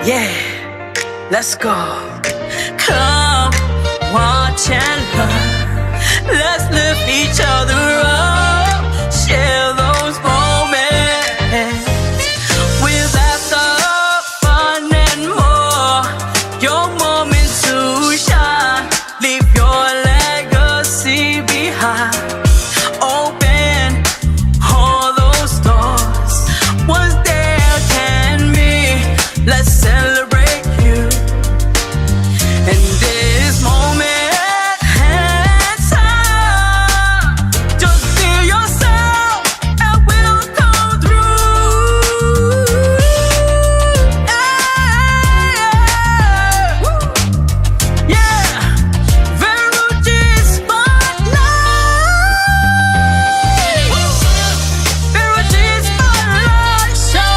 Yeah, let's go. Come, watch and learn. Let's lift each other up. Share those moments with laughter, fun, and more. Your moments to shine. Leave your legacy behind. Open all those doors. What's there can be. Let's celebrate you in this moment. And time. Just be yourself and we'll come through. Yeah, yeah. Verucci Spotlight. Verucci Spotlight Show.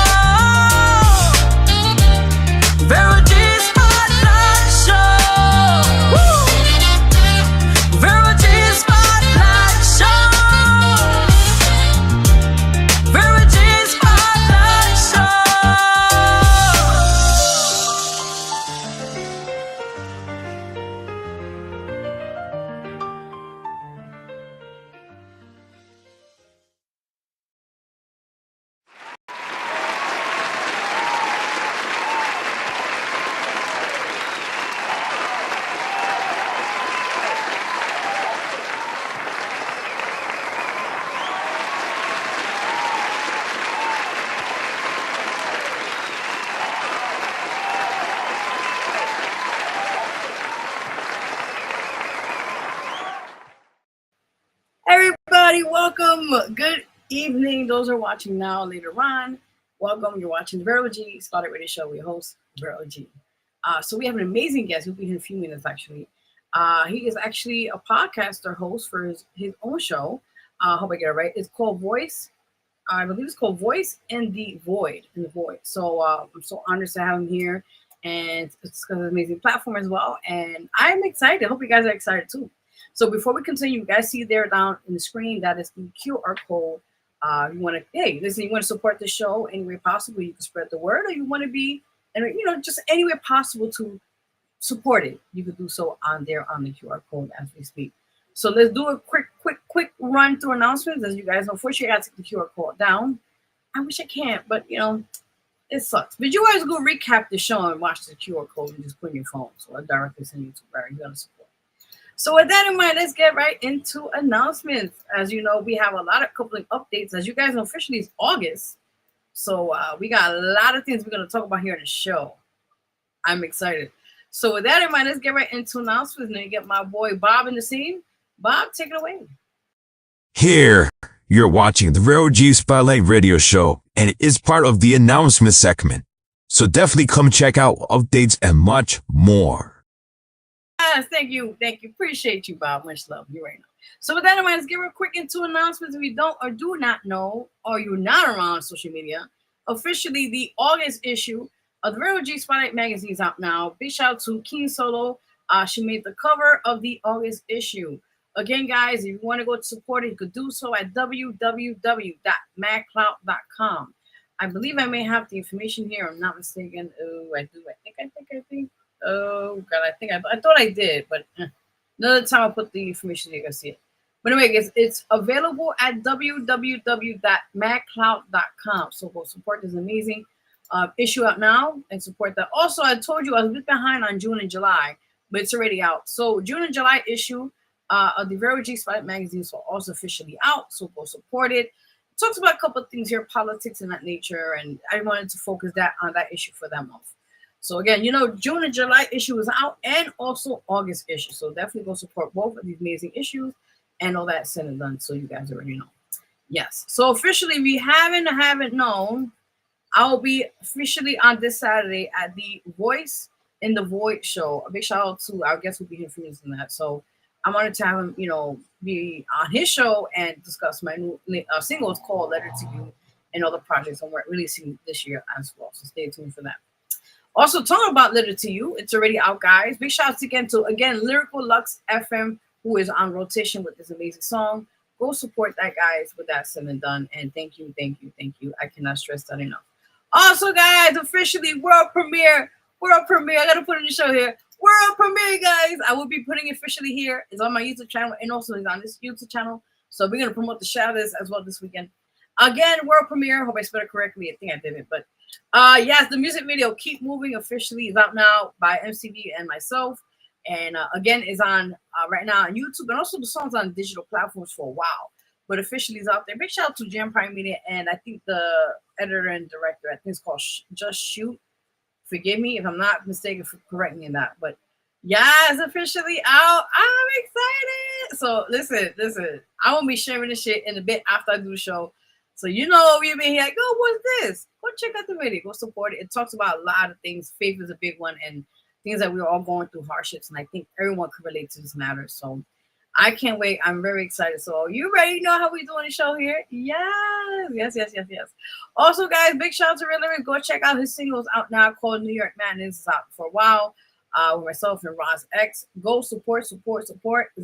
Verucci Spotlight Show. Verucci Spotlight Show. Verucci Spotlight Show. Everybody, welcome. Good evening. Those who are watching now, later on, welcome. You're watching the Vero G Spotlight Radio Show. We host Vero G. So we have an amazing guest. He'll be here in a few minutes, actually. He is actually a podcaster host for his own show. I hope I get it right. It's called Voice. I believe it's called Voice in the Void. So I'm so honored to have him here. And it's got an amazing platform as well. And I'm excited. I hope you guys are excited too. So before we continue, you guys see there down in the screen, that is the QR code. You want to, hey, listen, you want to support the show any way possible, you can spread the word, or you want to be, and just any way possible to support it, you can do so on there on the QR code as we speak. So let's do a quick run through announcements. As you guys know, first you got to take the QR code down. I wish I can't, but it sucks. But you guys go recap the show and watch the QR code and just put in your phone. So I directly send you to where you got to support. So with that in mind, let's get right into announcements. As you know, we have a lot of coupling updates. As you guys know, officially it's August. So we got a lot of things we're going to talk about here in the show. I'm excited. So with that in mind, let's get right into announcements. And then get my boy Bob in the scene. Bob, take it away. Here, you're watching the Vero G Spotlight Radio Show, and it is part of the announcement segment. So definitely come check out updates and much more. Yes, thank you. Appreciate you, Bob. Much love. You right now. So with that in mind, let's get real quick into announcements. If you don't or do not know, or you're not around social media, officially the August issue of the Vero G Spotlight magazine is out now. Big shout out to Keen Solo. She made the cover of the August issue. Again, guys, if you want to go to support it, you could do so at www.madclout.com. I believe I may have the information here. I'm not mistaken. Oh, I do. I think. Oh God, I thought I did, but another time I'll put the information so you can see it. But anyway, it's available at www.madclout.com. So go support this amazing issue out now and support that. Also, I told you I was a bit behind on June and July, but it's already out. So June and July issue of the Vero G Spotlight magazine is also officially out. So go support it. It talks about a couple of things here, politics and that nature, and I wanted to focus on that issue for that month. So again, June and July issue is out, and also August issue. So definitely go support both of these amazing issues and all that said and done. So you guys already know. Yes. So officially, if you haven't known, I will be officially on this Saturday at the Voice in the Void show. A big shout out to our guest who will be here for me in that. So I wanted to have him, be on his show and discuss my new single. It's called Letter to You, and other projects I'm releasing this year as well. So stay tuned for that. Also, talking about Letter to You, it's already out, guys. Big shout out again to Lyrical Lux FM, who is on rotation with this amazing song. Go support that, guys, with that said and done. And thank you. I cannot stress that enough. Also, guys, officially world premiere World premiere. I gotta put in the show here. World premiere, guys. I will be putting it officially here. It's on my YouTube channel and also it's on this YouTube channel. So we're gonna promote the show this as well this weekend. Again, world premiere. Hope I spelled it correctly. I think I did it, but yes, the music video "Keep Moving" officially is out now by MCV and myself, and again is on right now on YouTube, and also the song's on digital platforms for a while, but officially is out there. Big shout out to Jam Prime Media, and I think the editor and director. I think it's called Just Shoot. Forgive me if I'm not mistaken for correcting me in that, but yeah, it's officially out. I'm excited. So listen, I won't be sharing this shit in a bit after I do the show. So you know you've been here like, oh, what's this? Go check out the video. Go support it. It talks about a lot of things. Faith is a big one, and things that we're all going through hardships. And I think everyone can relate to this matter. So I can't wait. I'm very excited. So you ready? You know how we doing the show here? Yes. Also, guys, big shout out to Real Lyrics. Go check out his singles out now called New York Madness. It's out for a while. With myself and Roz X. Go support. It's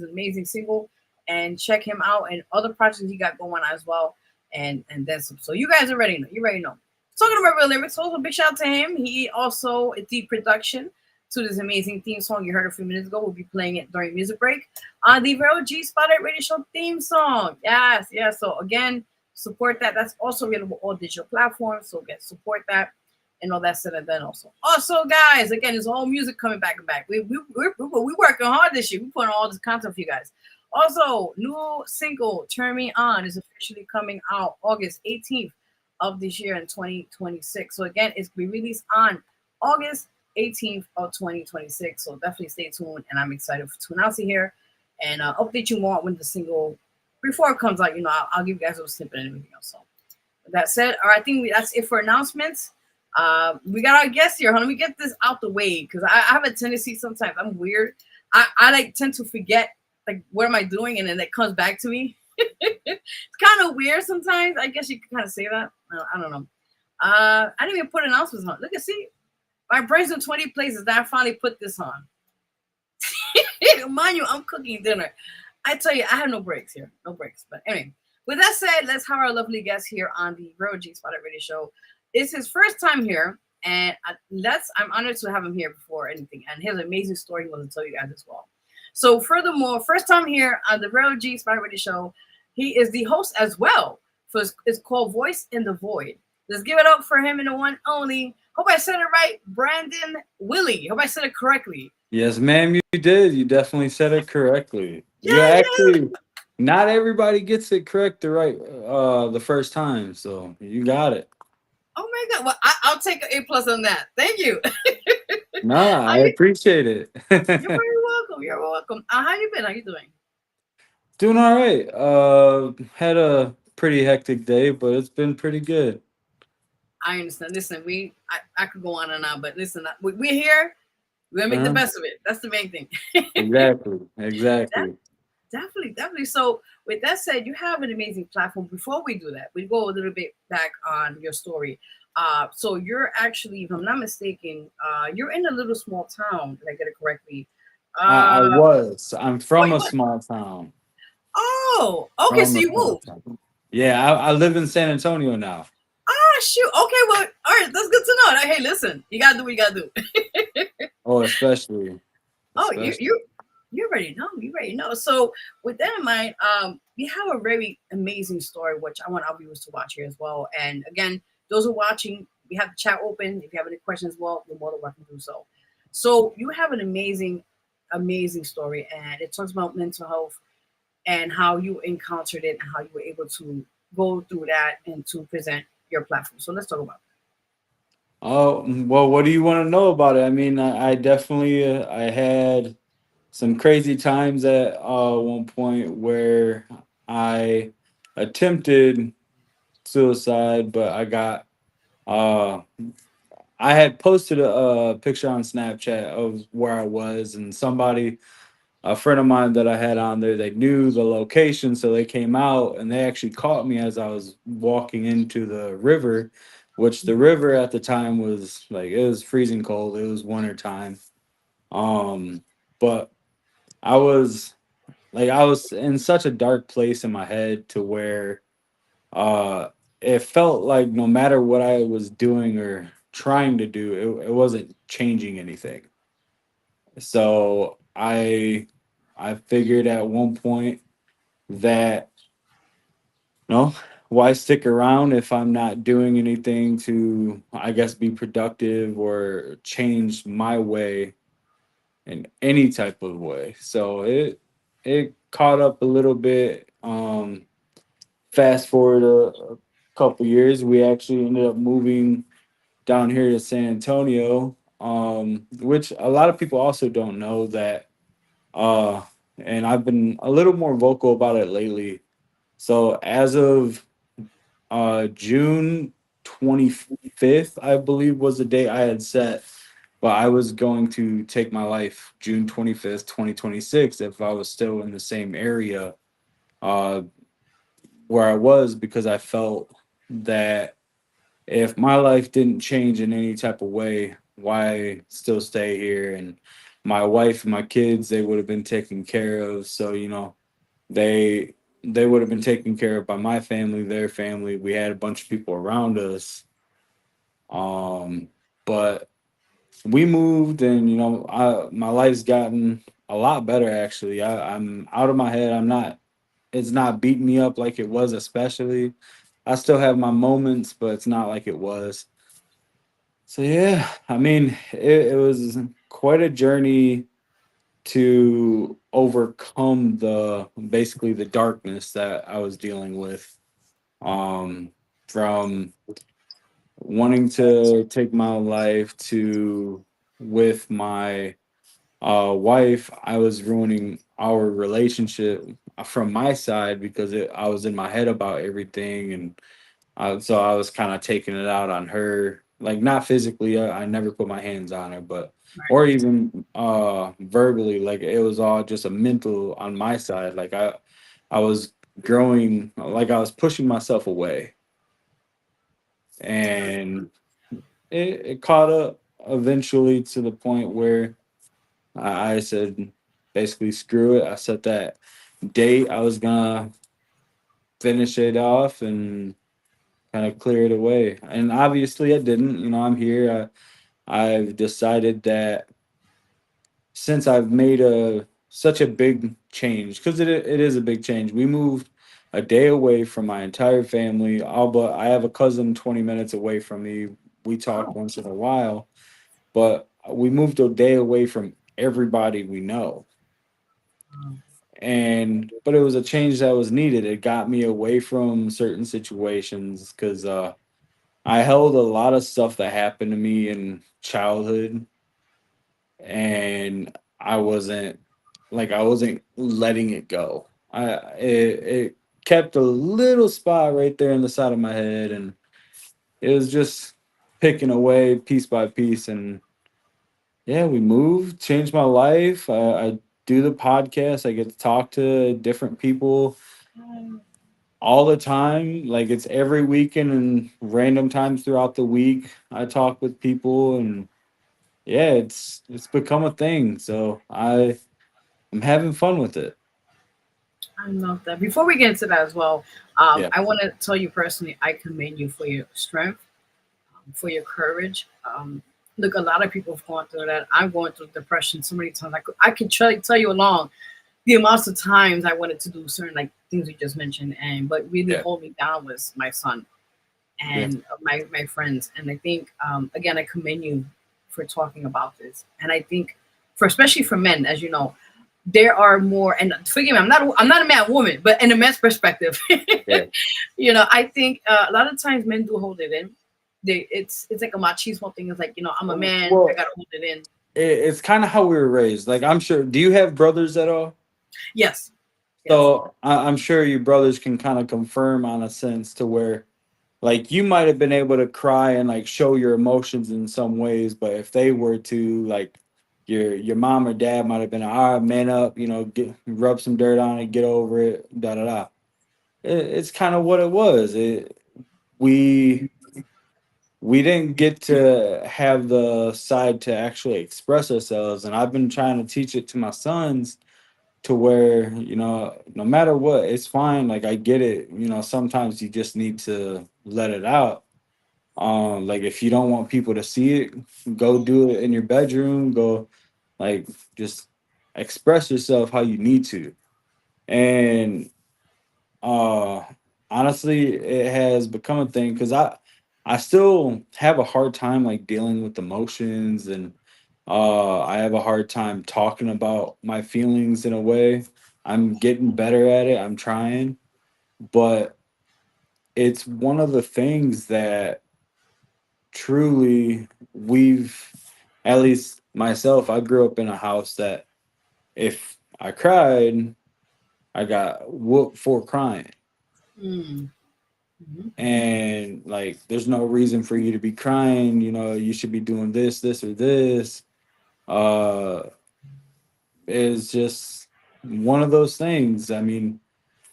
an amazing single. And check him out and other projects he got going on as well. And then some. So you guys already know. You already know. Talking about Real Lyrics, also big shout out to him. He also a deep production to this amazing theme song you heard a few minutes ago. We'll be playing it during music break on the Vero G Spotlight Radio Show theme song. Yes. So again, support that. That's also available on all digital platforms. So get support that and all that said and then also. Also, guys, again, there's all music coming back and back. We're working hard this year. We're putting all this content for you guys. Also, new single "Turn Me On" is officially coming out August 18th of this year in 2026. So again, it's be released on August 18th of 2026. So definitely stay tuned, and I'm excited to announce it here and update you more when the single before it comes out. You know, I'll give you guys a little snippet and everything else. So with that said, all right, I think that's it for announcements. We got our guest here. Let me get this out the way because I have a tendency sometimes. I'm weird. I like tend to forget like what am I doing, and then it comes back to me. It's kind of weird sometimes. I guess you can kind of say that. I don't know. I didn't even put announcements on. Look, see, my brain's in 20 places that I finally put this on. Mind you, I'm cooking dinner. I tell you, I have no breaks here. No breaks. But anyway, with that said, let's have our lovely guest here on the Vero G Spotlight Radio Show. It's his first time here, and I'm honored to have him here before anything. And he has an amazing story he wants to tell you guys as well. So furthermore, first time here on the Vero G Spotlight Radio Show, he is the host as well. It's called Voice in the Void. Let's give it up for him and the one only. Hope I said it right, Brandon Willie. Hope I said it correctly. Yes, ma'am, you did. You definitely said it correctly. Not everybody gets it correct the first time, so you got it. Oh my God! Well, I'll take an A+ on that. Thank you. Nah, I appreciate it. You're very welcome. You're welcome. How you been? How you doing? Doing all right. Had a pretty hectic day, but it's been pretty good. I understand. Listen, I could go on and on, but listen, we're here. We're gonna make the best of it. That's the main thing. Exactly. Definitely. So with that said, you have an amazing platform. Before we do that, we go a little bit back on your story. So you're actually, if I'm not mistaken, you're in a little small town. Did I get it correctly? I was. I'm from a small town. Oh, okay. So you moved. Yeah, I live in San Antonio now. Oh, shoot. Okay, well, all right. That's good to know. Like, hey, listen, you gotta do what you gotta do. Oh, especially. Oh, you already know. You already know. So with that in mind, we have a very amazing story, which I want our viewers to watch here as well. And again, those who are watching, we have the chat open. If you have any questions as well, you're more than welcome to do so. So you have an amazing story, and it talks about mental health and how you encountered it and how you were able to go through that and to present your platform. So let's talk about it. Oh, well, what do you want to know about it? I mean, I definitely I had some crazy times at one point where I attempted suicide, but I had posted a picture on Snapchat of where I was, and a friend of mine that I had on there, they knew the location, so they came out and they actually caught me as I was walking into the river, which the river at the time was like, it was freezing cold. It was winter time. But I was in such a dark place in my head to where it felt like no matter what I was doing or trying to do. It wasn't changing anything. So I figured at one point that no, why stick around if I'm not doing anything to, I guess, be productive or change my way in any type of way. So it caught up a little bit. Fast forward a couple years, we actually ended up moving down here to San Antonio, which a lot of people also don't know that. Uh, and I've been a little more vocal about it lately. So as of June 25th, I believe was the date I had set, but I was going to take my life June 25th, 2026, if I was still in the same area uh, where I was, because I felt that if my life didn't change in any type of way, why still stay here? And my wife and my kids, they would have been taken care of. So, they they would have been taken care of by my family, their family. We had a bunch of people around us. Um, but we moved, and my life's gotten a lot better actually. I'm out of my head. I'm not. It's not beating me up like it was, especially. I still have my moments, but it's not like it was. So yeah, I mean, it was quite a journey to overcome the basically the darkness that I was dealing with. Um, from wanting to take my life to with my wife, I was ruining our relationship from my side because I was in my head about everything, and so I was kind of taking it out on her, like not physically. I never put my hands on her, but Right. or even verbally. Like it was all just a mental on my side. Like I was growing, like I was pushing myself away, and it caught up eventually to the point where I said basically screw it. I set that date. I was gonna finish it off and kind of clear it away. And obviously I didn't. I'm here. I've decided that since I've made a such a big change, because it is a big change. We moved a day away from my entire family. All but I have a cousin 20 minutes away from me. We talk Oh, once in a while, but we moved a day away from everybody we know. wow. And but it was a change that was needed. It got me away from certain situations because I held a lot of stuff that happened to me in childhood, and I wasn't letting it go. It kept a little spot right there in the side of my head, and it was just picking away piece by piece. And yeah, we moved, changed my life. I do the podcast. I get to talk to different people all the time. Like it's every weekend and random times throughout the week. I talk with people, and yeah, it's become a thing. So I'm having fun with it. I love that. Before we get into that as well, Yeah. I want to tell you personally, I commend you for your strength, for your courage. Look, a lot of people have gone through that. I'm going through depression so many times. I could tell you along the amounts of times I wanted to do certain like things you just mentioned, and but really Yeah. hold me down was my son Yeah. and my friends. And I think again, I commend you for talking about this. And I think for especially for men, as you know, there are more. And forgive me, I'm not a man woman, but in a man's perspective, Yeah. I think a lot of times men do hold it in. It's like a machismo thing. It's like I'm a man, I Well, gotta hold it in. it's kind of how we were raised. Like I'm sure. Do you have brothers at all? Yes, yes. So I'm sure your brothers can kind of confirm on a sense to where like you might have been able to cry and like show your emotions in some ways, but if they were to like your mom or dad might have been all right, man up, get rub some dirt on it, get over it, da da da. It's kind of what it was. We we didn't get to have the side to actually express ourselves, and I've been trying to teach it to my sons to where no matter what, it's fine. Like I get it. Sometimes you just need to let it out. Like if you don't want people to see it, go do it in your bedroom. Go like just express yourself how you need to. And uh honestly, it has become a thing because I still have a hard time like dealing with emotions, and I have a hard time talking about my feelings in a way. I'm getting better at it. I'm trying, but it's one of the things that truly we've, at least myself, I grew up in a house that if I cried, I got whooped for crying. Mm. Hmm. And like there's no reason for you to be crying, you should be doing this or this. uh is just one of those things. I mean,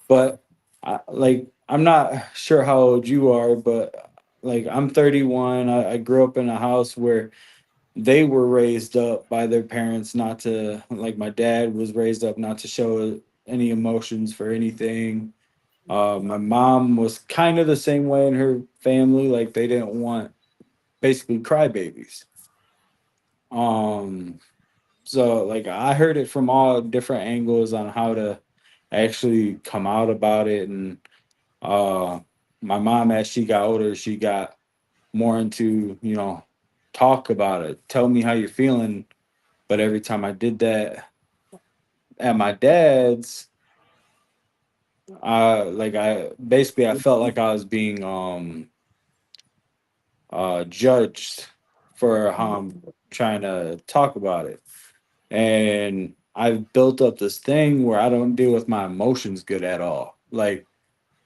but I'm not sure how old you are, but like I'm 31. I grew up in a house where they were raised up by their parents not to, like my dad was raised up not to show any emotions for anything. My mom was kind of the same way in her family, like they didn't want basically crybabies. Um, so like I heard it from all different angles on how to actually come out about it. And uh my mom, as she got older, she got more into, talk about it, tell me how you're feeling. But every time I did that at my dad's, I felt like I was being judged for how I'm trying to talk about it. And I've built up this thing where I don't deal with my emotions good at all. Like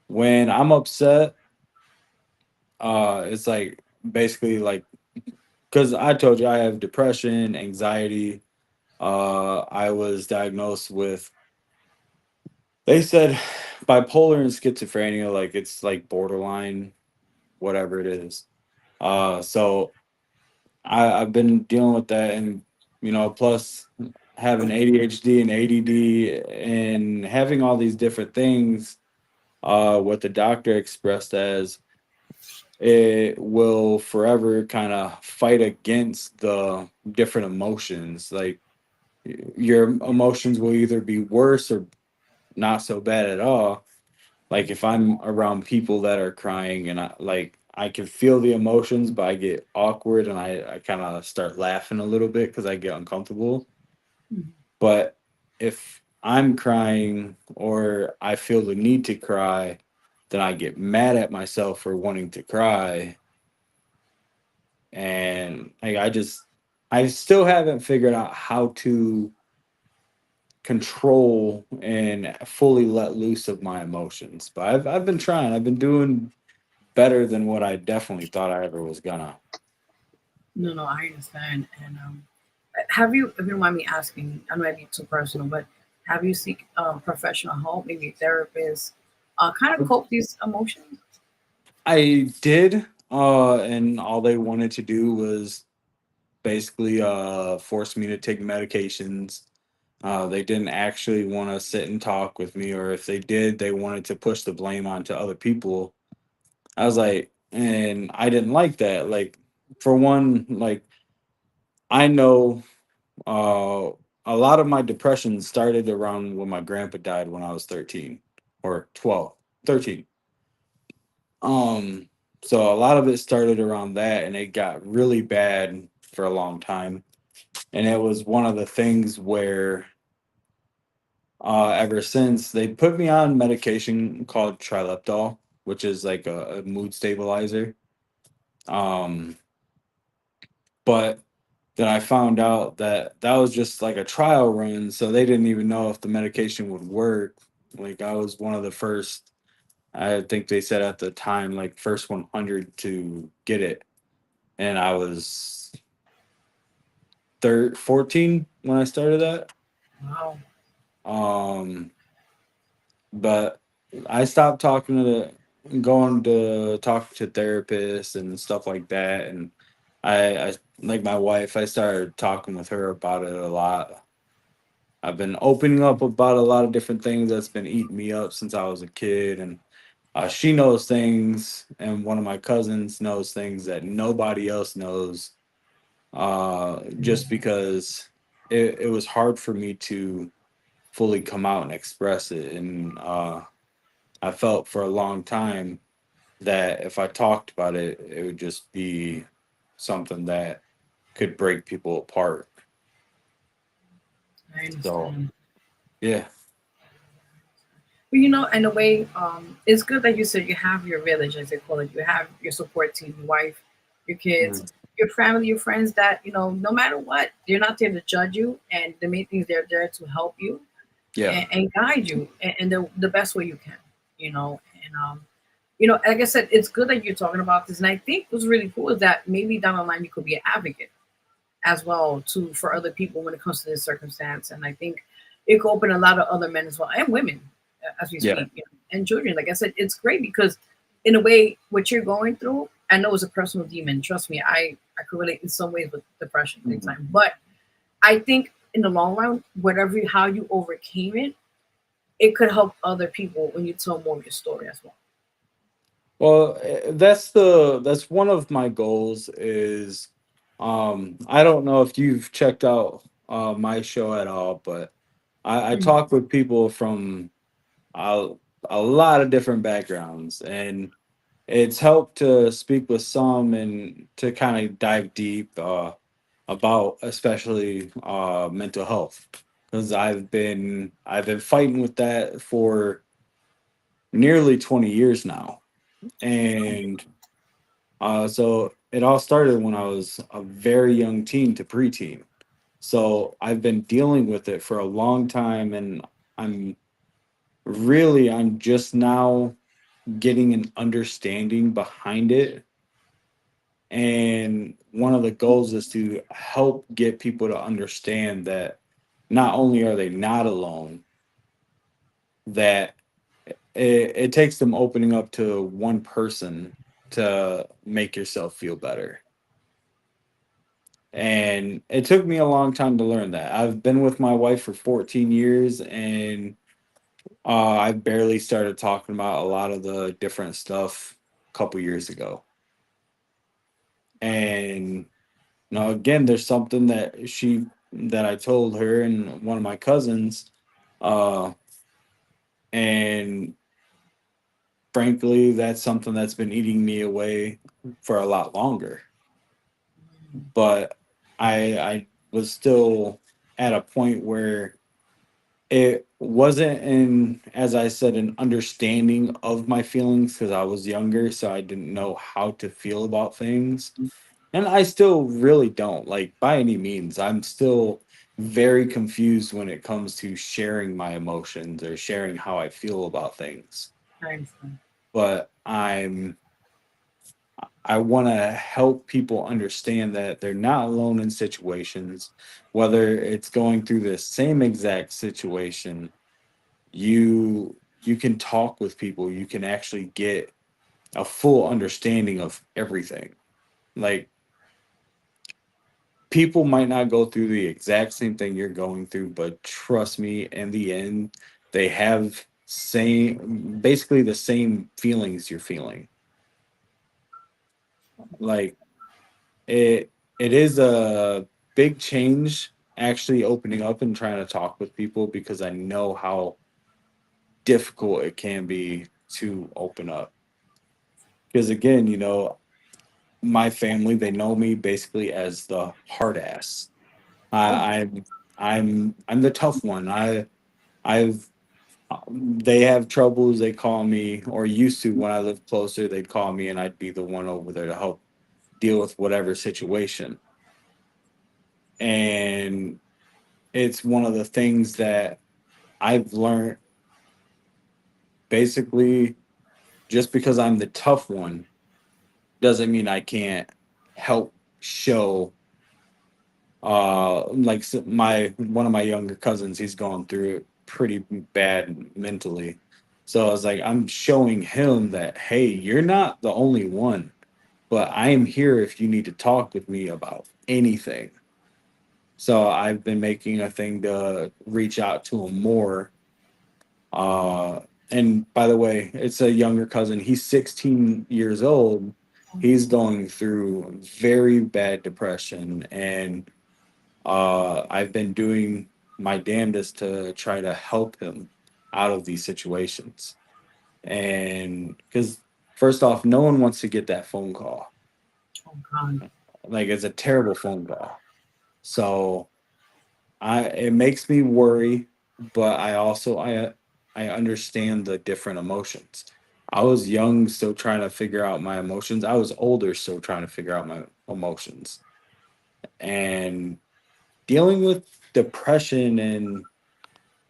when I'm upset, it's like basically like, because I told you I have depression, anxiety. I was diagnosed with, they said, bipolar and schizophrenia, like it's like borderline, whatever it is. So I've been dealing with that, and plus having ADHD and ADD and having all these different things. What the doctor expressed as, it will forever kind of fight against the different emotions. Like your emotions will either be worse or not so bad at all. Like if I'm around people that are crying and I can feel the emotions, but I get awkward and I kind of start laughing a little bit because I get uncomfortable. But if I'm crying or I feel the need to cry, then I get mad at myself for wanting to cry. And like I still haven't figured out how to control and fully let loose of my emotions. But I've been trying. I've been doing better than what I definitely thought I ever was gonna. No, no, I understand. And have you, if you don't mind me asking, I know it might be too personal, but have you seek professional help, maybe a therapist, kind of cope these emotions? I did, and all they wanted to do was basically force me to take medications. They didn't actually want to sit and talk with me, or if they did, they wanted to push the blame onto other people. I was like, and I didn't like that. Like, for one, like I know uh, a lot of my depression started around when my grandpa died when I was 13 or 12, 13. Um, so a lot of it started around that, and it got really bad for a long time. And it was one of the things where ever since they put me on medication called triliptol, which is like a mood stabilizer. Um, but then I found out that that was just like a trial run, so they didn't even know if the medication would work. Like I was one of the first, I think they said at the time, like first 100 to get it, and I was 14 when I started that. Wow. Um, but I stopped going to talk to therapists and stuff like that, and I like my wife. I started talking with her about it a lot. I've been opening up about a lot of different things that's been eating me up since I was a kid, and She knows things, and one of my cousins knows things that nobody else knows, just because it was hard for me to fully come out and express it. And I felt for a long time that if I talked about it, it would just be something that could break people apart. I So, understand. yeah. But you know, in a way, it's good that you said you have your village, as they call it. You have your support team, your wife, your kids, Mm. your family, your friends that, you know, no matter what, they're not there to judge you. And the main thing is they're there to help you Yeah. and guide you and the best way you can, you know. And, you know, like I said, it's good that you're talking about this. And I think what's really cool is that maybe down the line you could be an advocate as well too for other people when it comes to this circumstance. And I think it could open a lot of other men as well and women as we Yeah. speak, you know, and children. Like I said, it's great because in a way, what you're going through, I know it's a personal demon. Trust me, I could relate in some ways with depression, big Mhm. time. But I think in the long run, whatever how you overcame it, it could help other people when you tell more of your story as well. Well, that's one of my goals is I don't know if you've checked out my show at all, but I Mhm. talk with people from a, a lot of different backgrounds, and it's helped to speak with some and to kind of dive deep about especially mental health, because I've been fighting with that for nearly 20 years now. And so it all started when I was a very young teen to preteen. So I've been dealing with it for a long time, and I'm I'm just now getting an understanding behind it. And one of the goals is to help get people to understand that not only are they not alone, that it takes them opening up to one person to make yourself feel better. And it took me a long time to learn that. I've been with my wife for 14 years, and I barely started talking about a lot of the different stuff a couple years ago. And now again, there's something that I told her and one of my cousins, uh, and frankly, that's something that's been eating me away for a lot longer. But I was still at a point where it wasn't in, as I said, an understanding of my feelings because I was younger, so I didn't know how to feel about things. And I still really don't, like, by any means. I'm still very confused when it comes to sharing my emotions or sharing how I feel about things. I understand. But I want to help people understand that they're not alone in situations, whether it's going through the same exact situation. You can talk with people, you can actually get a full understanding of everything. Like, people might not go through the exact same thing you're going through, but trust me, in the end, they have same basically the same feelings you're feeling. Like, it is a big change actually opening up and trying to talk with people, because I know how difficult it can be to open up. Because again, my family, they know me basically as the hard ass. Oh, I, I'm I'm the tough one. I've they have troubles, they call me, or used to when I lived closer, they'd call me and I'd be the one over there to help deal with whatever situation. And it's one of the things that I've learned, basically, just because I'm the tough one doesn't mean I can't help show like my one of my younger cousins, he's going through it pretty bad mentally. So I was like, I'm showing him that, hey, you're not the only one, but I am here if you need to talk with me about anything. So I've been making a thing to reach out to him more, uh and by the way, it's a younger cousin. He's 16 years old. He's going through very bad depression, and I've been doing my damnedest to try to help him out of these situations. And because first off, no one wants to get that phone call. Oh God. Like it's a terrible phone call. So I it makes me worry, but I understand the different emotions. I was young, still trying to figure out my emotions. I was older, still trying to figure out my emotions. And dealing with depression and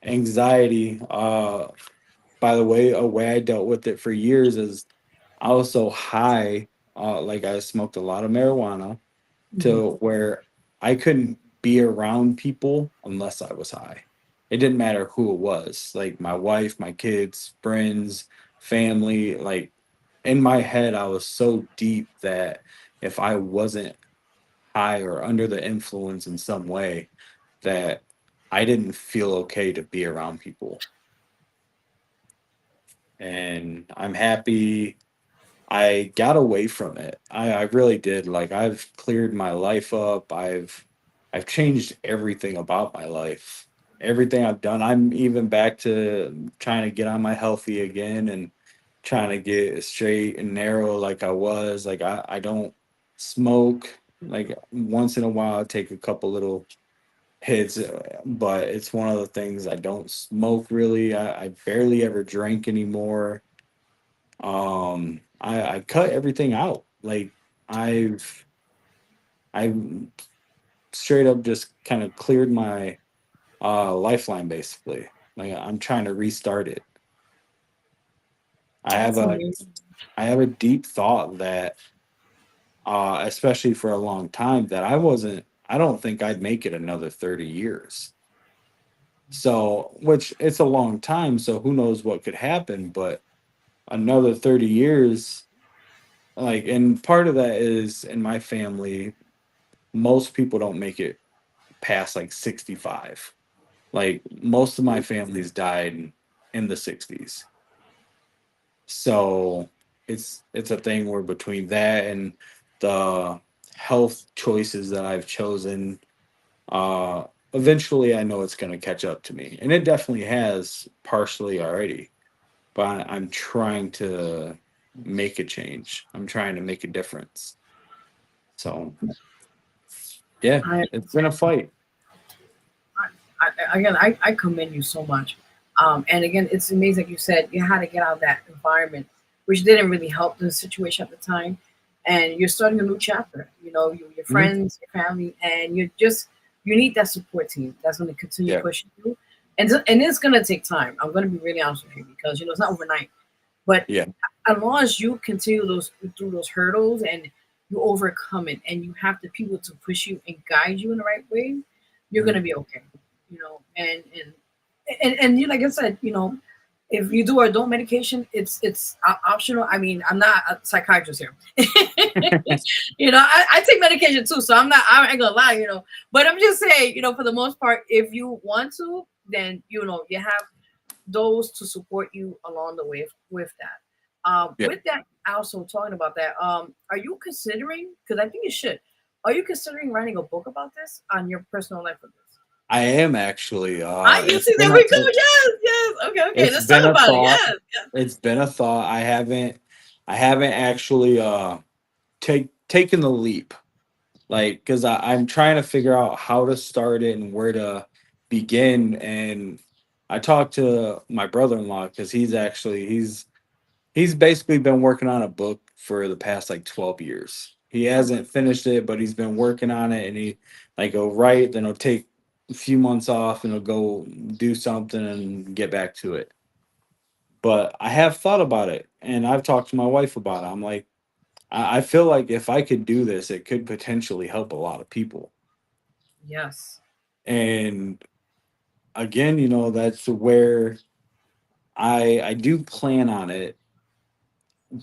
anxiety, by the way, a way I dealt with it for years is I was so high, like I smoked a lot of marijuana Mhm. to where I couldn't be around people unless I was high. It didn't matter who it was, like my wife, my kids, friends, family. Like in my head, I was so deep that if I wasn't high or under the influence in some way, that I didn't feel okay to be around people. And I'm happy I got away from it. I really did. Like I've cleared my life up. I've changed everything about my life. Everything I've done. I'm even back to trying to get on my healthy again and trying to get straight and narrow like I was. Like I don't smoke. Like once in a while I take a couple little hits, but it's one of the things I don't smoke really. I barely ever drink anymore. I cut everything out. Like I've I straight up just kind of cleared my lifeline basically. Like I'm trying to restart it. I have That's a amazing. I have a deep thought that especially for a long time that I don't think I'd make it another 30 years. So, which it's a long time, so who knows what could happen, but another 30 years, like, and part of that is in my family, most people don't make it past like 65. Like most of my family's died in the 60s. So it's a thing where between that and the health choices that I've chosen, uh eventually I know it's going to catch up to me. And it definitely has partially already. But I'm trying to make a change. I'm trying to make a difference. So, yeah, I it's been a fight. again, I commend you so much. And again, it's amazing. Like you said, you had to get out of that environment, which didn't really help the situation at the time. And you're starting a new chapter. You know, your Mhm. friends, your family, and you need that support team that's going to continue Yeah. pushing you. And it's going to take time. I'm going to be really honest with you because it's not overnight. But Yeah. as long as you continue through those hurdles and you overcome it, and you have the people to push you and guide you in the right way, you're Mhm. gonna be okay. You know, and you like I said, if you do or don't medication, it's optional. I mean, I'm not a psychiatrist here. I take medication too, so I ain't gonna lie, But I'm just saying, for the most part, if you want to, then you have those to support you along the way with that. Yeah. With that, also talking about that, are you considering? Because I think you should. Are you considering writing a book about this on your personal life with this? I am actually. You see, there we go. Yes, yes. Okay, okay. It's Let's talk been a about it. thought. Yes, yes. It's been a thought. I haven't actually taken the leap. Like, because I'm trying to figure out how to start it and where to begin. And I talked to my brother-in-law because he's basically been working on a book for the past like 12 years. He hasn't finished it, but he's been working on it, and he like go write, then he'll take a few months off and he'll go do something and get back to it. But I have thought about it and I've talked to my wife about it. I'm like, I feel like if I could do this, it could potentially help a lot of people. Yes. And again, that's where I do plan on it,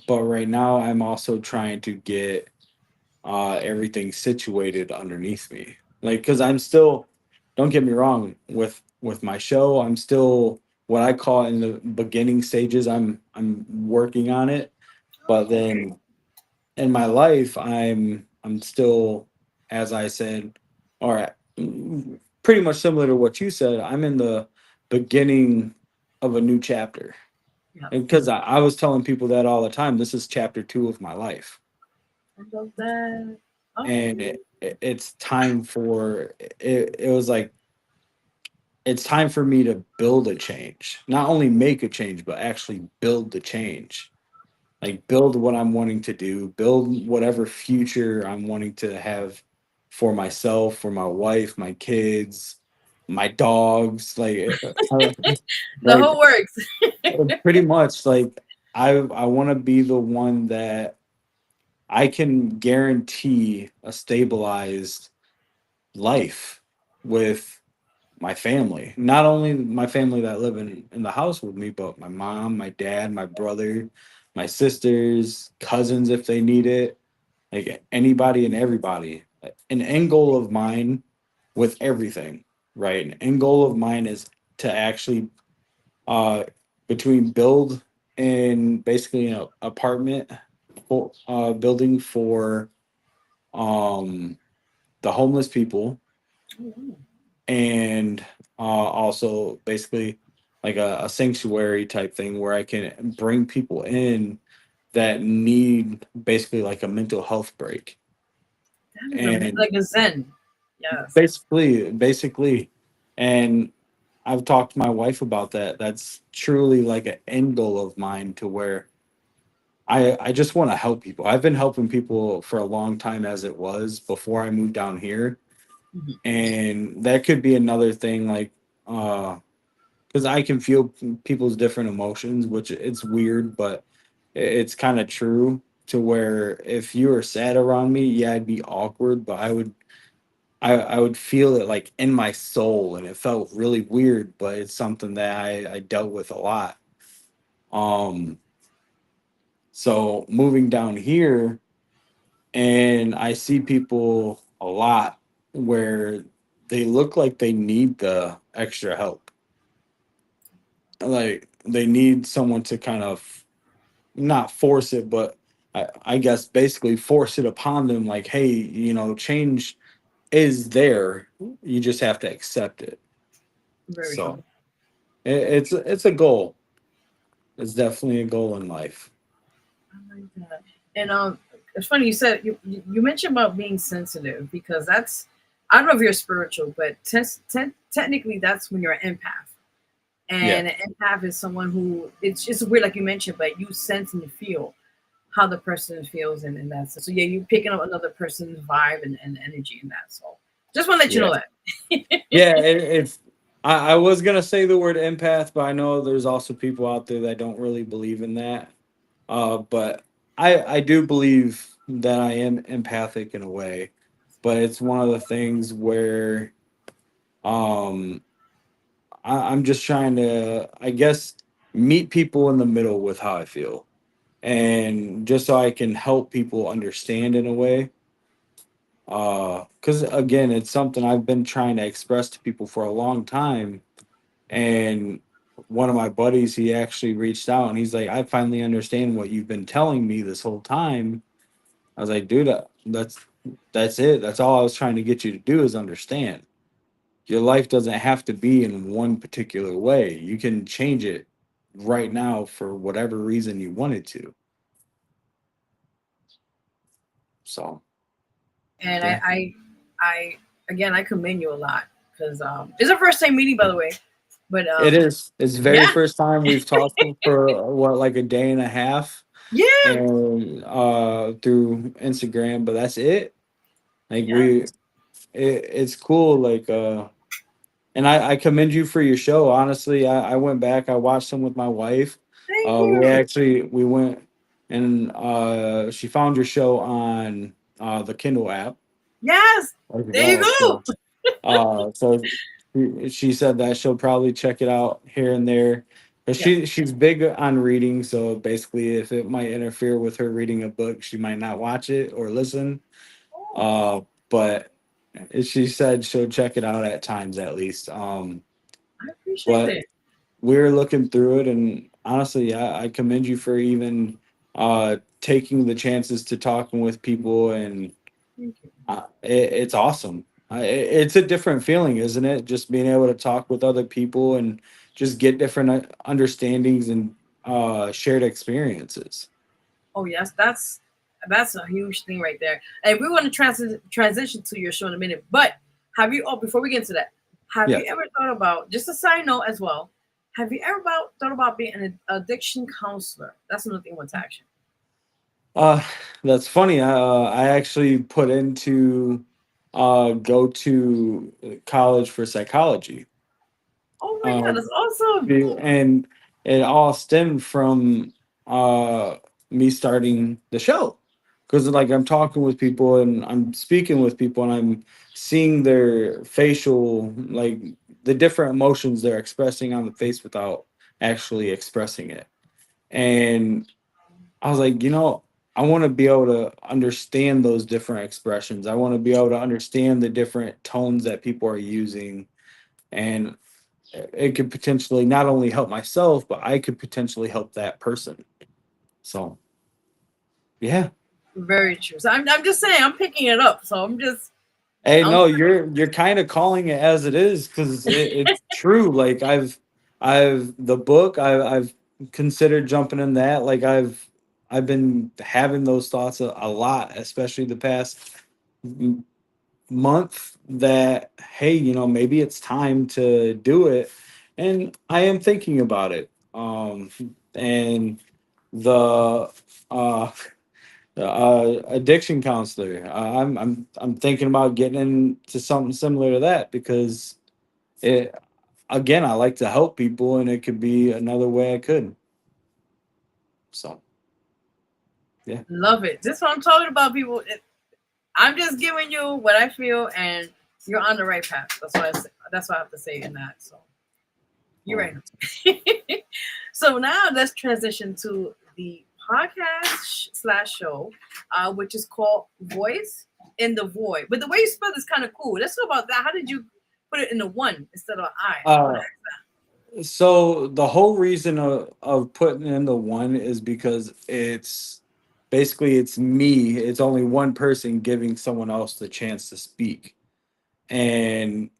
but right now I'm also trying to get everything situated underneath me. Like, because I'm still, don't get me wrong, with my show, I'm still what I call in the beginning stages. I'm working on it, but then in my life, I'm still, as I said, or pretty much similar to what you said. I'm in the beginning of a new chapter, Yeah. and because I was telling people that all the time, this is chapter 2 of my life, I love that. and Okay. it's time for it. It was like it's time for me to build a change, not only make a change, but actually build the change. Like build what I'm wanting to do, build whatever future I'm wanting to have for myself, for my wife, my kids, my dogs, The like whole works. pretty much like I want to be the one that I can guarantee a stabilized life with my family. Not only my family that live in the house with me, but my mom, my dad, my brother, my sisters, cousins if they need it, like anybody and everybody. An end goal of mine with everything, right? An end goal of mine is to actually uh between build and basically an apartment for, building for um the homeless people, and also basically like a sanctuary type thing where I can bring people in that need basically like a mental health break. That is And like a zen. Yes. basically, and I've talked to my wife about that. That's truly like an end goal of mine to where I just want to help people. I've been helping people for a long time as it was before I moved down here. Mhm. And that could be another thing, like because I can feel people's different emotions, which it's weird, but it's kind of true to where if you were sad around me, yeah, I'd be awkward, but I would feel it like in my soul, and it felt really weird, but it's something that I dealt with a lot. Um, so moving down here, and I see people a lot where they look like they need the extra help. Like they need someone to kind of not force it, but I guess basically force it upon them. Like, hey, change is there. You just have to accept it. Very So true. it's a goal. It's definitely a goal in life. I like that. And it's funny you said you mentioned about being sensitive because that's I don't know if you're spiritual, but technically that's when you're an empath. Yeah. And an empath is someone who it's just weird, like you mentioned, but you sense and feel how the person feels and that's so yeah, you picking up another person's vibe and energy in that. So just want to let you Yeah. know that. Yeah. It's. I was gonna say the word empath, but I know there's also people out there that don't really believe in that. But I do believe that I am empathic in a way, but it's one of the things where um I'm just trying to, I guess, meet people in the middle with how I feel, and just so I can help people understand in a way. Because again, it's something I've been trying to express to people for a long time, and one of my buddies, he actually reached out and he's like, I finally understand what you've been telling me this whole time. I was like, dude, that's it. That's all I was trying to get you to do is understand. Your life doesn't have to be in one particular way. You can change it right now for whatever reason you wanted to. So, And yeah. I again I commend you a lot because it's a first time meeting by the way, but It is. It's the very yeah, first time we've talked for what, like a day and a half, yeah, and through Instagram, but that's it. Like yeah. it's cool. Like and I commend you for your show. Honestly, I went back, I watched them with my wife. Thank you. We went and she found your show on the Kindle app Yes, as there you well. go. So she said that she'll probably check it out here and there. But Yeah. she's big on reading, so basically if it might interfere with her reading a book, she might not watch it or listen. Oh, But she said she'll check it out at times at least. I appreciate But it. we're looking through it, and honestly, I commend you for even taking the chances to talking with people, and Thank you. it's awesome. It's a different feeling, isn't it? Just being able to talk with other people and just get different understandings and shared experiences. Oh yes, that's a huge thing right there. And we're going to transition to your show in a minute. But have you? Oh, before we get into that, have Yeah. you ever thought about, just a side note as well? Have you ever thought about being an addiction counselor? That's another thing I want to ask you. Uh, that's funny. I actually put into go to college for psychology. Oh my God, Um, that's awesome. and it all stemmed from uh me starting the show, because like I'm talking with people and I'm speaking with people and I'm seeing their facial, like the different emotions they're expressing on the face without actually expressing it. And I was like, I want to be able to understand those different expressions. I want to be able to understand the different tones that people are using, and it could potentially not only help myself, but I could potentially help that person. So, yeah. Very true. So I'm just saying, I'm picking it up. So Hey, I'm no, you're kind of calling it as it is, because it's true. Like I've the book, I've considered jumping in that. Like I've been having those thoughts a lot, especially the past m- month, that hey, maybe it's time to do it. And I am thinking about it. And the uh addiction counselor, I'm thinking about getting into something similar to that, because it again, I like to help people, and it could be another way I could. So, yeah. love it. This is what I'm talking about, people. I'm just giving you what I feel, and you're on the right path. That's what I have to say in that. So you're Oh. right. So now let's transition to the podcast slash show, which is called Voice in the Void. But the way you spelled is kind of cool. Let's talk about that. How did you put it in the one instead of I? I want to uh ask that. so the whole reason of putting in the one is because it's basically it's me, it's only one person giving someone else the chance to speak. And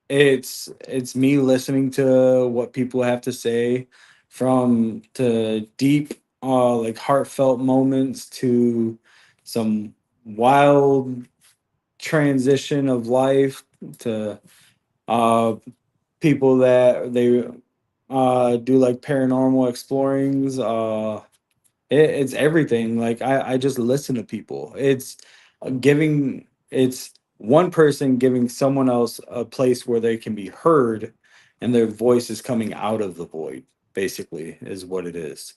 it's me listening to what people have to say, from to deep like heartfelt moments to some wild transition of life, to uh people that they do like paranormal explorings. It's everything. Like I just listen to people. It's giving, it's one person giving someone else a place where they can be heard, and their voice is coming out of the void, basically, is what it is.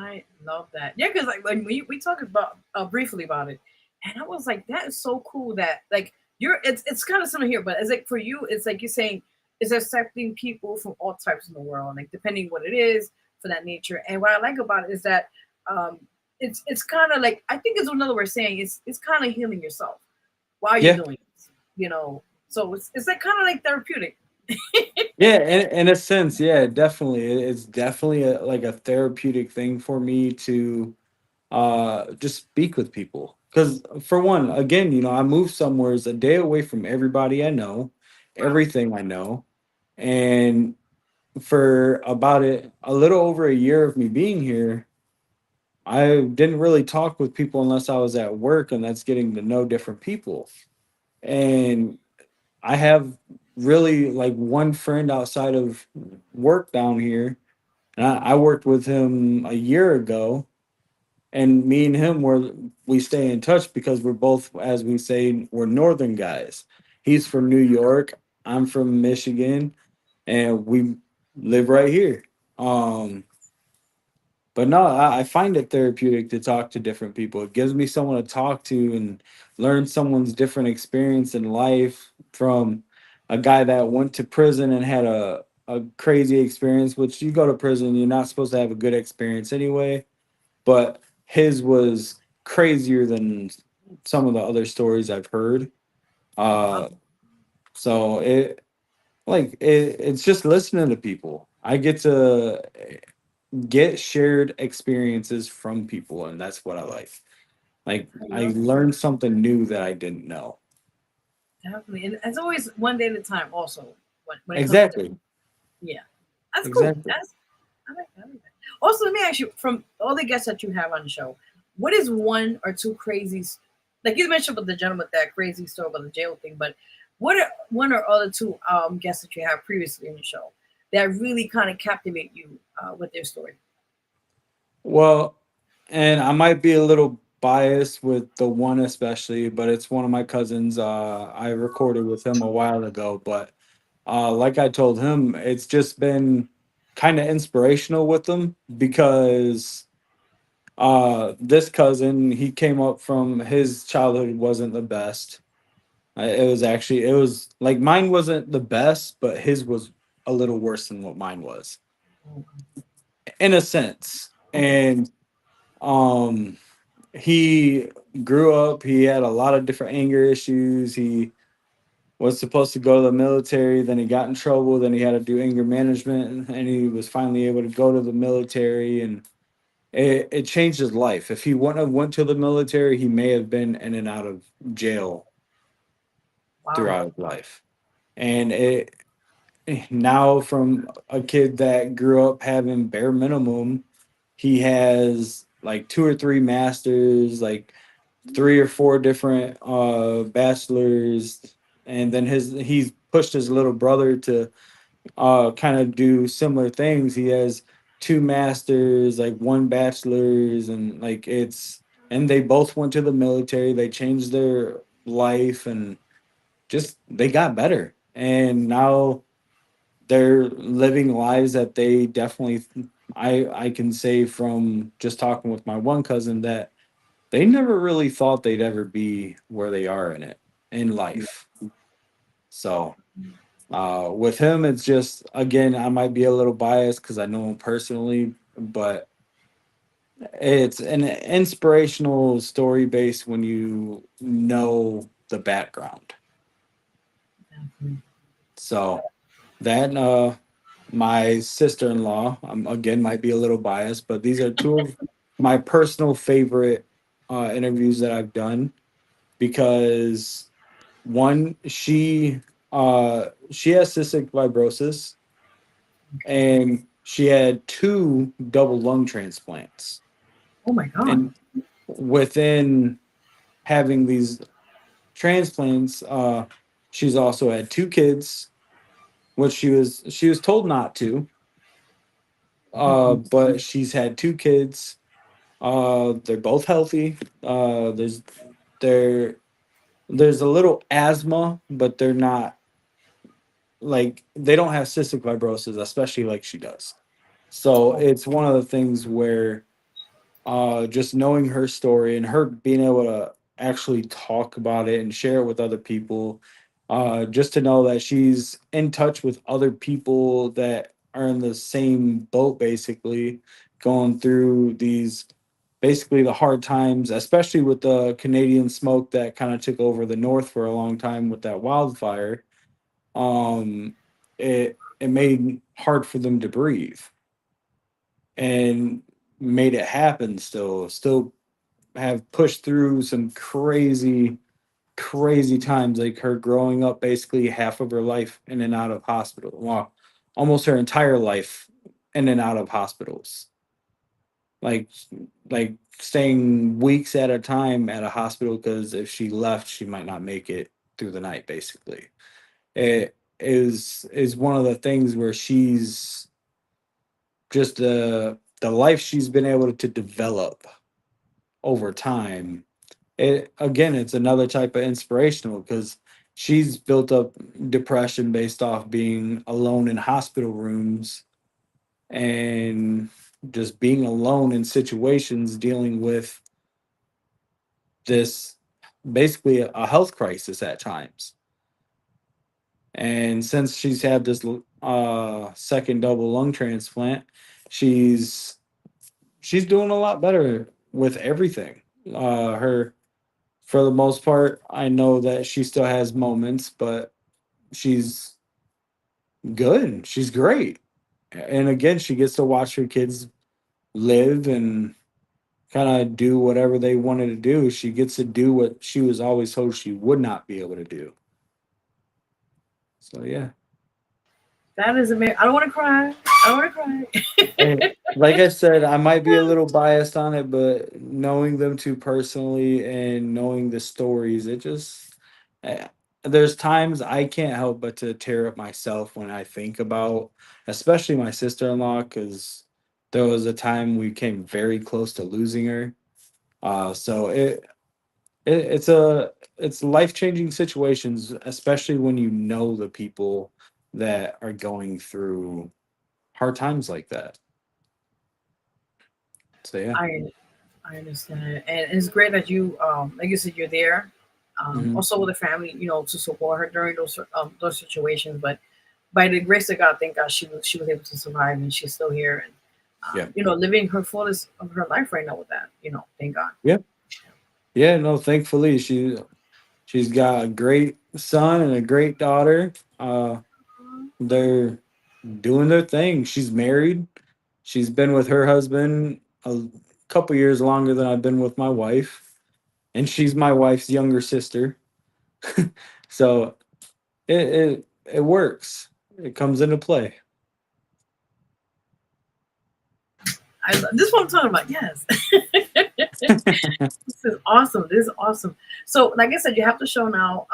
I love that. Yeah, because like when we talked about briefly about it, and I was like, that is so cool that like it's kind of similar here, but it's like for you, it's like you're saying it's accepting people from all types in the world, like depending what it is for that nature. And what I like about it is that um it's kind of like, I think it's another way of saying it's kind of healing yourself while you're Yeah. doing it, you know. So it's like kind of like therapeutic. Yeah, in a sense, yeah, definitely. It's definitely like a therapeutic thing for me to just speak with people. Because for one, again, I moved somewhere is a day away from everybody I know, Wow. everything I know. And for about a little over a year of me being here, I didn't really talk with people unless I was at work, and that's getting to know different people. And I have really like one friend outside of work down here, and I worked with him a year ago, and me and him we stay in touch because we're both, as we say, we're northern guys. He's from New York, I'm from Michigan, and we live right here. But no, I find it therapeutic to talk to different people. It gives me someone to talk to and learn someone's different experience in life, from a guy that went to prison and had a crazy experience, which you go to prison, you're not supposed to have a good experience anyway, but his was crazier than some of the other stories I've heard. I love Uh, so it. like it's just listening to people. I get to get shared experiences from people, and that's what I like. Like I I love that. learned something new that I didn't know. Definitely. And it's always one day at a time also when it comes to Exactly. yeah. That's cool. Exactly. I like that. Also, let me ask you, from all the guests that you have on the show, what is one or two like you mentioned about the gentleman with that crazy story about the jail thing, but what are one or other two guests that you have previously in the show that really kind of captivate you with their story? Well, and I might be a little biased with the one especially, but it's one of my cousins. I recorded with him a while ago, but like I told him, it's just been kind of inspirational with them because this cousin, he came up from his childhood wasn't the best. It was like mine wasn't the best, but his was a little worse than what mine was in a sense. Okay. And um he grew up, he had a lot of different anger issues. He was supposed to go to the military, then he got in trouble, then he had to do anger management, and he was finally able to go to the military, and it changed his life. If he wouldn't have went to the military, he may have been in and out of jail Wow. throughout his life. And it now, from a kid that grew up having bare minimum, he has like two or three masters, like three or four different bachelors, and then he's pushed his little brother to kind of do similar things. He has two masters, like one bachelor's, and like it's and they both went to the military. They changed their life and just they got better. And now they're living lives that they definitely I can say from just talking with my one cousin that they never really thought they'd ever be where they are in life. So with him, it's just again, I might be a little biased because I know him personally, but it's an inspirational story based when you know the background. So that my sister-in-law, again might be a little biased, but these are two of my personal favorite interviews that I've done because one, she has cystic fibrosis and she had two double lung transplants. Oh my God. And within having these transplants, she's also had two kids, which she was told not to. But she's had two kids. They're both healthy. There there's a little asthma, but they're not like they don't have cystic fibrosis, especially like she does. So it's one of the things where just knowing her story and her being able to actually talk about it and share it with other people, just to know that she's in touch with other people that are in the same boat, basically going through these basically the hard times, especially with the Canadian smoke that kind of took over the north for a long time with that wildfire. um it made hard for them to breathe and made it happen. Still have pushed through some crazy times, like her growing up basically half of her life in and out of hospital, well, almost her entire life in and out of hospitals, like staying weeks at a time at a hospital because if she left she might not make it through the night. Basically it is one of the things where she's just the life she's been able to develop over time. It again, it's another type of inspirational because she's built up depression based off being alone in hospital rooms and just being alone in situations dealing with this basically a health crisis at times. And since she's had this second double lung transplant, she's she's doing a lot better with everything. Her For the most part, I know that she still has moments, but she's Good. She's great. And again, she gets to watch her kids live and kind of do whatever they wanted to do. She gets to do what she was always told she would not be able to do. So yeah. That is amazing. I don't want to cry. I don't want to And cry. like I said, I might be a little biased on it, but knowing them too personally and knowing the stories, it just eh, there's times I can't help but to tear up myself when I think about, especially my sister-in-law, because there was a time we came very close to losing her. So it's life-changing situations, especially when you know the people that are going through hard times like that. So yeah. I I understand, and it's great that you, like you said, you're there. Mhm. Also with the family, to support her during those situations. But by the grace of God, thank God she was able to survive, and she's still here, and Yeah. living her fullest of her life right now with that. Thank God. Yeah. Yeah, no, thankfully she's got a great son and a great daughter. They're doing their thing. She's married. She's been with her husband a couple years longer than I've been with my wife, and she's my wife's younger sister. So it works. It comes into play. This is what I'm talking about. Yes. This is awesome. This is awesome. So, like I said, you have the show now.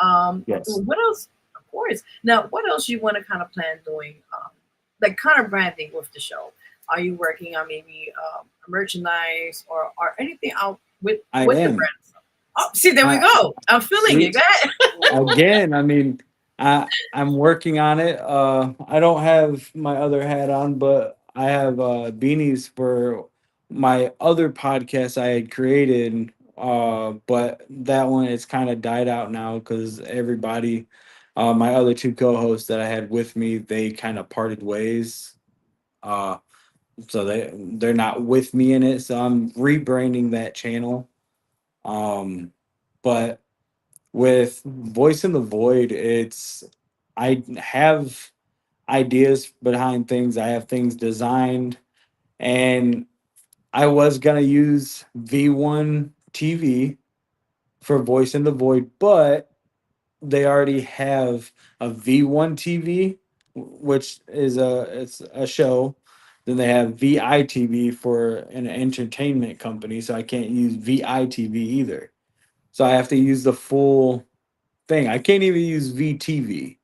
Yes. What else? Of course. Now, what else you want to kind of plan doing? Like kind of branding with the show. Are you working on maybe merchandise or anything out with I the am. brand? Oh, see, there we I go. I'm feeling see it. Go ahead. again, I mean, I'm working on it. I don't have my other hat on, but I have beanies for my other podcast I had created. But that one it's kind of died out now because everybody, my other two co-hosts that I had with me, they kind of parted ways. Uh, so they're not with me in it. So I'm rebranding that channel. Um, but with Voice in the Void, it's I have ideas behind things. I have things designed, and I was gonna use V1 TV for Voice in the Void, but they already have a V1 TV, which is it's a show. Then they have VITV for an entertainment company, so I can't use VITV either. So I have to use the full thing. I can't even use VTV.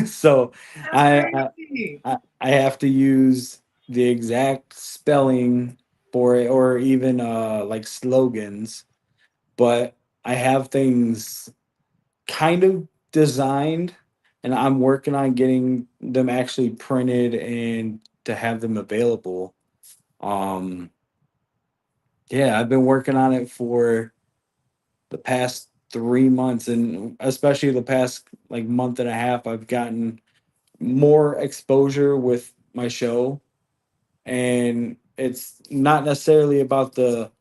So That's I, I crazy. I have to use the exact spelling for it or even like slogans, but I have things kind of designed and I'm working on getting them actually printed and to have them available. Um yeah, I've been working on it for the past 3 months and especially the past like month and a half I've gotten more exposure with my show, and it's not necessarily about the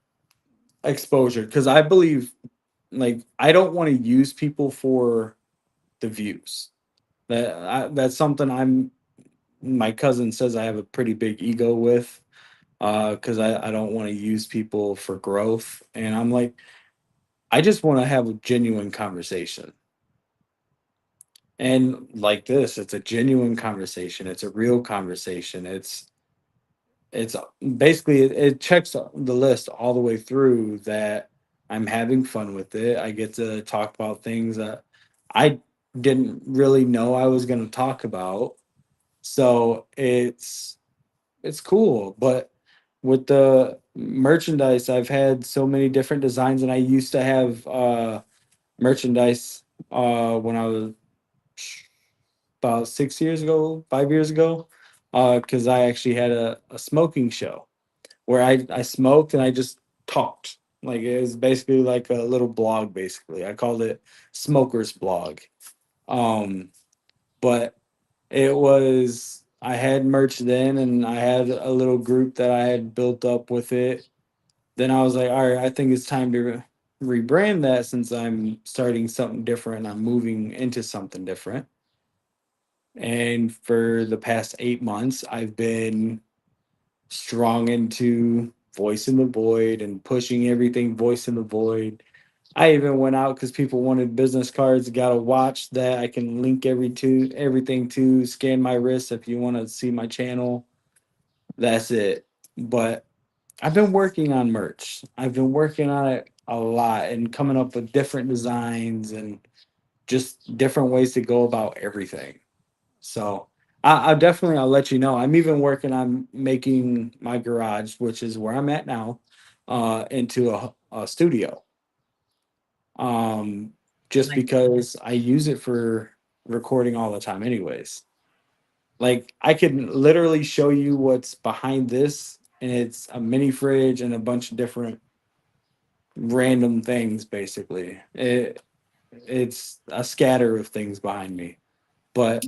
exposure because I believe like I don't want to use people for the views. That's something I'm my cousin says I have a pretty big ego with because I don't want to use people for growth, and I'm like I just want to have a genuine conversation. And like this, it's a genuine conversation. It's a real conversation. It's basically it checks the list all the way through that I'm having fun with it. I get to talk about things that I didn't really know I was going to talk about. So it's cool, but with the merchandise I've had so many different designs and I used to have merchandise when I was about 6 years ago, 5 years ago, because I actually had a smoking show where I smoked and I just talked. Like it was basically like a little blog. Basically, I called it Smoker's Blog. Um, but it was I had merch then, and I had a little group that I had built up with it. Then I was like, all right, I think it's time to rebrand that since I'm starting something different. I'm moving into something different. And for the past 8 months, I've been strong into Voice in the Void and pushing everything Voice in the Void. I even went out because people wanted business cards. Got a watch that I can link everything to. Scan my wrist if you want to see my channel. That's it. But I've been working on merch. I've been working on it a lot and coming up with different designs and just different ways to go about everything. So I'll let you know. I'm even working on making my garage, which is where I'm at now, into a studio. Um, just Like, because I use it for recording all the time, anyways. Like I can literally show you what's behind this, and it's a mini fridge and a bunch of different random things. Basically, it's a scatter of things behind me, but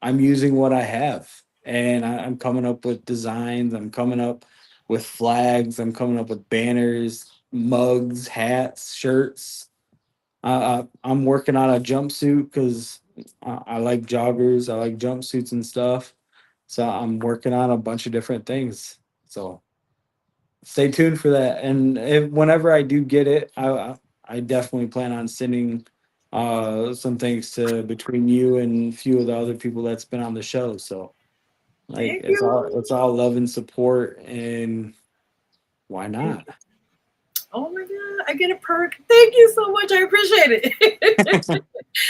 I'm using what I have, and I'm coming up with designs. I'm coming up with flags. I'm coming up with banners, mugs, hats, shirts. I'm working on a jumpsuit because I like joggers. I like jumpsuits and stuff. So I'm working on a bunch of different things. So stay tuned for that. And whenever I do get it, I definitely plan on sending some things to between you and a few of the other people that's been on the show. So like thank you. it's all love and support, and why Thank not? you. Oh my god, I get a perk. Thank you so much. I appreciate it.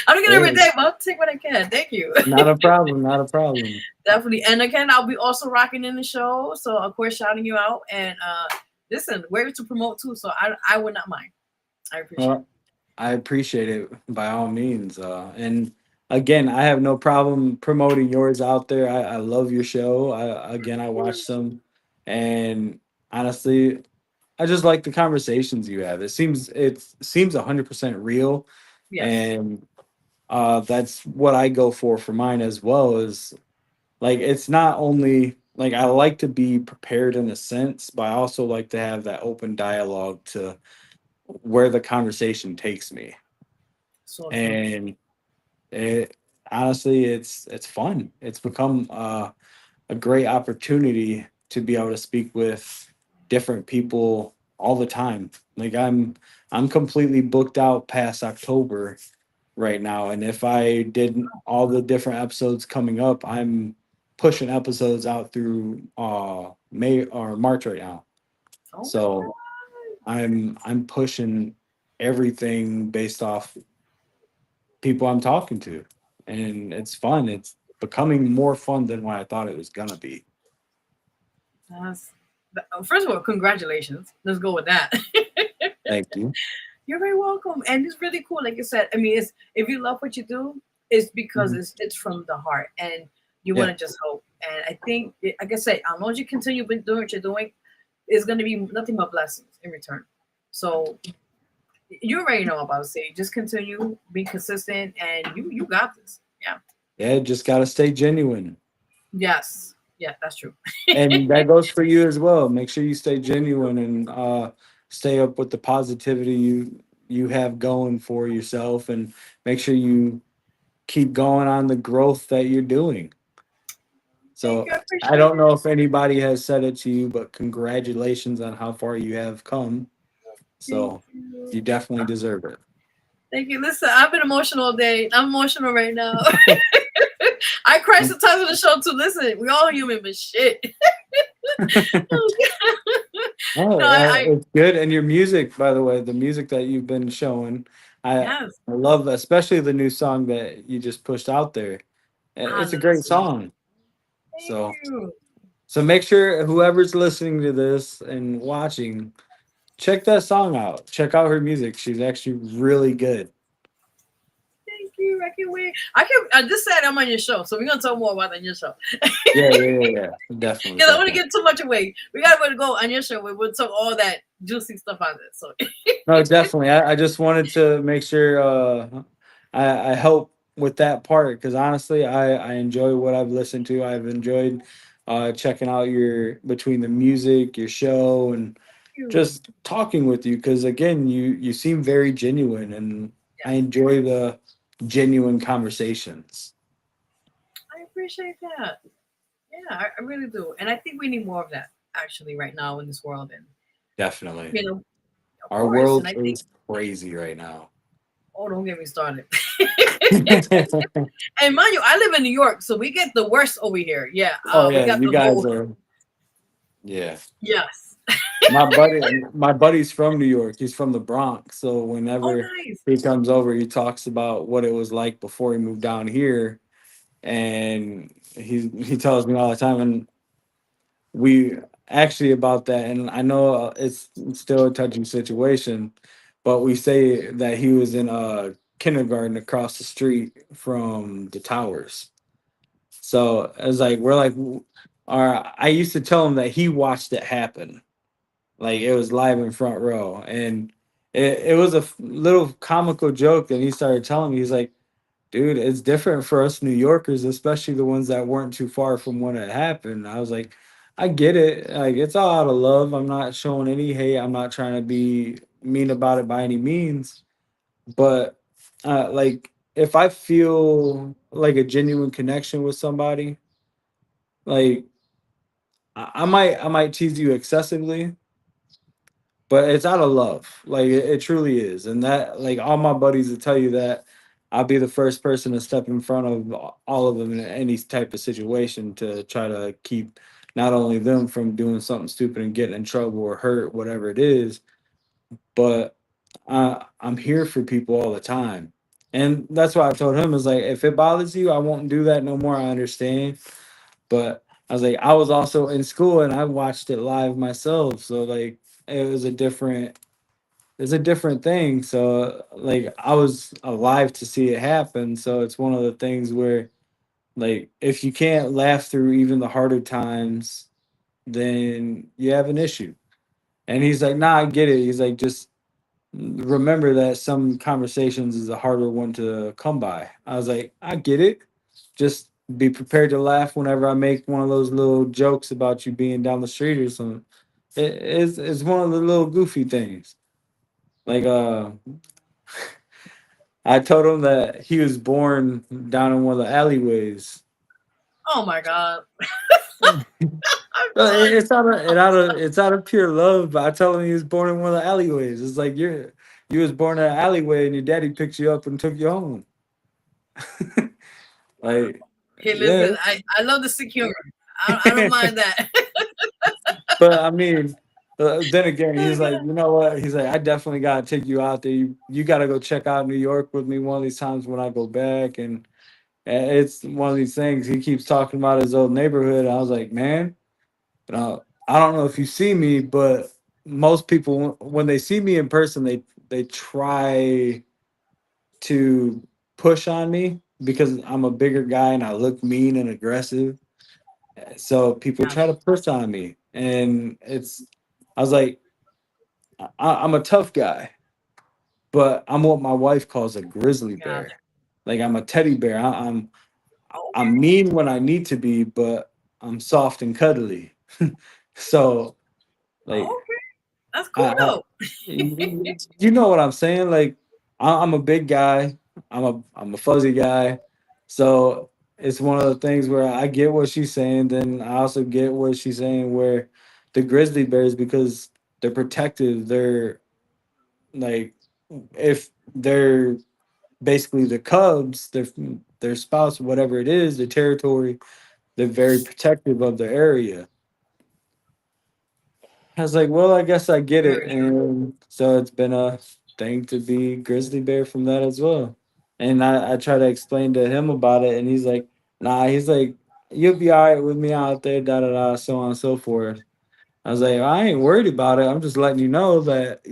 I don't get it every Hey, day, but I'll take what I can. Thank you. not a problem, not a problem. Definitely. And again, I'll be also rocking in the show. So of course shouting you out. And listen, where to promote too. So I would not mind. I appreciate it. Well, I appreciate it by all means. And again, I have no problem promoting yours out there. I love your show. I watch some, and honestly, I just like the conversations you have. It seems 100% real, Yes. and that's what I go for mine as well. Is like it's not only like I like to be prepared in a sense, but I also like to have that open dialogue to where the conversation takes me. So true. And it honestly, it's fun. It's become a great opportunity to be able to speak with different people all the time. Like I'm completely booked out past October right now, and if I did all the different episodes coming up, I'm pushing episodes out through May or March right now. Oh my So god. I'm pushing everything based off people I'm talking to, and it's fun. It's becoming more fun than what I thought it was gonna be. That's, first of all, congratulations. Let's go with that. Thank you. You're very welcome. And it's really cool. Like you said, I mean, it's if you love what you do, it's because Mhm. it's from the heart and you want Yeah, to just hope. And I think, like I said, as long as you continue doing what you're doing, it's going to be nothing but blessings in return. So you already know what I'm about to say. Just continue, be consistent, and you got this. Yeah. yeah. Just gotta stay genuine, Yes. Yeah, that's true. and that goes for you as well. Make sure you stay genuine and stay up with the positivity you have going for yourself, and make sure you keep going on the growth that you're doing. Thank So you. I I appreciate don't it. know if anybody has said it to you, but congratulations on how far you have come. Thank So you you. definitely deserve it. Thank you. Listen, I've been emotional all day. I'm emotional right now. I cry sometimes on the show too. Listen, we all human, but shit. Oh, No, I it's good. And your music, by the way, the music that you've been showing, I yes. I love, especially the new song that you just pushed out there. I It's a love that great song. song. Thank So you. so make sure whoever's listening to this and watching, check that song out. Check out her music. She's actually really good. Thank you. I can't wait. I just said I'm on your show, so we're gonna talk more about that on your show. Yeah. Definitely, Because I want to definitely. get too much away. We gotta go on your show where we'll talk all that juicy stuff on it. So No, definitely. I just wanted to make sure I help with that part because honestly, I enjoy what I've listened to. I've enjoyed checking out your between the music, your show, and you. just talking with you because again, you seem very genuine, and I Yes. enjoy the genuine conversations. I appreciate that. Yeah, I really do, and I think we need more of that actually right now in this world. And Definitely. you know, of Our course, and world I think, is crazy right now. oh, don't get me started. And mind you, I live in New York, so we get the worst over here. Yeah, Oh we yeah, got you the guys whole are. Yeah. yes. My buddy's from New York. He's from the Bronx. So Oh, whenever nice. he comes over, he talks about what it was like before he moved down here. And he tells me all the time, and we actually about that. And I know it's still a touching situation, but we say that he was in a kindergarten across the street from the towers. So it's like we're like, or I used to tell him that he watched it happen. Like it was live in front row. And it was a little comical joke. And he started telling me, he's like, dude, it's different for us New Yorkers, especially the ones that weren't too far from when it happened. I was like, I get it. Like it's all out of love. I'm not showing any hate. I'm not trying to be mean about it by any means. But like if I feel like a genuine connection with somebody, like I might tease you excessively, but it's out of love. Like it truly is. And that, like, all my buddies will tell you that I'll be the first person to step in front of all of them in any type of situation to try to keep not only them from doing something stupid and getting in trouble or hurt, whatever it is, but I'm here for people all the time. And that's why I told him, is like, if it bothers you, I won't do that no more. I understand. But I was like, I was also in school and I watched it live myself. So like it was a different, it's a different thing. So like I was alive to see it happen. So it's one of the things where, like, if you can't laugh through even the harder times, then you have an issue. And he's like, nah, I get it. He's like, just remember that some conversations is a harder one to come by. I was like, I get it. Just be prepared to laugh whenever I make one of those little jokes about you being down the street or something. It's one of the little goofy things. Like I told him that he was born down in one of the alleyways. Oh my god, I'm done. It's out of pure love. But I told him he was born in one of the alleyways. It's like you was born in an alleyway and your daddy picked you up and took you home. Like, Hey, yeah, listen, I love the sick humor. I don't mind that. but I mean, then again, Oh, he's like, God. you know what? He's like, I definitely gotta take you out there. You gotta go check out New York with me one of these times when I go back. And it's one of these things. He keeps talking about his old neighborhood. I was like, man, I don't know if you see me, but most people when they see me in person, they try to push on me because I'm a bigger guy and I look mean and aggressive. So people Yeah, try to push on me, and I was like, I'm a tough guy, but I'm what my wife calls a grizzly gotcha. bear. Like I'm a teddy bear. I'm Okay, mean when I need to be, but I'm soft and cuddly. So like okay, that's cool I though. you know what I'm saying? Like I'm a big guy. I'm a fuzzy guy. So it's one of the things where I get what she's saying. Then I also get what she's saying where the grizzly bears, because they're protective. They're like, if they're basically the cubs, their spouse, whatever it is, the territory, they're very protective of the area. I was like, well, I guess I get it. Very true. And so it's been a thing to be grizzly bear from that as well. And I try to explain to him about it, and he's like, nah, he's like, you'll be all right with me out there, da da da, so on and so forth. I was like, I ain't worried about it. I'm just letting you know that,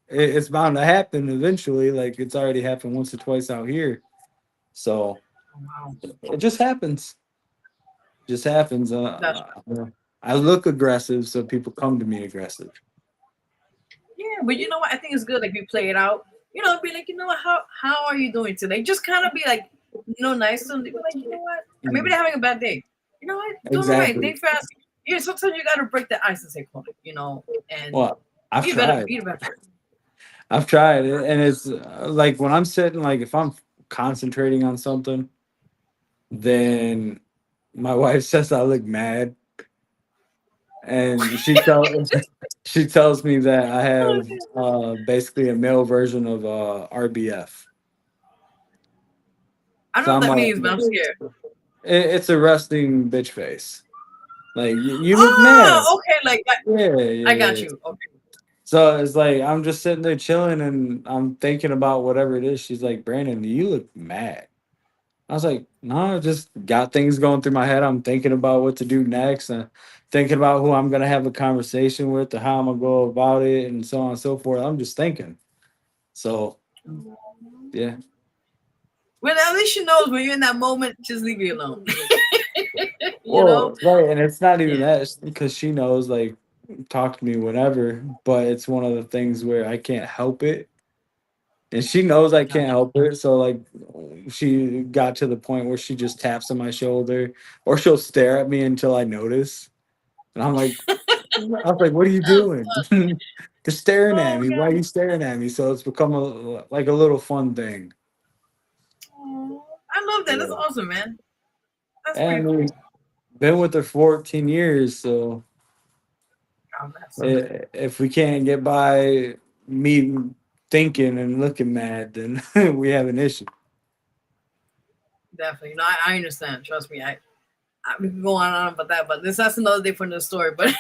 it's bound to happen eventually. Like it's already happened once or twice out here. So Oh, wow, it just happens. Just happens. that's I look aggressive, so people come to me aggressive. yeah. But you know what? I think it's good. Like we play it out. Be like, what? How are you doing today? Just kind of be like, nice to them. Be like, you know what? Maybe Mhm. they're having a bad day. You know what? Doing all right. Exactly. Thanks for asking. Yeah, sometimes you got to break the ice and say, "Come on," and Well, I've be a better tried. be a better person. I've tried it, and it's like when I'm sitting, like if I'm concentrating on something, then my wife says I look mad, and she tells me that I have basically a male version of RBF. I don't So know what I'm that like, means, but I'm scared. it's a resting bitch face. Like you look mad. Oh, okay. Like Yeah, I got yeah. you. Okay. So it's like I'm just sitting there chilling and I'm thinking about whatever it is. She's like, Brandon, you look mad. I was like, no, I just got things going through my head. I'm thinking about what to do next and thinking about who I'm gonna have a conversation with or how I'm gonna go about it and so on and so forth. I'm just thinking. So yeah. Well, at least she knows when you're in that moment, just leave me alone. You know? Well, right, and it's not even Yeah. that because she knows like talk to me whenever, but it's one of the things where I can't help it. And she knows I can't Gotcha. help it. So like she got to the point where she just taps on my shoulder or she'll stare at me until I notice. And I'm like, I was like, what are you doing? Just staring at Oh me. Why are God. you staring at me? So it's become like a little fun thing. Oh, I love that. That's Yeah. awesome, man. That's pretty And cool. we've been with her 14 years. So God bless her. if we can't get by me thinking and looking mad, then we have an issue. Definitely. No, I understand. Trust me. We can go on and on about that, but that's another day for another story. But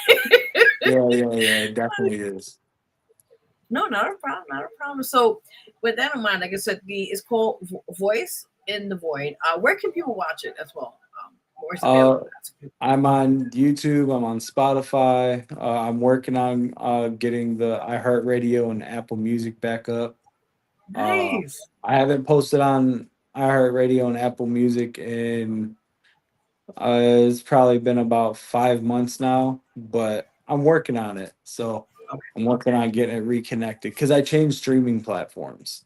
Yeah, it definitely is. no, not a problem, not a problem. So, with that in mind, like I said, it's called Voice in the Void. Where can people watch it as well? Where's it Uh, available? I'm on YouTube. I'm on Spotify. I'm working on getting the iHeartRadio and Apple Music back up. Uh, Nice. I haven't posted on iHeartRadio and Apple Music in it's probably been about 5 months now, but I'm working on it. So Okay. I'm working on getting it reconnected because I changed streaming platforms,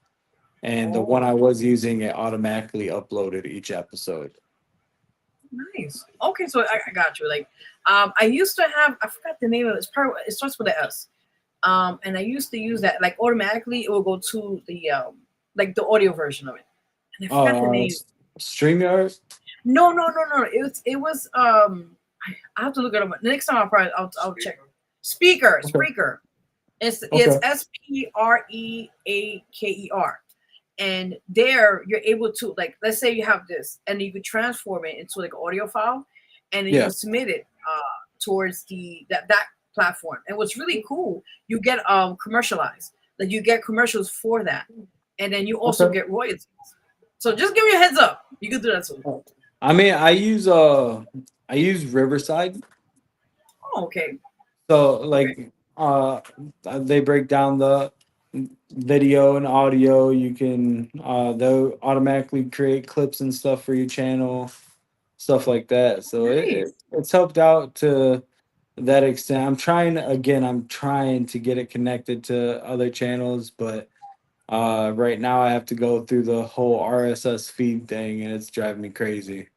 and the one Oh, I was using it automatically uploaded each episode. nice. Okay, so I got you. Like, I used to have. I forgot the name of it. It starts with an S. And I used to use that. Like automatically, it will go to the like the audio version of it. And I forgot the Uh, name. StreamYard. No. It was I have to look it up. Next time I'll check. Speaker, Okay. Spreaker. It's Okay. Spreaker. And there you're able to, like, let's say you have this and you could transform it into like an audio file and then you Yeah. can submit it towards that platform. And what's really cool, you get commercialized. Like you get commercials for that. And then you also Okay. get royalties. So just give me a heads up. You can do that too. I mean, I use Riverside. Oh, okay. So Okay. like they break down the video and audio. You can they'll automatically create clips and stuff for your channel, stuff like that. So Nice. it's helped out to that extent. I'm trying to get it connected to other channels, but right now I have to go through the whole RSS feed thing and it's driving me crazy.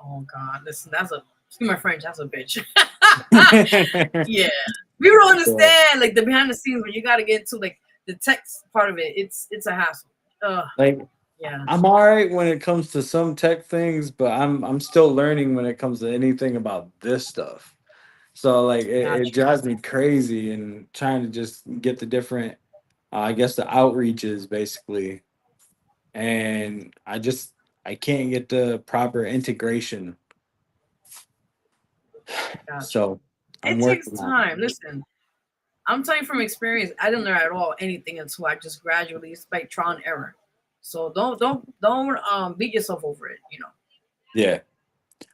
Oh God. Listen, excuse my French, that's a bitch. Yeah. People don't So, understand like the behind the scenes when you gotta get into like the text part of it. It's a hassle. like Yeah. I'm all right when it comes to some tech things, but I'm still learning when it comes to anything about this stuff. So like it Gotcha. drives me crazy and trying to just get the different I guess the outreaches basically. And I can't get the proper integration. Gotcha. So I'm It takes working on time. Listen, I'm telling you from experience, I didn't learn at all anything until I just gradually, it's like trial and error. So don't beat yourself over it, you know. it.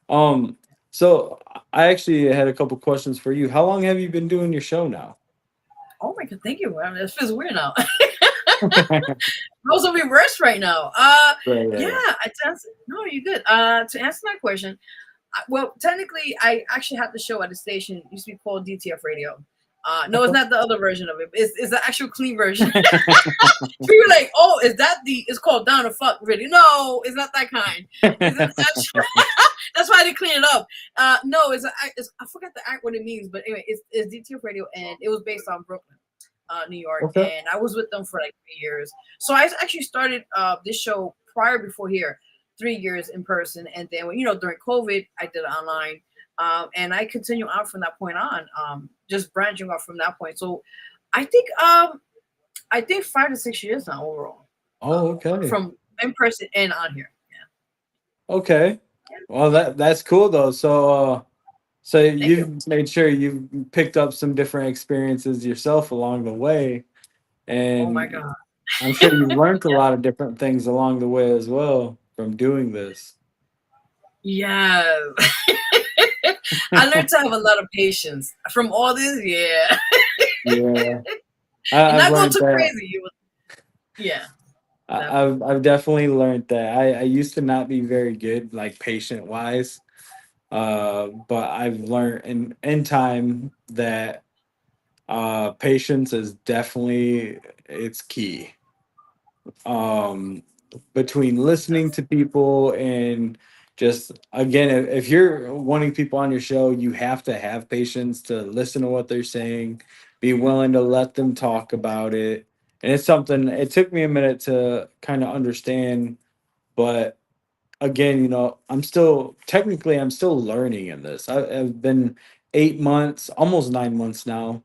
Yeah. So I actually had a couple questions for you. How long have you been doing your show now? Oh my god, thank you. I mean, this feels weird now. Right, Those are reversed right now. Yeah, right. no, you're good. To answer that question, well, technically, I actually had the show at the station. It used to be called DTF Radio. No, it's not the other version of it. It's the actual clean version. People like, oh, is that it's called Down to Fuck Radio? No, it's not that kind. It's an actual. That's why they clean it up. No, I forgot what it means, but anyway, it's DTF Radio, and it was based on Brooklyn. New York, Okay. and I was with them for like 3 years. So I actually started this show prior before here, 3 years in person, and then during COVID, I did it online, and I continue on from that point on, just branching off from that point. So I think I think 5 to 6 years now overall, Oh, okay. from in person and on here. Okay. Yeah, Well, that's cool though. So thank you. you've made sure you've picked up some different experiences yourself along the way, Oh my and god. I'm sure you've learned a lot of different things along the way as well from doing this. Yeah. I learned to have a lot of patience from all this. Yeah. Yeah, And I've not go learned too that. crazy. Yeah, I've definitely. I've definitely learned that. I used to not be very good, like patient wise, but I've learned in time that patience is definitely it's key. um Between listening to people and just again, if you're wanting people on your show, you have to have patience to listen to what they're saying, be willing to let them talk about it. And it's something it took me a minute to kind of understand, but again, I'm still learning in this. I've been 8 months, almost 9 months now,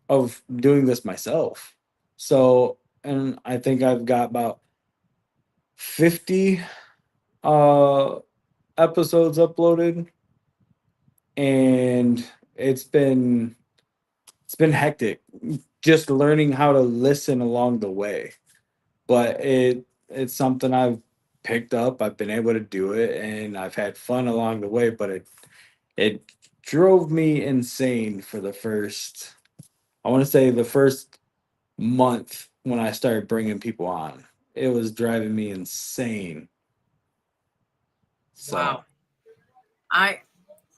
of doing this myself. So, and I think I've got about 50 uh episodes uploaded, and it's been it's been hectic just learning how to listen along the way. But it's something I've picked up. I've been able to do it and I've had fun along the way, but it drove me insane for the first, I want to say the first month when I started bringing people on. It was driving me insane. So, Wow. I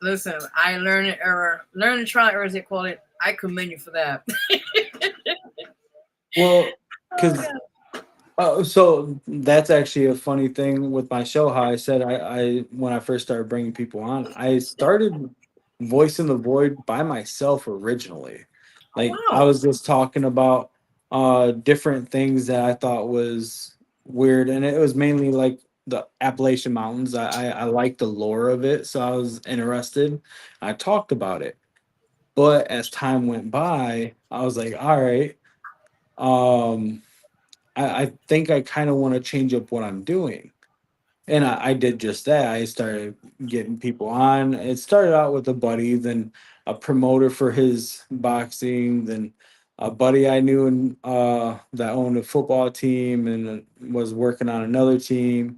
listen. I learn and error, learn and trial and error, as they call it. I commend you for that. well, Oh because god. so that's actually a funny thing with my show. How I said I when I first started bringing people on, I started voicing the void by myself originally. Oh Like I wow. was just talking about different things that I thought was weird, and it was mainly like the Appalachian Mountains. I liked the lore of it, so I was interested. I talked about it, but as time went by, I was like, all right. Um, I think I kind of want to change up what I'm doing. And I did just that. I started getting people on. It started out with a buddy, then a promoter for his boxing, then a buddy I knew that owned a football team and was working on another team,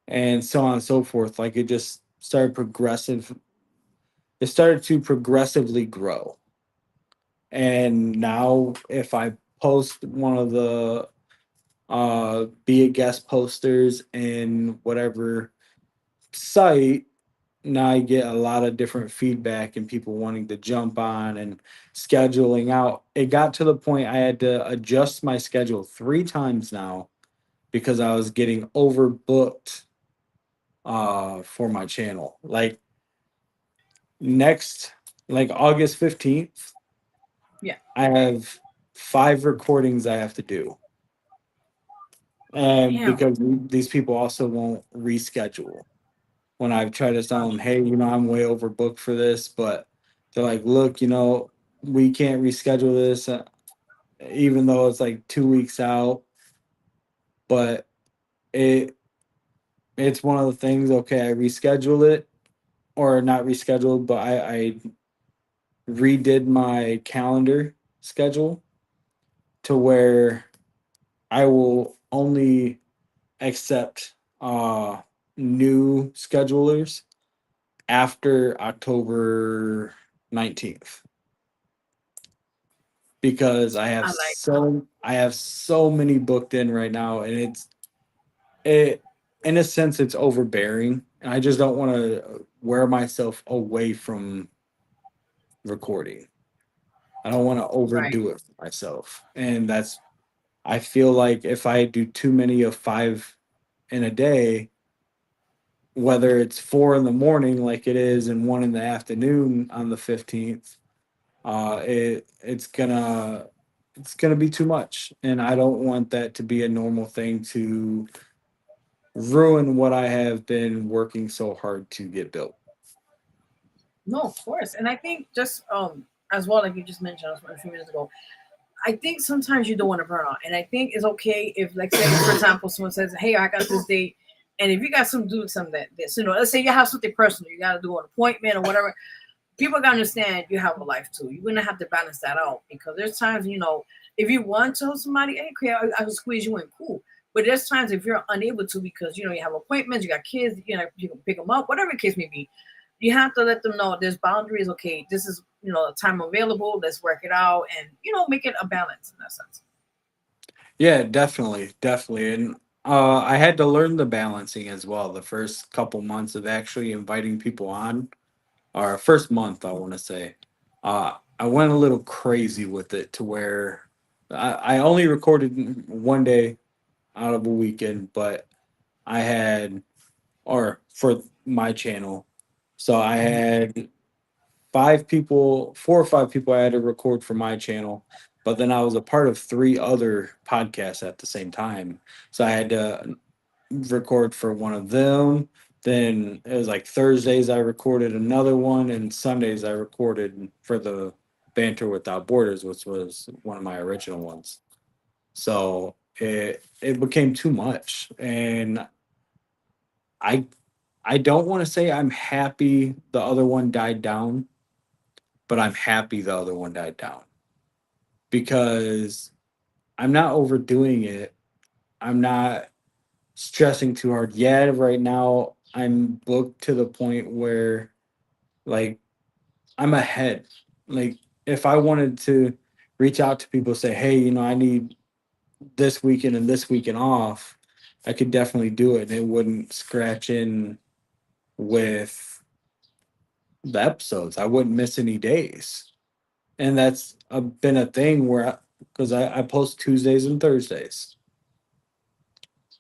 and so on and so forth. Like it just started progressive. It started to progressively grow. And now, if I post one of the be a guest posters in whatever site, now I get a lot of different feedback and people wanting to jump on and scheduling out. It got to the point I had to adjust my schedule 3 times now because I was getting overbooked for my channel. Like next, like August 15th, Yeah. I have 5 recordings I have to do. And Damn. because these people also won't reschedule. When I've tried to tell Wow. them, hey, I'm way overbooked for this, but they're like, look, we can't reschedule this, even though it's like 2 weeks out. But it it's one of the things. Okay, I reschedule it, or not rescheduled, but I redid my calendar schedule to where I will only accept new schedulers after October 19th, because I like. I have so many booked in right now, and it in a sense it's overbearing, and I just don't want to wear myself away from recording. I don't want to Right. overdo it for myself. And that's I feel like if I do too many of 5 in a day, whether it's 4 in the morning like it is and 1 in the afternoon on the 15th, It's gonna be too much, and I don't want that to be a normal thing to ruin what I have been working so hard to get built. No, of course. And I think just as well, like you just mentioned a few minutes ago, I think sometimes you don't want to burn out. And I think it's okay if, like, say, for example, someone says, hey, I got this date. And if you got some do something that this, let's say you have something personal, you got to do an appointment or whatever. People gotta understand you have a life too. You're gonna have to balance that out because there's times, if you want to host somebody, hey, okay, I will squeeze you in, cool. But there's times if you're unable to because you have appointments, you got kids, you can pick them up, whatever the case may be. You have to let them know there's boundaries. Okay, this is the time available. Let's work it out and make it a balance in that sense. Yeah, definitely, definitely. And I had to learn the balancing as well. The first couple months of actually inviting people on, or first month, I want to say, I went a little crazy with it to where I only recorded one day out of a weekend, but I had, or for my channel, so I had five people, four or five people I had to record for my channel, but then I was a part of three other podcasts at the same time. So I had to record for one of them. Then it was like Thursdays I recorded another one, and Sundays I recorded for the Banter Without Borders, which was one of my original ones. So it became too much, and I I don't want to say I'm happy the other one died down, but I'm happy the other one died down because I'm not overdoing it. I'm not stressing too hard. Yeah, right now I'm booked to the point where like I'm ahead. Like if I wanted to reach out to people, say, hey, I need this weekend and this weekend off, I could definitely do it. And it wouldn't scratch in with the episodes. I wouldn't miss any days. And that's been a thing where, because I post Tuesdays and Thursdays,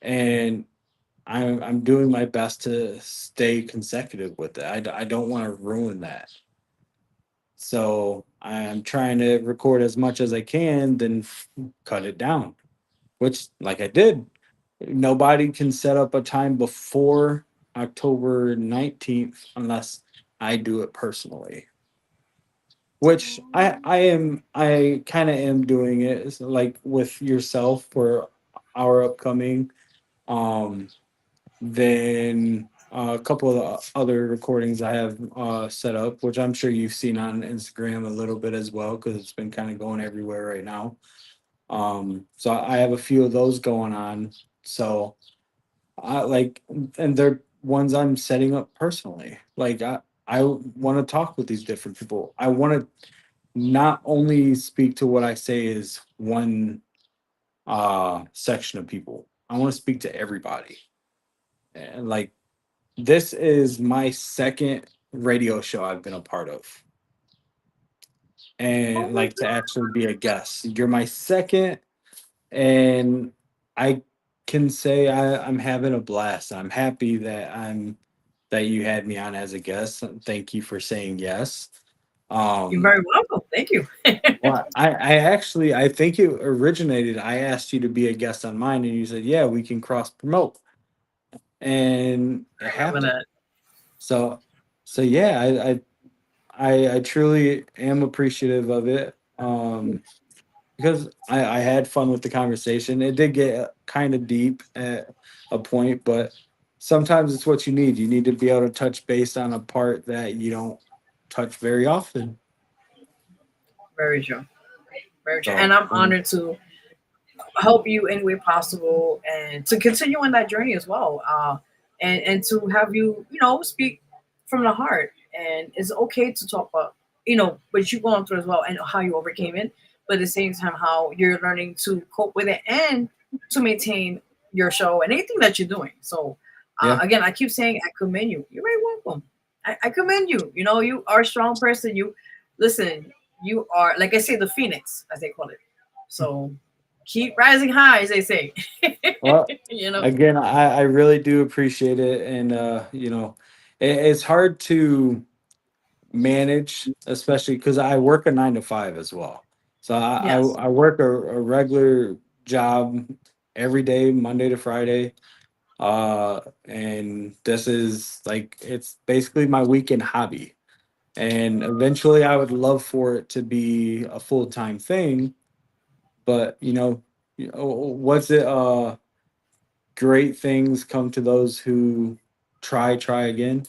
and I'm doing my best to stay consecutive with it. I don't want to ruin that. So I'm trying to record as much as I can, then cut it down, which, like I did. Nobody can set up a time before October 19th unless I do it personally. Which I kind of am doing it. It's like with yourself for our upcoming. Um, then a couple of the other recordings I have set up, which I'm sure you've seen on Instagram a little bit as well, because it's been kind of going everywhere right now. So I have a few of those going on. So I like, and they're ones I'm setting up personally. Like I want to talk with these different people. I want to not only speak to what I say is one section of people. I want to speak to everybody. And like this is my second radio show I've been a part of. Oh And my like to actually be a guest. You're my second, and I can say I'm having a blast. I'm happy that you had me on as a guest. Thank you for saying yes. You're Um very welcome. Thank you. Well, I actually I think it originated. I asked you to be a guest on mine, and you said, "Yeah, we can cross promote," and it I remember happened. that. So, so yeah, I truly am appreciative of it. Because I had fun with the conversation. It did get kind of deep at a point, but sometimes it's what you need. You need to be able to touch base on a part that you don't touch very often. Very true. Very true. So, And I'm honored to help you any way possible and to continue on that journey as well. And to have you, speak from the heart. And it's okay to talk about, what you're going through as well and how you overcame it. But at the same time, how you're learning to cope with it and to maintain your show and anything that you're doing. So, yeah. again, I keep saying I commend you. You're very welcome. I commend you. You are a strong person. You listen. You are, like I say, the phoenix, as they call it. So keep rising high, as they say. Well, you know, again, I really do appreciate it, and it's hard to manage, especially because I work a 9 to 5 as well. So Yes. I work a regular job every day, Monday to Friday. And this is like, it's basically my weekend hobby. And eventually I would love for it to be a full-time thing, but what's it? Great things come to those who try again.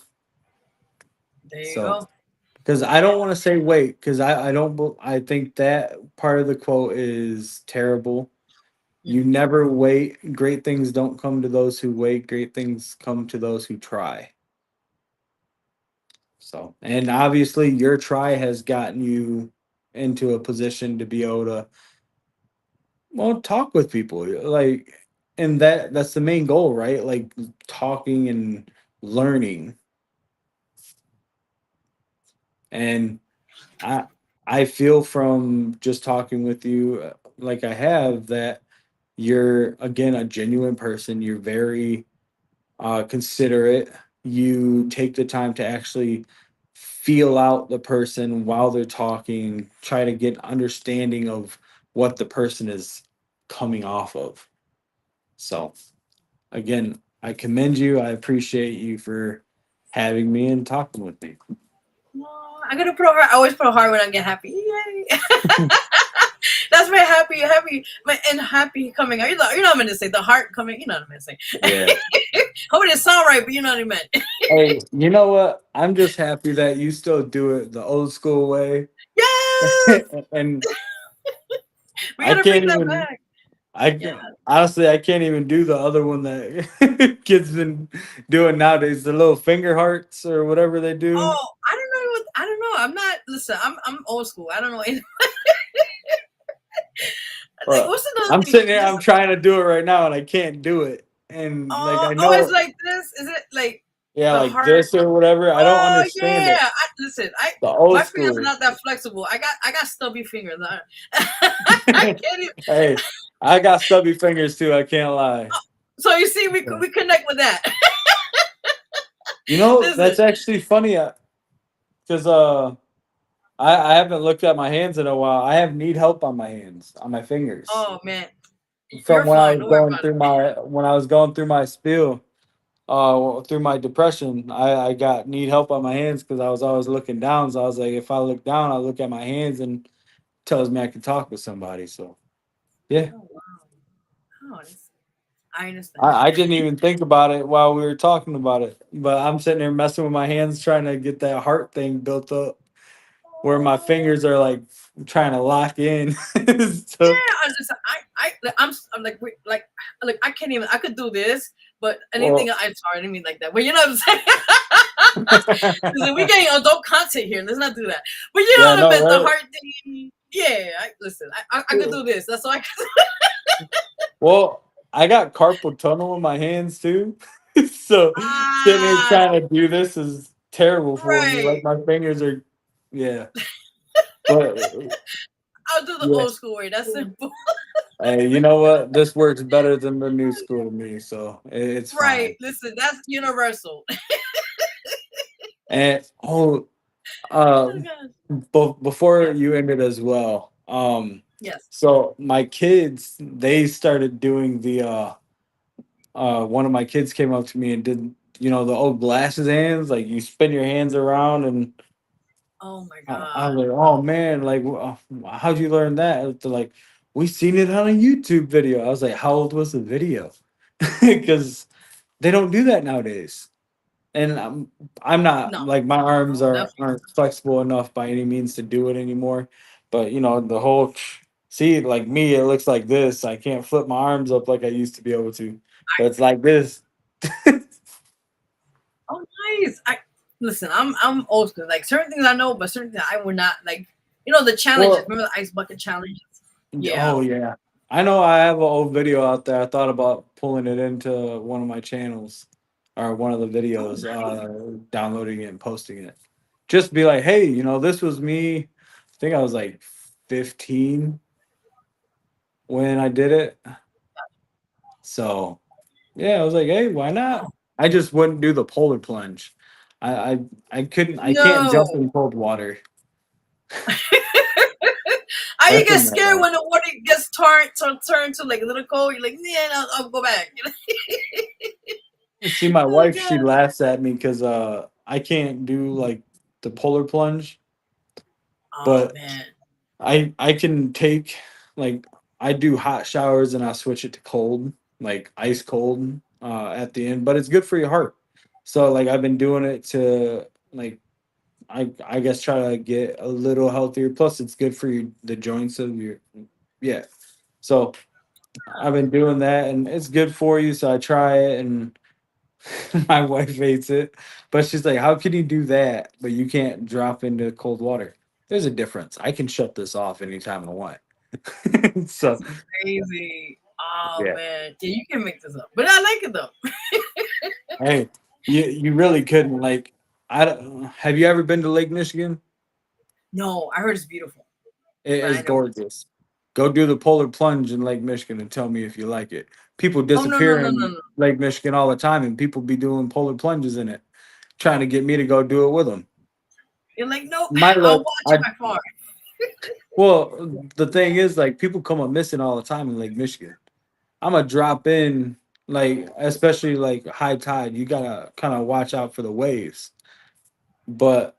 There you So, go. because I don't want to say wait, because I don't, I think that part of the quote is terrible. You Mhm. never wait. Great things don't come to those who wait. Great things come to those who try. So, and obviously, your try has gotten you into a position to be able to, well, talk with people. Like, and that's the main goal, right? Like talking and learning. And I I feel from just talking with you, like I have, that you're again a genuine person. You're very considerate. You take the time to actually feel out the person while they're talking, try to get understanding of what the person is coming off of. So again, I commend you. I appreciate you for having me and talking with me. Aw, I gotta put a heart. I always put a heart when I get happy. Yay! That's my happy, and happy coming out. You know what I'm gonna say. The heart coming. You know what I'm gonna say. Yeah. Hope it didn't sound right, but you know what I meant. Hey, you know what? I'm just happy that you still do it the old school way. Yes, And we I gotta bring can't that even back. I Yeah. can honestly I can't even do the other one that kids been doing nowadays, the little finger hearts or whatever they do. Oh, I don't know what. I don't know. I'm not. Listen, I'm old school. I don't know. Like, Well, what's another I'm thing? sitting here, Just I'm trying to do it right now and I can't do it. And like I oh, it's know, like this. Is it like yeah, the like heart? this or whatever. I don't Oh understand yeah. it. Listen. I The old my fingers are school. not that flexible. I got stubby fingers. I can't even. Hey, I got stubby fingers too, I can't lie. So you see, So, we connect with that. that's Listen. actually funny because I haven't looked at my hands in a while. I have need help on my hands, on my fingers. Oh man, From you're when I fine. was Don't worry going about through my spiel, through my depression, I got need help on my hands because I was always looking down. So I was like, if I look down, I look at my hands and tells me I can talk with somebody. So yeah, it. Oh wow. Oh, I understand. I didn't even think about it while we were talking about it, but I'm sitting there messing with my hands trying to get that heart thing built up where my Oh. fingers are like trying to lock in. So, Yeah, I understand. I'm like I can't even. I could do this, but anything. well, I'm sorry, I didn't mean like that. But you know what I'm saying. Listen, we getting adult content here. Let's not do that. But you know yeah, what I no, meant. The right? heart thing. Yeah. Listen. I could do this. That's all I can. Well, I got carpal tunnel in my hands too. So sitting here Ah, trying to do this is terrible for me. right. Like my fingers are, yeah. But I'll do the yeah, old school way. That's simple. hey, you know what? This works better than the new school to me, so it's Right. fine. Listen, that's universal. And Oh um, gosh. before Yes. you ended as well, Yes. so my kids they started doing the one of my kids came up to me and did the old glasses hands, like you spin your hands around and Oh my I was god. like, oh man, like how'd you learn that? They're like, we seen it on a YouTube video. I was like, how old was the video? Because they don't do that nowadays. And I'm not No. like my arms No, definitely. aren't flexible enough by any means to do it anymore. But the whole see, like me, it looks like this. I can't flip my arms up like I used to be able to. But it's like this. Oh, nice. I listen. I'm old school. Like certain things I know, but certain things I would not like. You know the challenges. Well, Remember the ice bucket challenges? Yeah. oh yeah. I know I have an old video out there. I thought about pulling it into one of my channels or one of the Oh, videos, nice. downloading it and posting it. Just be like, hey, this was me. I think I was like 15 when I did it. So yeah, I was like, hey, why not? Oh, I just wouldn't do the polar plunge. I couldn't. I can't jump No. in cold water. You That's a get scared no. when the water gets turned to like a little cold. You're like, yeah, I'll go back. See, my Oh wife, she god. laughs at me because I can't do like the polar plunge, Oh but man. I can take like I do hot showers and I switch it to cold, like ice cold at the end, but it's good for your heart. So like I've been doing it to like I guess try to get a little healthier. Plus it's good for the joints of your yeah. So I've been doing that and it's good for you. So I try it and my wife hates it. But she's like, how can you do that? But you can't drop into cold water. There's a difference. I can shut this off anytime I want. So That's crazy. Oh yeah. man. Yeah, you can make this up. But I like it though. Hey, you really couldn't like I don't have you ever been to Lake Michigan? No, I heard it's beautiful, It but I is never went to. gorgeous. Go do the polar plunge in Lake Michigan and tell me if you like it. People Oh no, no, disappear no, no, in no. Lake Michigan all the time and people be doing polar plunges in it, trying to get me to go do it with them. You're like, nope, My I'll luck, watch I my farm. well, the thing is like people come up missing all the time in Lake Michigan. I'm gonna drop in like especially like high tide, you gotta kind of watch out for the waves. But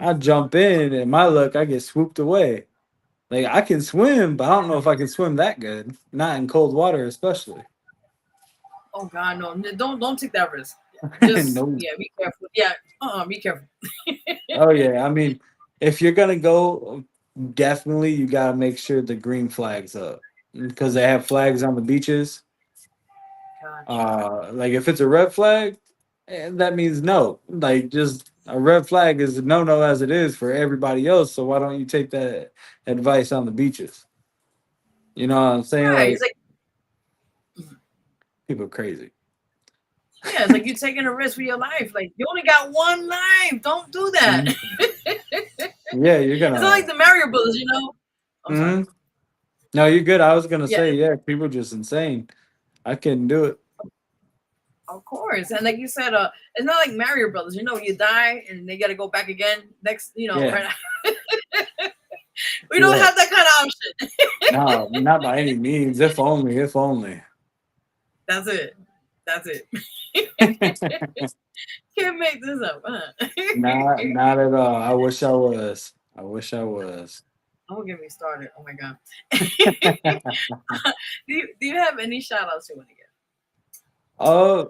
I jump in and my luck, I get swooped away. Like I can swim, but I don't know if I can swim that good. Not in cold water, especially. Oh god, no. Don't take that risk. Just No. yeah, be careful. Yeah, be careful. Oh yeah. I mean, if you're gonna go, definitely you gotta make sure the green flag's up because they have flags on the beaches. Gotcha. Like if it's a red flag, that means no. Like just a red flag is a no no as it is for everybody else. So why don't you take that advice on the beaches? You know what I'm saying? Right. It's Like like people are crazy. yeah, it's like you're taking a risk for your life. Like you only got one life. Don't do that. Mhm. Yeah, you're It's not like gonna. the Mario Brothers, you know. I'm sorry. Mhm. No, you're good. I was gonna Yeah, say, yeah, people are just insane. I couldn't do it. of course. And like you said, it's not like Mario Brothers. You know, you die and they got to go back again next. You know, Yeah, right? We don't yeah. have that kind of option. No, not by any means. If only, if only. That's it. That's it. Can't make this up, huh? Not at all. I wish I was. I wish I was. Don't get me started. Oh my god. Do you have any shout outs you want to give? Uh,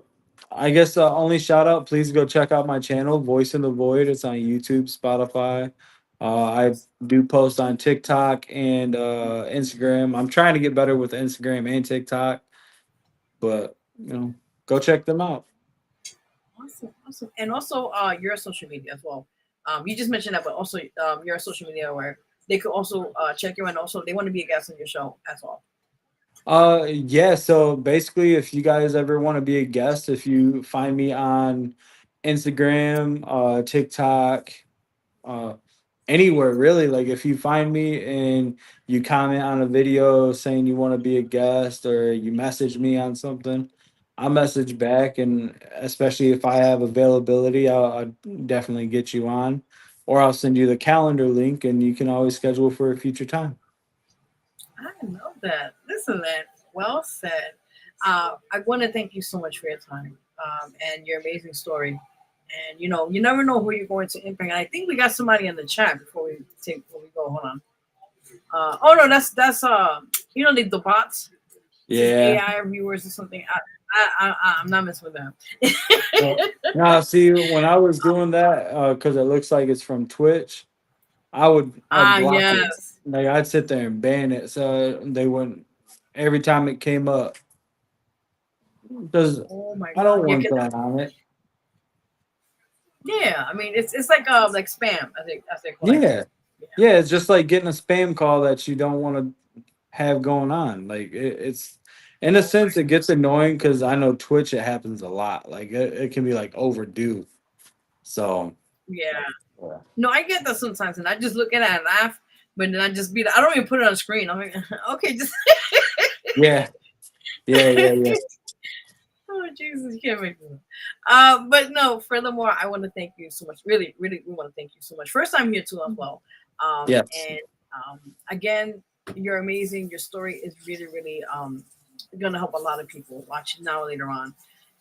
I guess the only shout out, please go check out my channel, Voice in the Void. It's on YouTube, Spotify. I do post on TikTok and Instagram. I'm trying to get better with Instagram and TikTok, but go check them out. Awesome, awesome. And also your social media as well. You just mentioned that, but also your social media where they could also check you and also they want to be a guest on your show as well. Yeah, so basically if you guys ever want to be a guest, if you find me on Instagram, TikTok, uh anywhere really, like if you find me and you comment on a video saying you want to be a guest or you message me on something, I'll message back, and especially if I have availability, I'll definitely get you on, or I'll send you the calendar link and you can always schedule for a future time. I know that. Listen, man. Well said. I want to thank you so much for your time and your amazing story. And you know, you never know who you're going to impact. And I think we got somebody in the chat before we go. Hold on. Oh no, that's you know the bots. It says Yeah. AI viewers or something. I'm not messing with them. Well, now, see, when I was doing that, because it looks like it's from Twitch, I'd block it. Yes. Like I'd sit there and ban it, so they wouldn't. Every time it came up, because Oh my I god. don't Yeah, want that on it. yeah. I mean, it's like spam. I think as they call it. Yeah, yeah, it's just like getting a spam call that you don't want to have going on. Like it's in a sense, it gets annoying because I know Twitch, it happens a lot. Like it can be like overdue. So Yeah. yeah. No, I get that sometimes, and I just look at it and laugh, but then I just I don't even put it on screen. I'm like, okay, just Yeah, yeah, yeah, yeah. oh Jesus, you can't make me. But no, furthermore, I want to thank you so much. Really, really, we want to thank you so much. First time here too as well. Yes. And again, you're amazing. Your story is really, really gonna help a lot of people watching now or later on.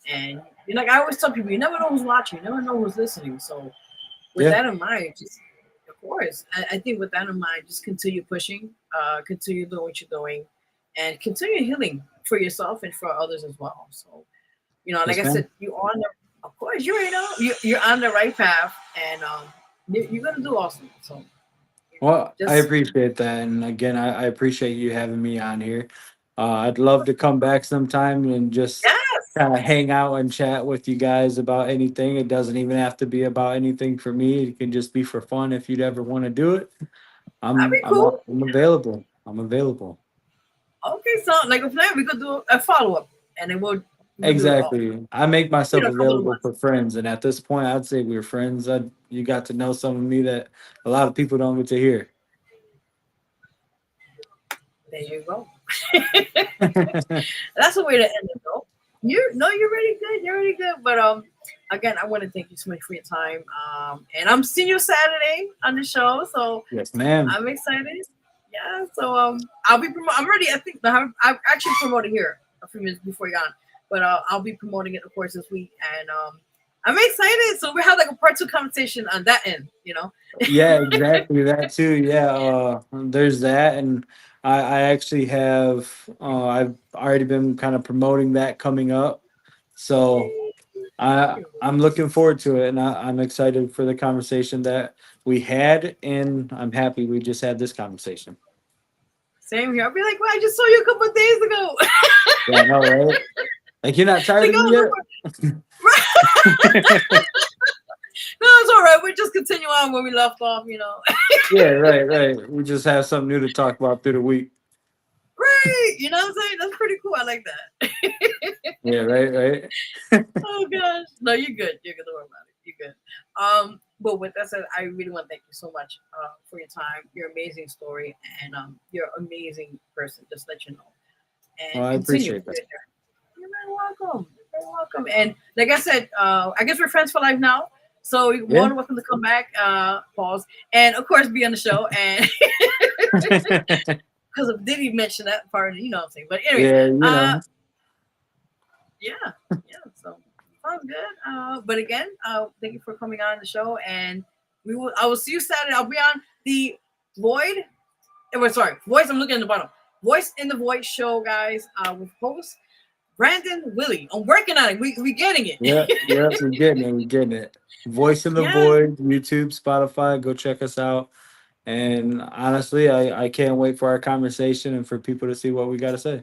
And you know, like I always tell people, you never know who's watching, you never know who's listening. So with Yeah. that in mind, just of course, I think with that in mind, just continue pushing, continue doing what you're doing, and continue healing for yourself and for others as well. So, you know, like Yes, I ma'am. said, you on the, of course, you already know you're on the right path, and you're gonna do awesome. So, you know, Well, I just appreciate that. And again, I appreciate you having me on here. I'd love to come back sometime and just yes, kind of hang out and chat with you guys about anything. It doesn't even have to be about anything for me. It can just be for fun if you'd ever want to do it. that'd be cool. I'm available. I'm available. Okay, so like a plan, we could do a follow up, and then we'll do it all. Exactly. I make You myself know, a couple of available months. for friends, and at this point, I'd say we're friends. You got to know some of me that a lot of people don't get to hear. There you go. That's the way to end it, though. You're really good. You're really good. But again, I want to thank you so much for your time. And I'm seeing you Saturday on the show, so Yes, ma'am. I'm excited. Yeah. So I'll be I'm already. I think I've actually promoted here a few minutes before you're on, but I'll be promoting it, of course, this week, and I'm excited. So we have like a part two conversation on that end. You know. Yeah, exactly. That too. Yeah, there's that, and I actually have I've already been kind of promoting that coming up, so Yay. I'm looking forward to it, and I'm excited for the conversation that we had, and I'm happy we just had this conversation. Same here. I'll be like, well, I just saw you a couple of days ago. Yeah, I know, right? Like you're not tired Like of I me was yet? right. No, it's all right. We just continue on where we left off, you know. Yeah, right, right. We just have something new to talk about through the week. Right. You know what I'm saying? That's pretty cool. I like that. Yeah, right, right. Oh gosh. No, you're good. You're good. Don't worry about it. You're good. But with that said, I really want to thank you so much for your time, your amazing story, and you're an amazing person. Just let you know. Well, And I continue. appreciate that. You're very welcome. You're very welcome. And like I said, I guess we're friends for life now. So you're more Yeah. than welcome to come back, pause, and of course be on the show. And because of did he mention that part, you know what I'm saying. But anyway, Yeah, you know. yeah, yeah. So sounds good. But again, thank you for coming on the show, and I will see you Saturday. I'll be on the Void. Sorry, Voice. I'm looking at the bottom. Voice in the Void show, guys. With host Brandon Willie. I'm working on it. We getting it. Yeah, yeah, we're getting it. We're getting it. Voice in the Yeah. Void, YouTube, Spotify. Go check us out. And honestly, I can't wait for our conversation and for people to see what we got to say.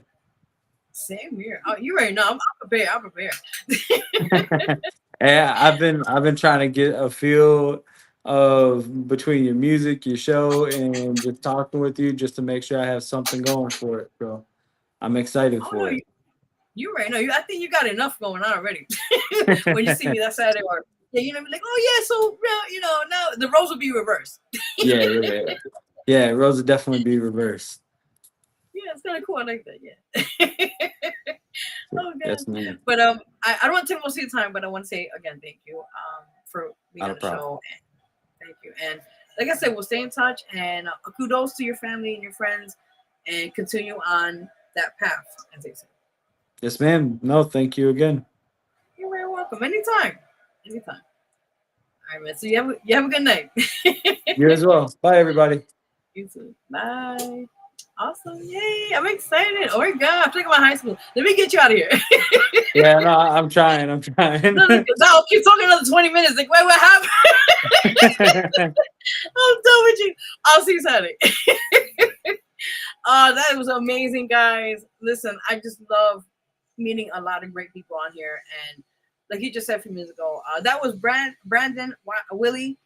Same here. Oh, you already know. I'm prepared. I'm prepared. Yeah, I've been trying to get a feel of between your music, your show, and just talking with you just to make sure I have something going for it. So I'm excited Oh no, for you already know. I think you got enough going on already. When you see me it. that Saturday, or yeah, you know, be like, oh yeah, so you know, now the roles will be reversed. Yeah, yeah, yeah. Rose would definitely be reversed. Yeah, it's kind of cool. I like that. Yeah. Oh god. Yes, man. But I don't want to take most of your time, but I want to say again, thank you for being Not on a the problem. show. And thank you. And like I said, we'll stay in touch. And kudos to your family and your friends, and continue on that path, as they say. Yes, ma'am. No, thank you again. You're very welcome. Anytime. Anytime. All right, man. So you have a good night. You as well. Bye, everybody. You too. Bye. Awesome. Yay. I'm excited. Oh my God. I'm thinking about high school. Let me get you out of here. Yeah, no, I'm trying. I'm trying. No, I'll keep talking another 20 minutes. Like, wait, what happened? I'm done with you. I'll see you Saturday. That was amazing, guys. Listen, I just love meeting a lot of great people on here. And like he just said a few minutes ago, that was Brandon Willie.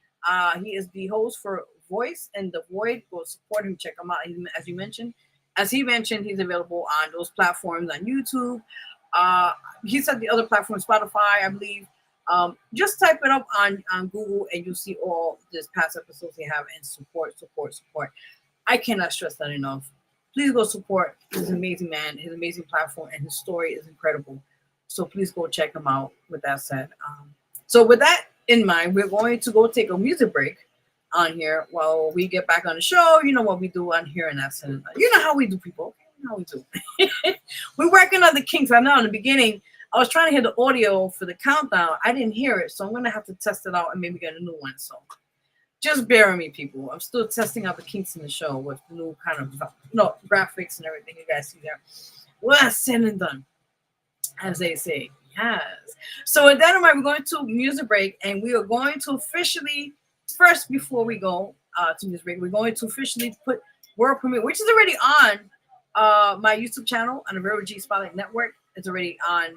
He is the host for Voice and the Void. Go support him. Check him out. As you mentioned, as he mentioned, he's available on those platforms on YouTube. He said the other platform, Spotify, I believe. Just type it up on Google and you'll see all this past episodes they have, and support. I cannot stress that enough. Please go support his amazing man, his amazing platform, and his story is incredible. So please go check them out. With that said, so with that in mind, we're going to go take a music break on here while we get back on the show. You know what we do on here, and that's it. You know how we do, people. You know how we do. We're working on the kinks. I know in the beginning, I was trying to hear the audio for the countdown. I didn't hear it, so I'm going to have to test it out and maybe get a new one. So just bear with me, people. I'm still testing out the kinks in the show with new kind of graphics and everything you guys see there. Well, that's said and done, as they say. Yes. So with that in mind, we're going to music break, and we are going to officially, first before we go to music break, we're going to officially put World Premiere, which is already on my YouTube channel on the Vero G Spotlight Network. It's already on.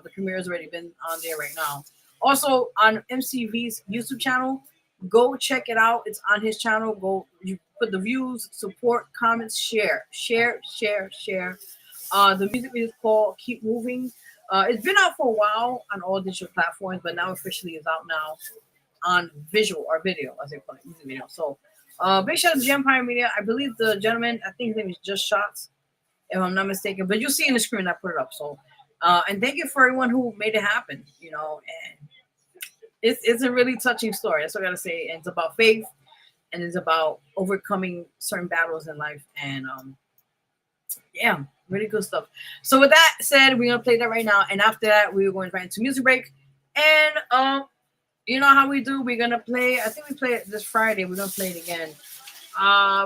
The premiere has already been on there right now. Also on MCV's YouTube channel, go check it out. It's on his channel. Go, you put the views, support, comments, share. The music video is called "Keep Moving." It's been out for a while on all digital platforms, but now officially is out now on visual or video, as they call it, music video. So big shout out to Empire Media. I believe the gentleman, I think his name is Just Shots, if I'm not mistaken, but you'll see in the screen I put it up. So and thank you for everyone who made it happen, you know, and it's a really touching story. That's what I gotta say. And it's about faith, and it's about overcoming certain battles in life, and yeah, really good stuff. So with that said, we're gonna play that right now, and after that we're going right into music break. And you know how we do, we're gonna play, I think we play it this Friday, we're gonna play it again.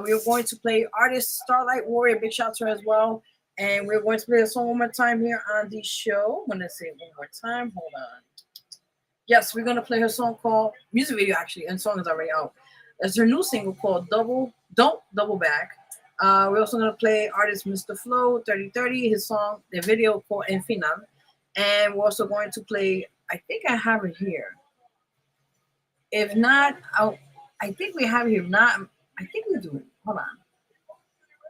We're going to play artist Starlight Warrior, big shout to her as well. And we're going to play a song one more time here on the show. I'm gonna say it one more time. Hold on. Yes, we're gonna play her song called, music video actually, and song is already out. It's her new single called Don't Double Back. We're also gonna play artist Mr. Flow 3030, his song, the video called En Final. And we're also going to play, I think I have it here. If not, I think we have it here. If not, I think we do it. Hold on.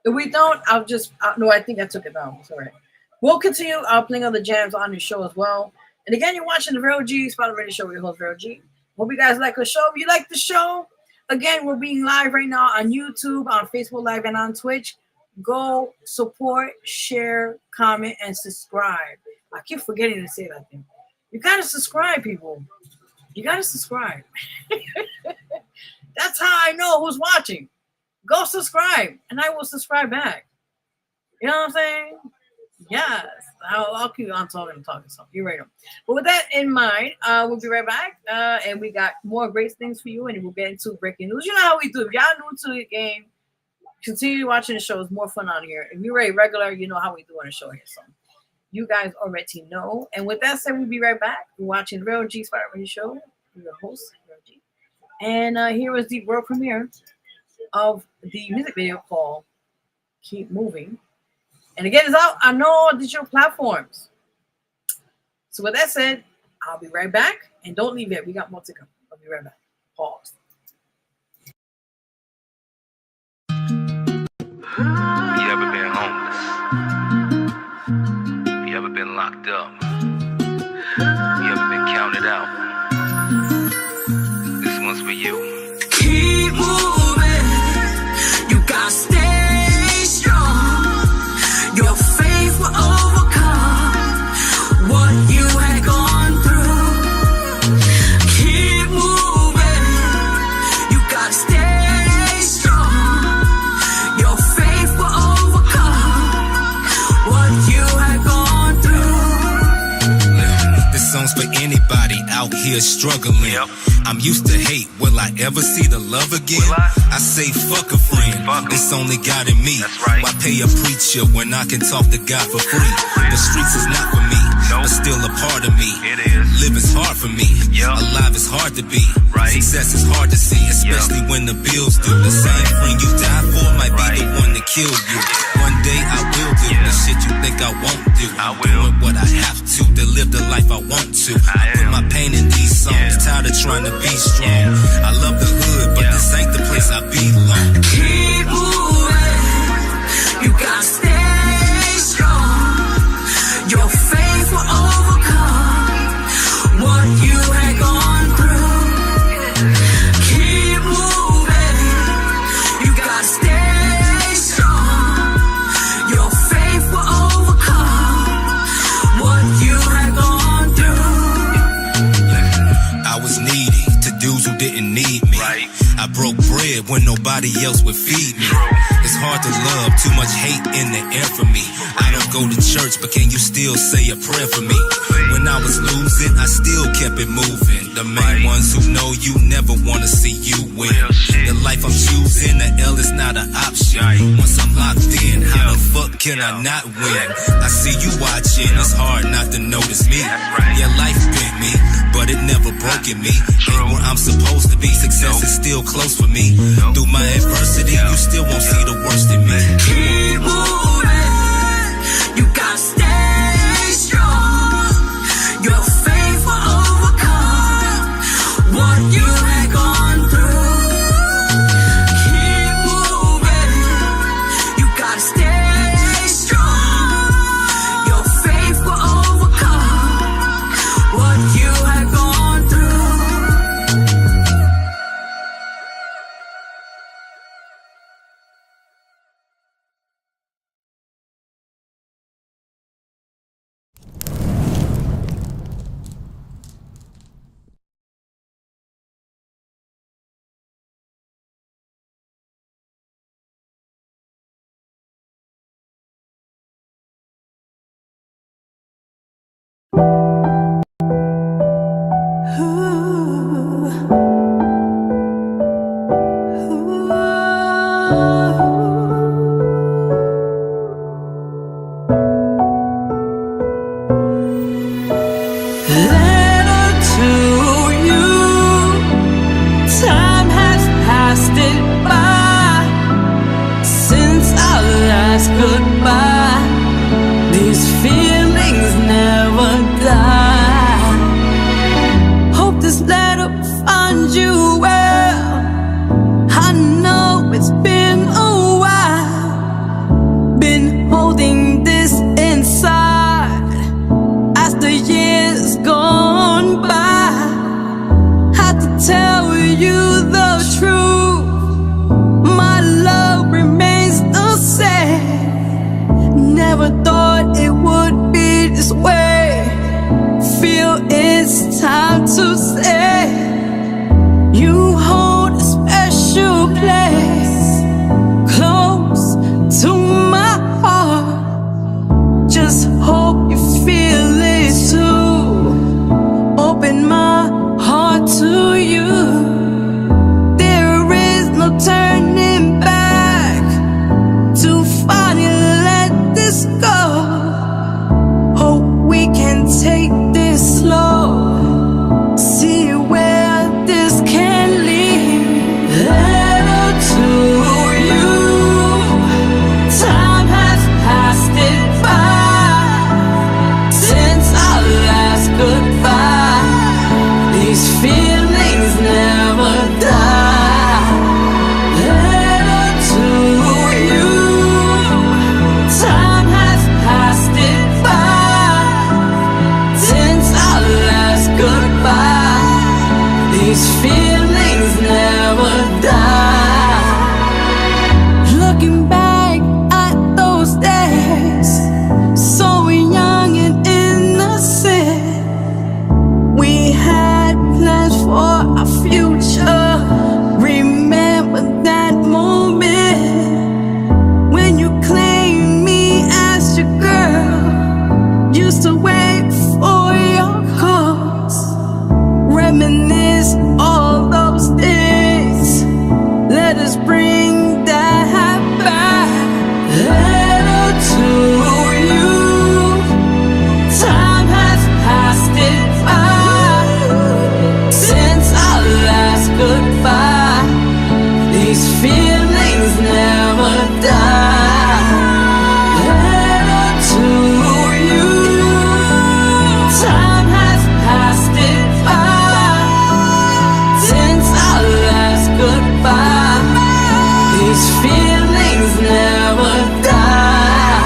If we don't, I'll just, no, I think I took it down. It's all right. We'll continue playing other jams on the show as well. And again, you're watching the Vero G Spotlight Radio Show with your host, Vero G. Hope you guys like the show. If you like the show, again, we're being live right now on YouTube, on Facebook Live, and on Twitch. Go support, share, comment, and subscribe. I keep forgetting to say that thing. You got to subscribe, people. You got to subscribe. That's how I know who's watching. Go subscribe, and I will subscribe back. You know what I'm saying? Yes. I'll keep on talking. So you ready? But with that in mind, we'll be right back. And we got more great things for you, and we'll get into breaking news. You know how we do. If y'all new to the game, continue watching the show. It's more fun on here. If you're a regular, you know how we do on the show here. So you guys already know. And with that said, we'll be right back. We're watching the Vero G Spotlight Radio Show. We're your host, Vero G. And here is the world premiere of the music video called Keep Moving. And again, it's out on all digital platforms. So with that said, I'll be right back. And don't leave yet. We got more to come. I'll be right back. Pause. You ever been homeless? You ever been locked up? You ever been counted out? This one's for you. Keep moving. You gotta stay strong. Your faith will overcome what you had gone through. Keep moving. You gotta stay strong. Your faith will overcome what you had gone through. This song's for anybody out here struggling. Yep. I'm used to hate. Will I ever see the love again? I say fuck a friend. It's only God and me. That's right. Why pay a preacher when I can talk to God for free? The streets is not for me, but still a part of me. It is. Living's hard for me. Yep. Alive is hard to be. Right. Success is hard to see, especially when the bills due. The same friend you die for might be the one that killed you. One day I will do the shit you think I won't do. I will. Doing what I have to live the life I want to. I put my pain in these songs. Tired of trying to be strong. I love the hood, but this ain't the place I belong. Keep moving. You gotta stay strong. Your faith will overcome what you had gone through. Keep moving. You gotta stay strong. Your faith will overcome what you had gone through. need me. I broke bread when nobody else would feed me. It's hard to love, too much hate in the air for me. I don't go to church, but can you still say a prayer for me? When I was losing, I still kept it moving. The main ones who know you never wanna see you win. The life I'm choosing, the L is not an option. Once I'm locked in, how the fuck can I not win? I see you watching, it's hard not to notice me. Yeah, life bit me, but it never broken me. Ain't where I'm supposed to be, success is still close for me. Through my adversity, you still won't see the worst in me. Keep moving, you gotta stay strong. Your faith will overcome what you had gone through. Keep moving, you gotta stay strong. Your faith will overcome what you had gone through. Letter to you. Time has passed it by since our last goodbye. These feelings never die. Hope this letter finds you well. I know it's been a while. Been holding this inside as the years gone by. Had to tell you the truth. My love remains the same. Never thought it would be this way. Feel it's time to say you hold a special place close to my heart. Just hope you feel it too. Open my heart to you. There is no turning back to finally let this go. Hope we can take this slow. See where this can lead. Letter to you. Time has passed it by since our last goodbye. These feelings never die. Letter to you. Time has passed it by since our last goodbye. These feelings never die. Looking back at those days, so young and innocent, we had plans for our future. Remember that moment when you claimed me as your girl. Used to wait for your calls. Reminisce all those days. Let us bring that back. Letter to you. Time has passed it by since our last goodbye. These feelings never die. Letter to you. Time has passed it by since our last goodbye. These feelings never die.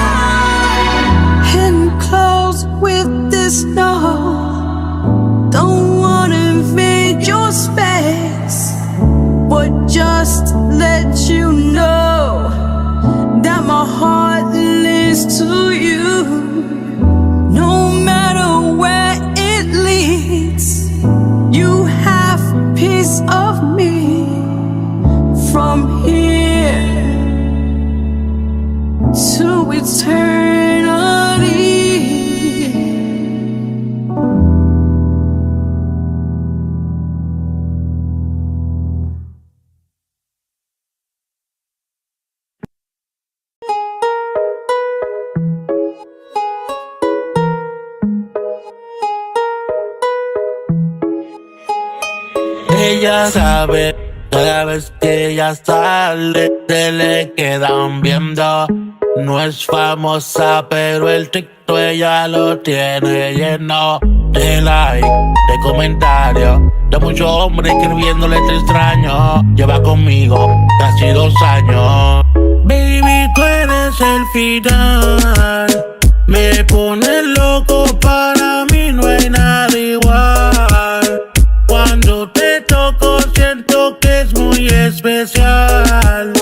Hidden close with this note. Don't wanna invade your space, but just let you know that my heart leads to you. No matter where it leads, you have a piece of me. Ella sabe, cada vez que ella sale, se le quedan viendo. No es famosa, pero el TikTok ella lo tiene lleno de like, de comentarios, de muchos hombres escribiéndole te extraño. Lleva conmigo casi 2 años. Baby, tú eres el final. Me pones loco, para mí no hay nada igual. Cuando te toco siento que es muy especial.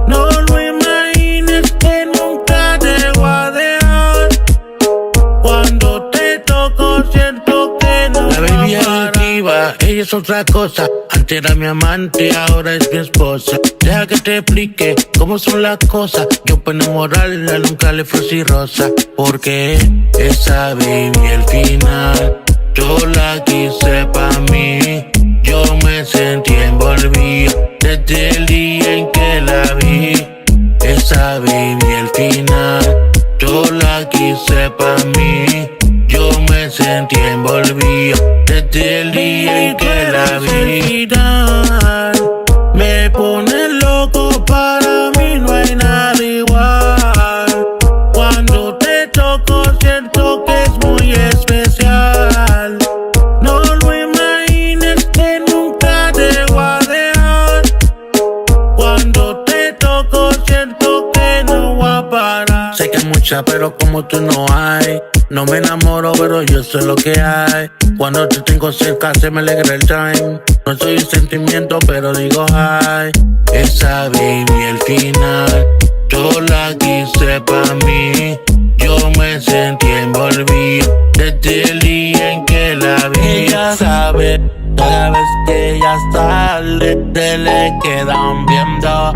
No lo imagines que nunca te voy a dejar. Cuando te toco siento que no. La baby es activa, ella es otra cosa. Antes era mi amante, ahora es mi esposa. Deja que te explique cómo son las cosas. Yo para enamorarla nunca le ofrecí rosa. Porque esa baby al final yo la quise pa' mí. Yo me sentí envolvido desde el día en que la vi. Esa baby al final yo la quise pa' mí. Yo me sentí envolvido desde el día en que la vi. Me pone loco, para mí no hay nada igual. Cuando te toco siento que es muy especial. No lo imagines que nunca te voy a dejar. Cuando te toco siento que no voy a parar. Sé que hay muchas, pero como tú no hay. No me enamoro, pero yo sé lo que hay. Cuando te tengo cerca se me alegra el time. No soy un sentimiento, pero digo hi. Esa baby al final yo la quise pa' mí. Yo me sentí envolvido desde el día en que la vi. Ella sabe, cada vez que ella sale, se le quedan viendo.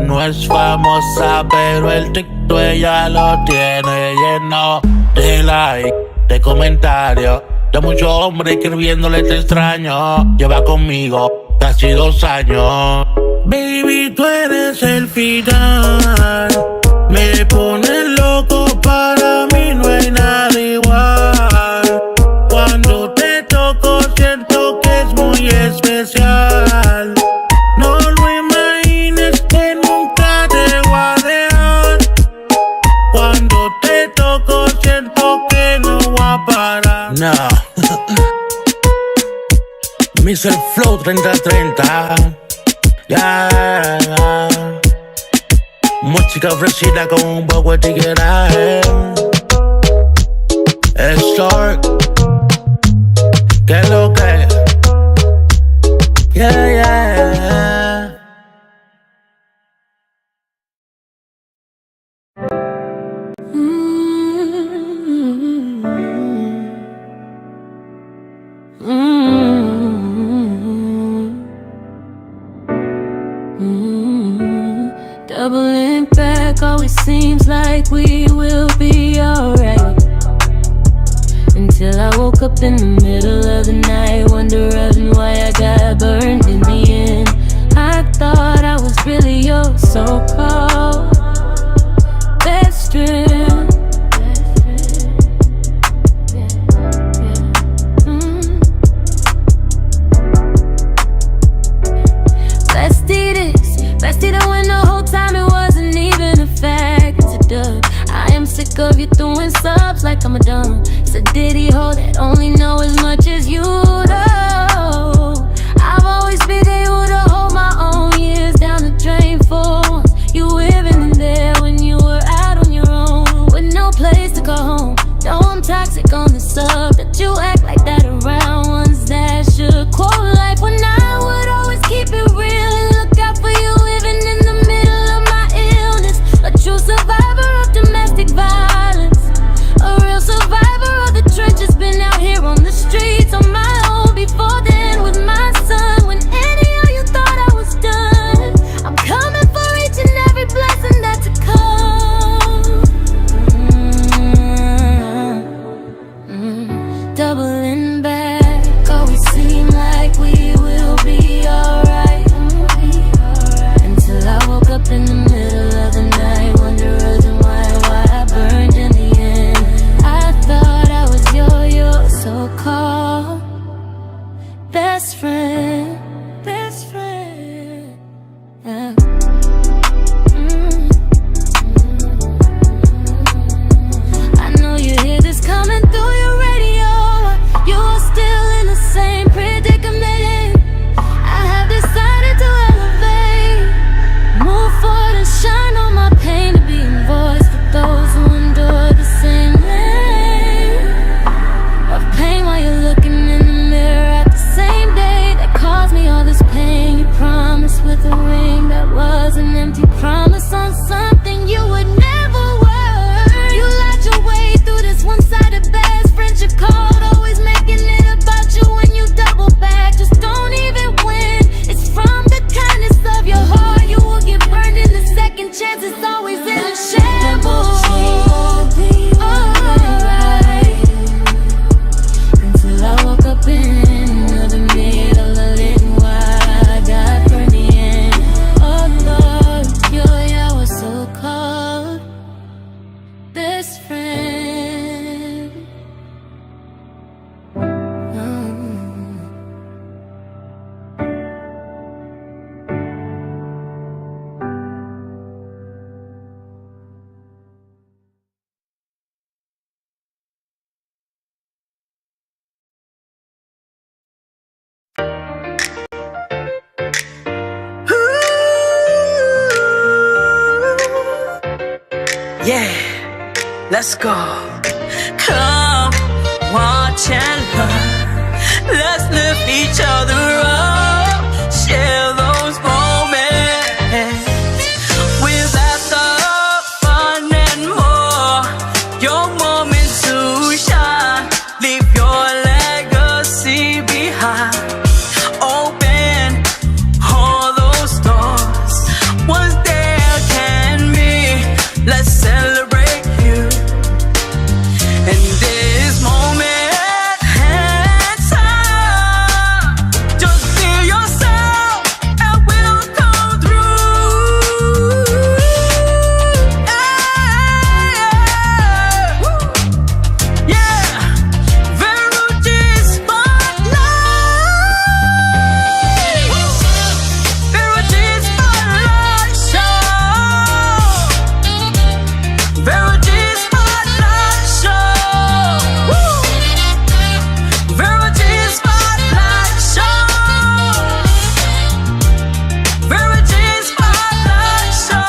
No es famosa, pero el TikTok ella lo tiene lleno de like, de comentarios, de muchos hombres escribiéndole te extraño. Lleva conmigo casi 2 años. Baby, tú eres el final. Me pones loco, para mí no hay nada igual. Cuando te toco siento que es muy especial. No lo imagines que nunca te voy a dejar. Cuando te toco siento que no voy a parar. No. Mr. Flow 3030. Yeah. Música ofrecida con un poco de tigueraje. Es short. ¿Qué es lo que? Yeah, yeah. Doubling back always seems like we will be alright. Until I woke up in the middle of the night, wondering why I got burned in the end. I thought I was really your so-called best friend. Let's do this. Let's do the one the whole time it wasn't even a fact. It's a dub. I am sick of you throwing subs like I'm a dumb. It's a ditty hole that only know as much as you know. I've always been able to hold my own. Years down the drain for once. You living in there when you were out on your own, with no place to go home. No, I'm toxic on the sub. That you act like that around ones that should quote life when I would always keep it real and look out for you, living in the middle of my illness. A true survivor of domestic violence, a real survivor of the trenches. Been out here on the streets on my own before an empty promise on something you would never work. You lied your way through this one-sided best friendship called, always making it about you when you double back. Just don't even win. It's from the kindness of your heart. You will get burned in the second chance. It's always in a shambles. Until I woke up in the middle of it, why I got burned in. Oh Lord, you're so-called best friend. Yeah, let's go. Come, watch and learn. Let's lift each other up. Share those moments. Without the fun and more, your moment to shine. Leave your legacy behind. Open all those doors. Once there can be. Let's celebrate you in this moment and time. Just be yourself and we'll come through. Yeah, Veruji Spotlight. Veruji Spotlight Show. Veruji Spotlight Show. Veruji Spotlight Show. Veruji Spotlight Show.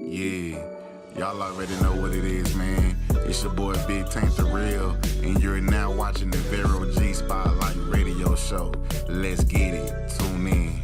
Yeah, y'all already know what it is, man. It's your boy Big Tank the Real, and you're now watching the Vero G Spotlight Radio Show. Let's get it. Tune in.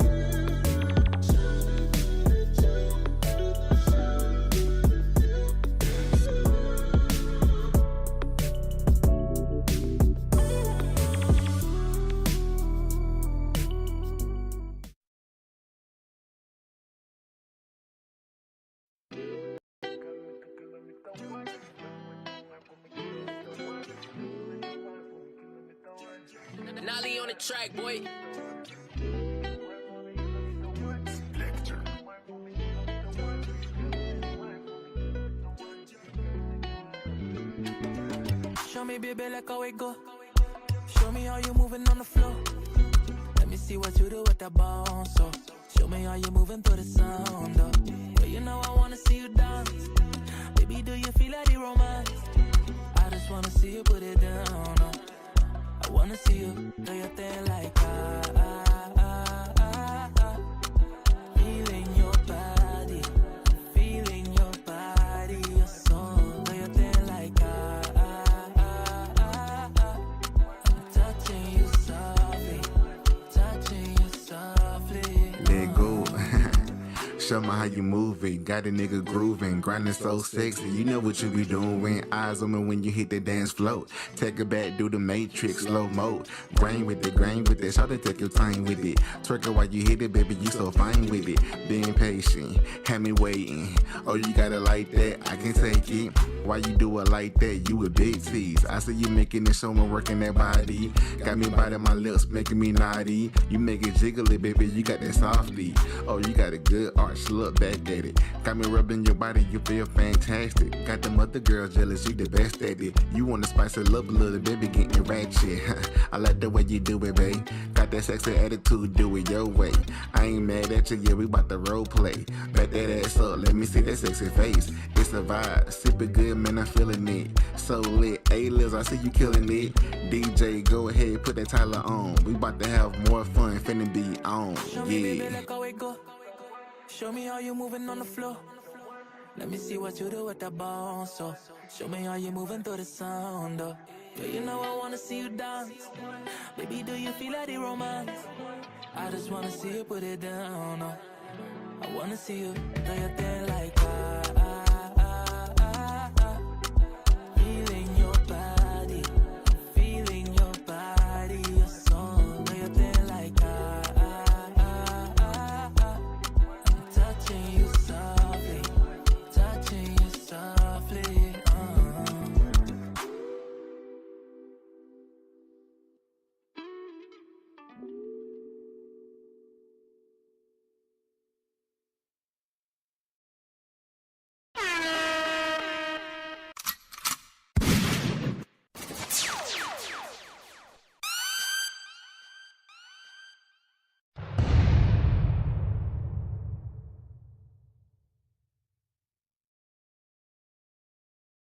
Nolly on the track, boy. Show me, baby, like how it go. Show me how you moving on the floor. Let me see what you do with that bounce. So show me how you moving through the sound. Well, you know I wanna see you dance. Baby, do you feel like the romance? I just wanna see you put it down. I wanna see you do your thing like feeling your body, your soul. Do your thing like touching you softly. Let go. Show me how you moving, got a nigga grooving, grinding so sexy. You know what you be doing. Eyes on me when you hit the dance floor. Take it back, do the matrix, slow mo. Grain with it, Show to take your time with it. Twerk it while you hit it, baby, you so fine with it. Being patient, had me waiting. Oh, you got it like that, I can take it. Why you do it like that? You a big tease. I see you making it, show me working that body. Got me biting my lips, making me naughty. You make it jiggly, baby, you got that softly. Oh, you got a good arch. watch, look back at it. Got me rubbing your body, you feel fantastic. Got them other girls jealous, you the best at it. You wanna spice it up a little, baby, getting ratchet. I like the way you do it, babe. Got that sexy attitude, do it your way. I ain't mad at you, yeah, we bout to role play. Back that ass up, let me see that sexy face. It's a vibe, sip it good, man, I'm feeling it. So lit, A-Liz, I see you killing it. DJ, go ahead, put that Tyler on. We bout to have more fun, finna be on, Show me, baby, yeah. like how it go. Show me how you moving on the floor. Let me see what you do with that bounce, so show me how you moving through the sound, though. Yeah, you know I wanna see you dance. Baby, do you feel like the romance? I just wanna see you put it down, oh. I wanna see you do your thing like feeling your body, feeling your body, your soul. Do your thing like touching you softly, touching you softly.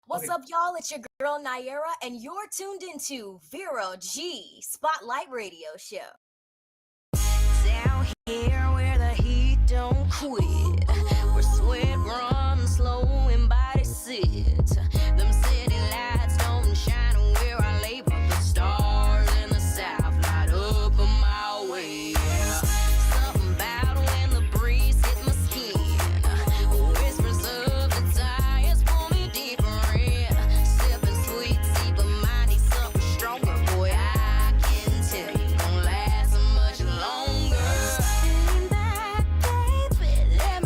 What's up, y'all? It's your girl Naira, and you're tuned into Vero G Spotlight Radio Show. Down here where the heat don't quit, where sweat runs slow and body sit. Them city lights don't shine where I lay, but the stars in the south light up a mile away. Something about when the breeze hit my skin, whispers of the tires pull me deeper in. Sipping sweet tea, but mine needs something stronger. Boy, I can tell you don't last much longer. Lean back, baby, let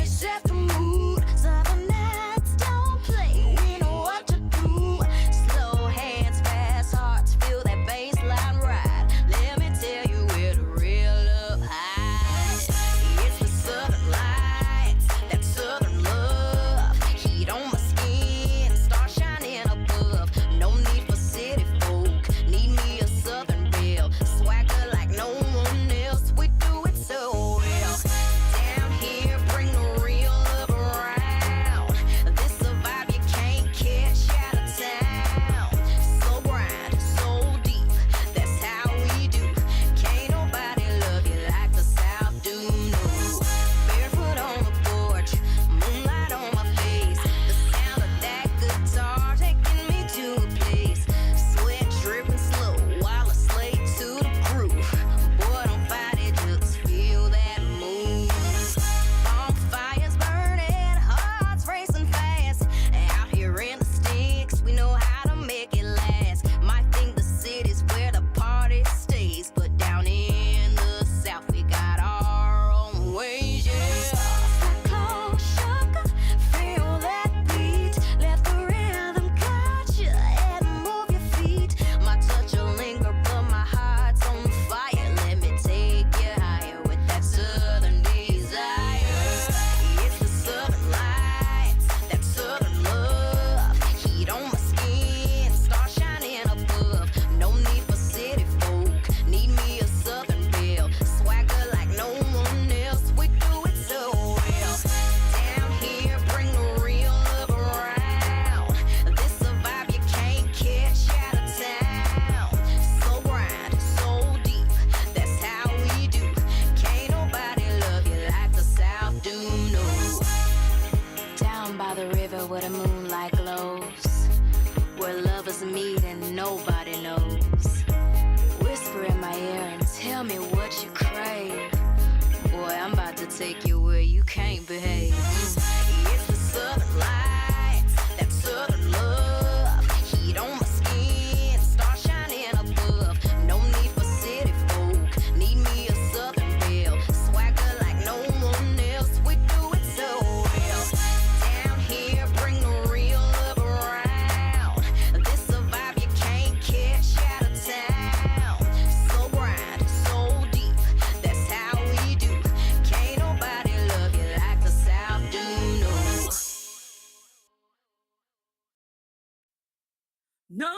No,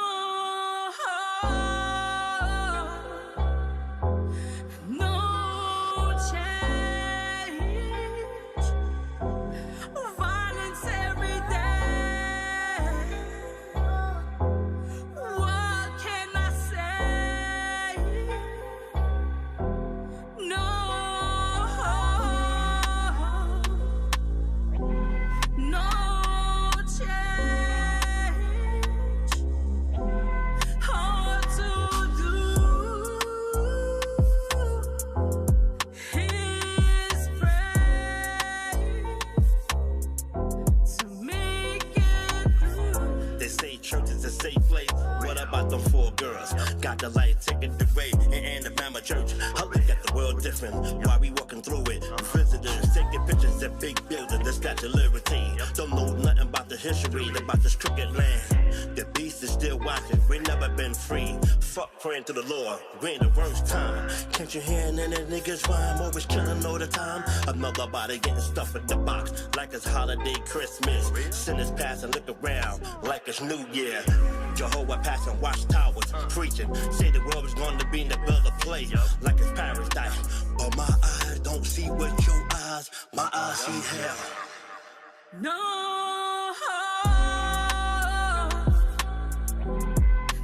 no change. Violence every day. What can I say? No, no change. Hard to do. His praise to make it through. They say church is a safe place. What about them 4 girls? Got the light taken away in Alabama church. I look at the world different while we walking through it. Visitors taking pictures at big buildings that got your liberty. Don't know nothing about the history, about this crooked land. The beast is still watching. We never been free. Fuck praying to the Lord. We in the worst time. Can't you hear any niggas rhyme? Always killing all the time. Another body getting stuffed in the box like it's holiday Christmas. Sinners pass and look around like it's New Year. Jehovah passing watchtowers, preaching. Say the world is going to be in the better place, like it's paradise. But my eyes don't see what your eyes, my eyes see hell. No,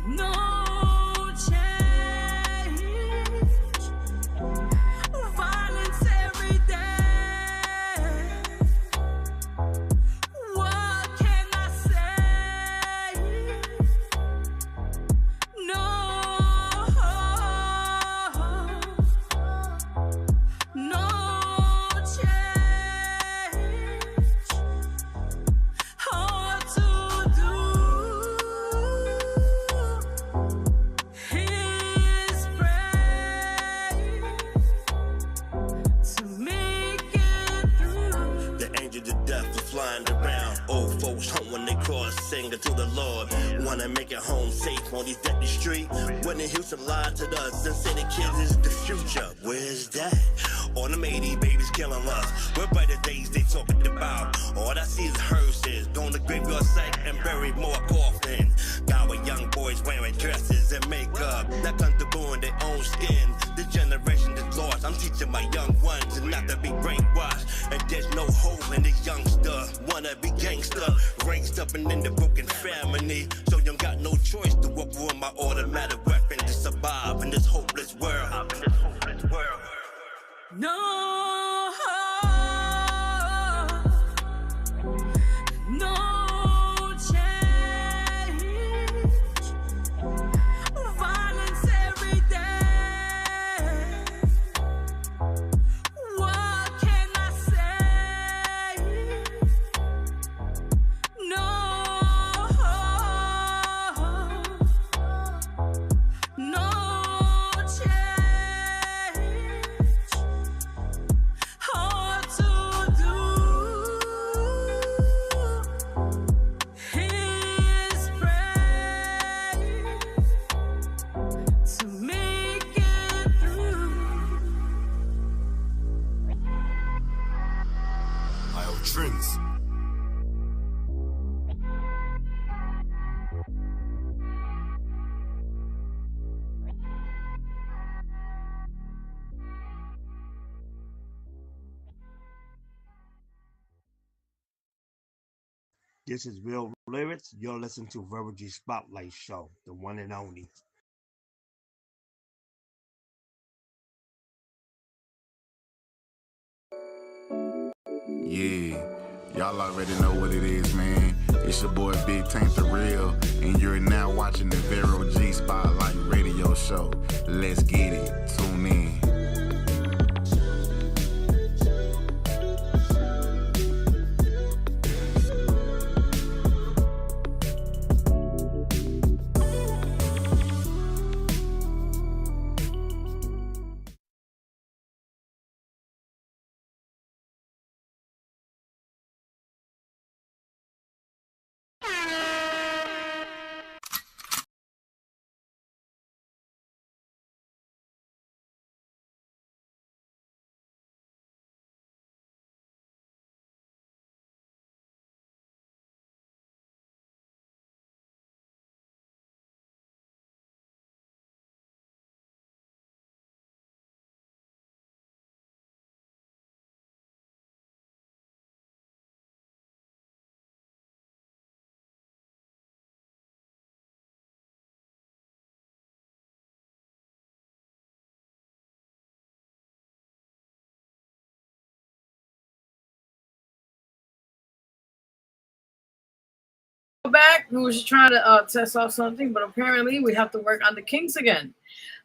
no change. Violence every day. What can I say? No, no change. Hard to do. His praise to make it through. The angels of death are flying around. Old folks home when they cross, singing to the Lord. Wanna make it home safe on these deadly streets. When they Houston lied to us and say the kids is the future. Where's that? All them 80 babies killing us. What brighter days they talking about? All I see is hearses. Going to graveyard site and bury more coffin. Got with young boys wearing dresses and makeup. Not comfortable in their own skin. This generation is lost. I'm teaching my young ones not to be brainwashed. And there's no hope in this youngster. Wanna be gangster. Raised up and in the broken family. So you got no choice to walk with my automatic weapon to survive in this hopeless world. No, no change. Violence every day. What can I say? No, no change. Hard to do. His praise to make it through. I'll trends. This is Real Lyrics. You're listening to Verbal G Spotlight Show, the one and only. Yeah, y'all already know what it is, man. It's your boy Big Tank the Real, and you're now watching the Vero G Spotlight Radio Show. Let's get it. Tune in. back. We were just trying to test out something, but apparently we have to work on the kinks again.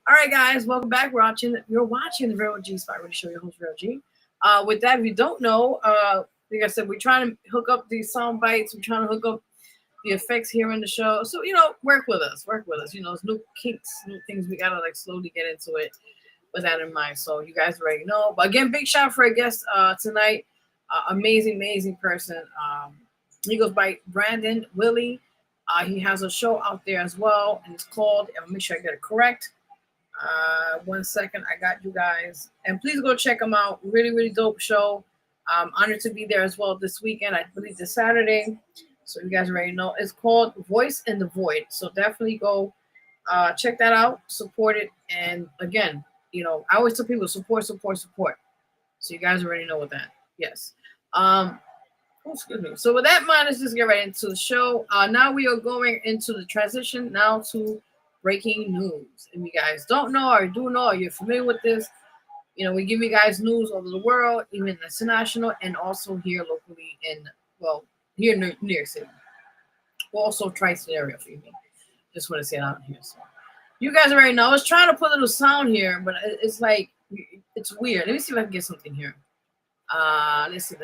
All right, guys, welcome back. You're watching the Real G Spot Radio Show. Your host, Real G. With that, if you don't know, like I said, we're trying to hook up these sound bites. We're trying to hook up the effects here in the show. So, work with us. It's new kinks, new things. We got to slowly get into it with that in mind. So you guys already know. But again, big shout for a guest tonight. Amazing person. He goes by Brandon Willie. He has a show out there as well, and it's called, I'll make sure I get it correct. 1 second, I got you guys. And please go check him out. Really dope show. I'm honored to be there as well this weekend. I believe this Saturday. So you guys already know. It's called Voice in the Void. So definitely go check that out. Support it. And again, I always tell people support. So you guys already know what that. Yes. Excuse me. So with that in mind, let's just get right into the show. Now we are going into the transition now to breaking news. If you guys don't know or do know or you're familiar with this, we give you guys news over the world, even international, and also here locally here in New York City. Also tri-state area for you. Just want to say it out here. So you guys already know. I was trying to put a little sound here, but it's weird. Let me see if I can get something here. Let's see.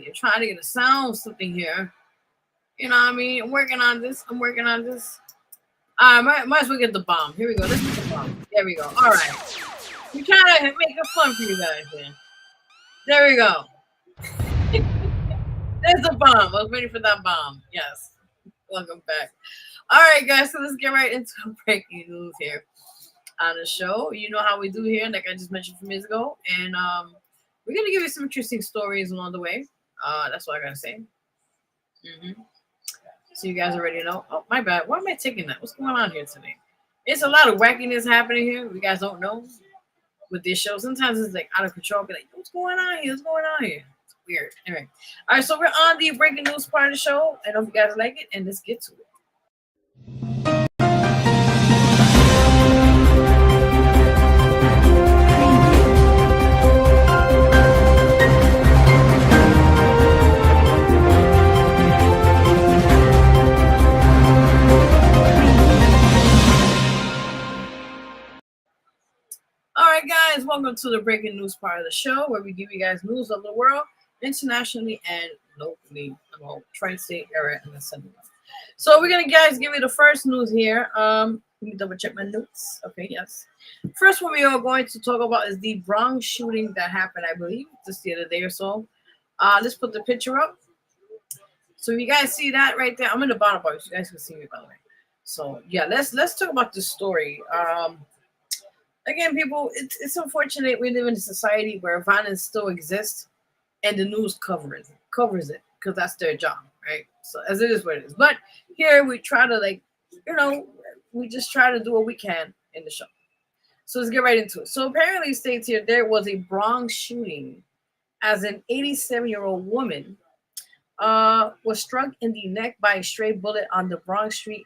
I'm trying to get a sound something here. You know what I mean? I'm working on this. Might as well get the bomb. Here we go. Let's get the bomb. There we go. All right. We're trying to make it fun for you guys here. There we go. There's the bomb. I was waiting for that bomb. Yes. Welcome back. All right, guys. So let's get right into breaking news here on the show. You know how we do here, like I just mentioned a few minutes ago. And we're going to give you some interesting stories along the way. That's what I got to say. So you guys already know. Oh, my bad. Why am I taking that? What's going on here today? It's a lot of wackiness happening here. You guys don't know with this show. Sometimes it's out of control. Be like, what's going on here? It's weird. Anyway. All right, so we're on the breaking news part of the show. I hope you guys like it, and let's get to it. Guys, welcome to the breaking news part of the show where we give you guys news of the world internationally and locally about tri-state area and the center. So we're gonna give you the first news here. Let me double check my notes. Okay, yes. First one we are going to talk about is the Bronx shooting that happened, I believe, just the other day or so. Let's put the picture up. So you guys see that right there? I'm in the bottom part, so you guys can see me by the way. So yeah, let's talk about this story. Again, people, it's unfortunate we live in a society where violence still exists and the news covers it because that's their job, right? So as it is what it is. But here we try to we just try to do what we can in the show. So let's get right into it. So apparently it states here there was a Bronx shooting as an 87-year-old woman was struck in the neck by a stray bullet on the Bronx street.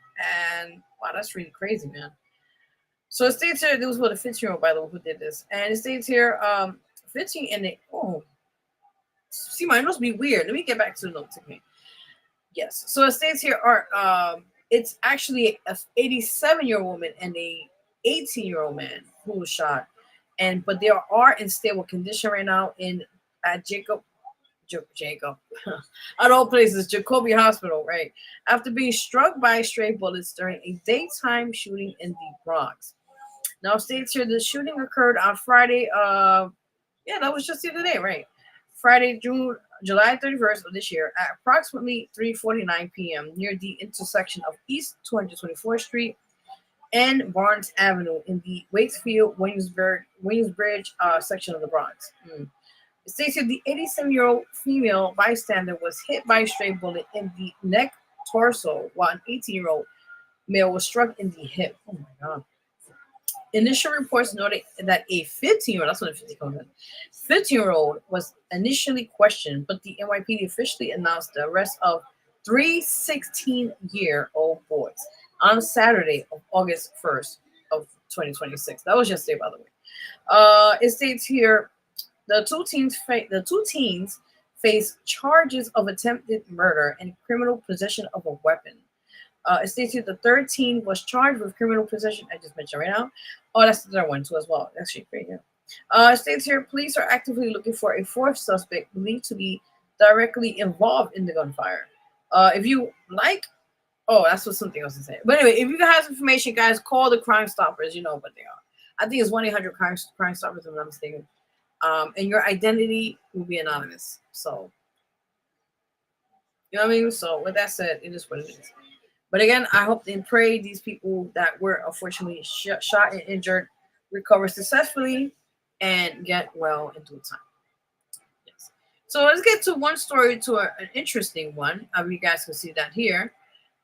And wow, that's really crazy, man. So it states here, this was a 15-year-old, by the way, who did this. And it states here, 15 and see, mine must be weird. Let me get back to the notes again. Yes. So it states here, it's actually an 87-year-old woman and a 18-year-old man who was shot. But they are in stable condition right now at Jacob. At all places, Jacoby Hospital, right? After being struck by stray bullets during a daytime shooting in the Bronx. Now, states here the shooting occurred on Friday. That was just the other day, right? Friday, July 31st of this year at approximately 3:49 p.m. near the intersection of East 224th Street and Barnes Avenue in the Wakefield Williamsbridge section of the Bronx. It states here the 87-year-old female bystander was hit by a stray bullet in the neck torso, while an 18-year-old male was struck in the hip. Oh my God. Initial reports noted that a 15-year-old, that's what a 15-year-old was initially questioned, but the NYPD officially announced the arrest of 3 16-year-old boys on Saturday of August 1st of 2026. That was yesterday, by the way. It states here the two teens face charges of attempted murder and criminal possession of a weapon. It states here the third teen was charged with criminal possession. I just mentioned right now. Oh, that's the third one too as well. That's actually great. Yeah. It states here police are actively looking for a fourth suspect believed to be directly involved in the gunfire. If you like, oh, that's what something else is saying. But anyway, if you have information, guys, call the Crime Stoppers. You know what they are. I think it's 1-800 Crime Stoppers, if I'm not mistaken. And your identity will be anonymous. So, you know what I mean? So, with that said, it is what it is. But again, I hope and pray these people that were unfortunately shot and injured recover successfully and get well in due time. Yes. So, let's get to one story, to an interesting one. You guys can see that here.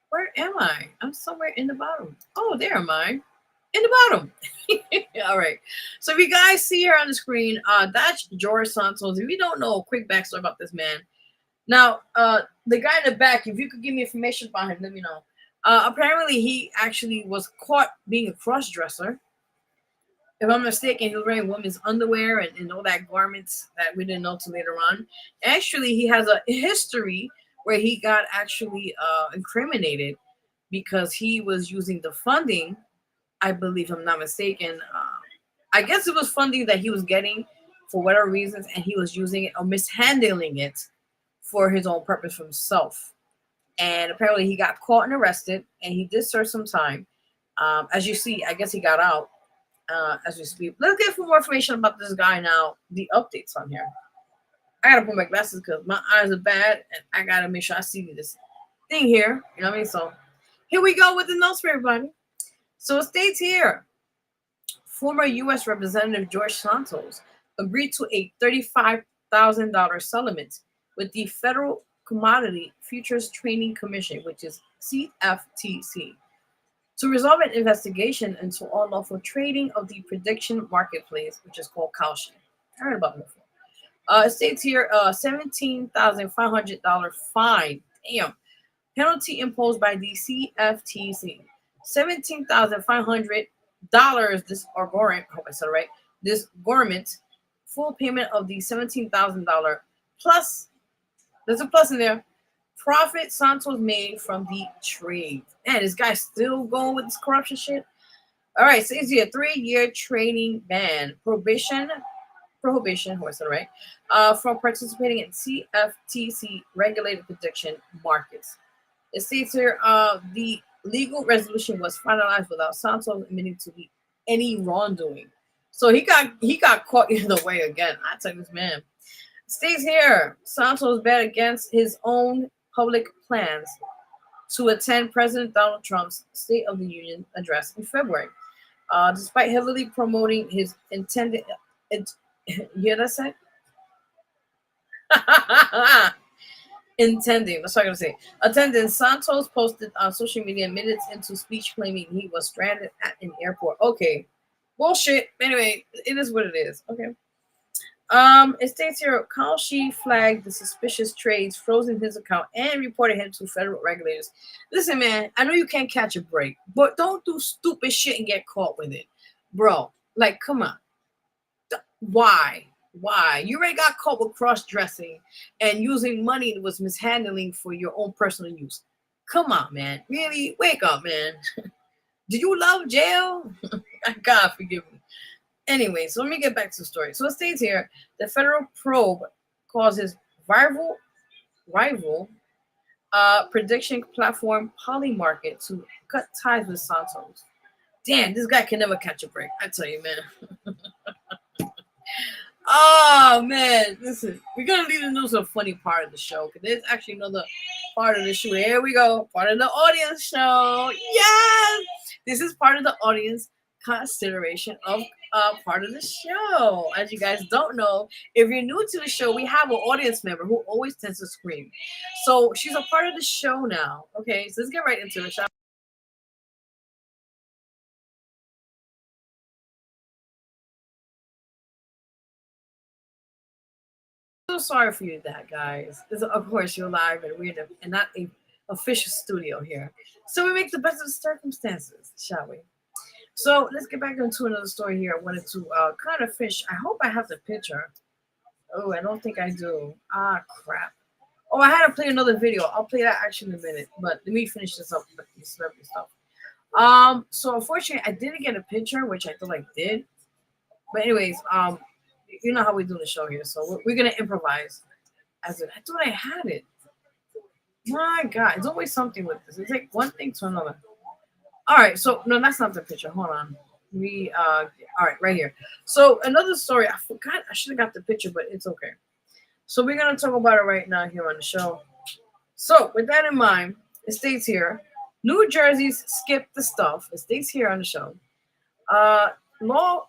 Where am I? I'm somewhere in the bottom. Oh, there am I. In the bottom. All right. So if you guys see here on the screen, that's George Santos. If you don't know, a quick backstory about this man. Now, the guy in the back, if you could give me information about him, let me know. Apparently, he actually was caught being a cross-dresser. If I'm mistaken, he was wearing women's underwear and all that garments that we didn't know till later on. Actually, he has a history where he got actually incriminated because he was using the funding, I believe, I'm not mistaken. I guess it was funding that he was getting for whatever reasons, and he was using it or mishandling it for his own purpose for himself. And apparently he got caught and arrested, and he did serve some time. As you see, I guess he got out as we speak. Let's get some more information about this guy now, the updates on here. I gotta put my glasses because my eyes are bad, and I gotta make sure I see this thing here. You know what I mean? So here we go with the notes for everybody. So it states here, former U.S. Representative George Santos agreed to a $35,000 settlement with the Federal Commodity Futures Trading Commission, which is CFTC, to resolve an investigation into unlawful trading of the prediction marketplace, which is called Kalshi. I heard about it before. It states here $17,500 fine. Damn. Penalty imposed by the CFTC. $17,500. This government, I hope I said it right. This government full payment of the $17,000 plus. There's a plus in there. Profit Santos made from the trade. Man, this guy's still going with this corruption shit. All right, so it's a 3-year trading ban, prohibition. Hope I said it right. From participating in CFTC regulated prediction markets. It states here the legal resolution was finalized without Santos admitting to be any wrongdoing. So he got caught either way again. I tell you this man. It states here Santos bet against his own public plans to attend President Donald Trump's State of the Union address in February, despite heavily promoting his intended. You hear that say? Intending. That's what I'm gonna say. Attending. Santos posted on social media minutes into speech claiming he was stranded at an airport. Okay, bullshit. Anyway, it is what it is. Okay. It states here, Kalshi flagged the suspicious trades, frozen his account, and reported him to federal regulators. Listen, man, I know you can't catch a break, but don't do stupid shit and get caught with it, bro. Like, come on. Why? You already got caught with cross-dressing and using money that was mishandling for your own personal use. Come on, man. Really? Wake up, man. Do you love jail? God forgive me. Anyway, so let me get back to the story. So it states here, the federal probe causes rival prediction platform Polymarket to cut ties with Santos. Damn, this guy can never catch a break. I tell you, man. Oh man, listen, we're gonna leave the news a funny part of the show because there's actually another part of the show. Here we go, part of the audience show. Yes, this is part of the audience consideration of part of the show. As you guys don't know, if you're new to the show, we have an audience member who always tends to scream. So she's a part of the show now. Okay, so let's get right into it. So sorry for you, that guys. Of course, you're live and we're not a official studio here, so we make the best of the circumstances, shall we? So let's get back into another story here. I wanted to kind of fish. I hope I have the picture. Oh, I don't think I do. Ah, crap. Oh, I had to play another video. I'll play that actually in a minute. But let me finish this up. celebrity stuff. So unfortunately, I didn't get a picture, which I thought I did. But anyways, you know how we do the show here, so we're gonna improvise. As I thought I had it. My God, it's always something with this. It's like one thing to another. All right, so no, that's not the picture. Hold on. All right, right here. So another story. I forgot. I should have got the picture, but it's okay. So we're gonna talk about it right now here on the show. So with that in mind, it states here, New Jersey's skip the stuff. It states here on the show. Law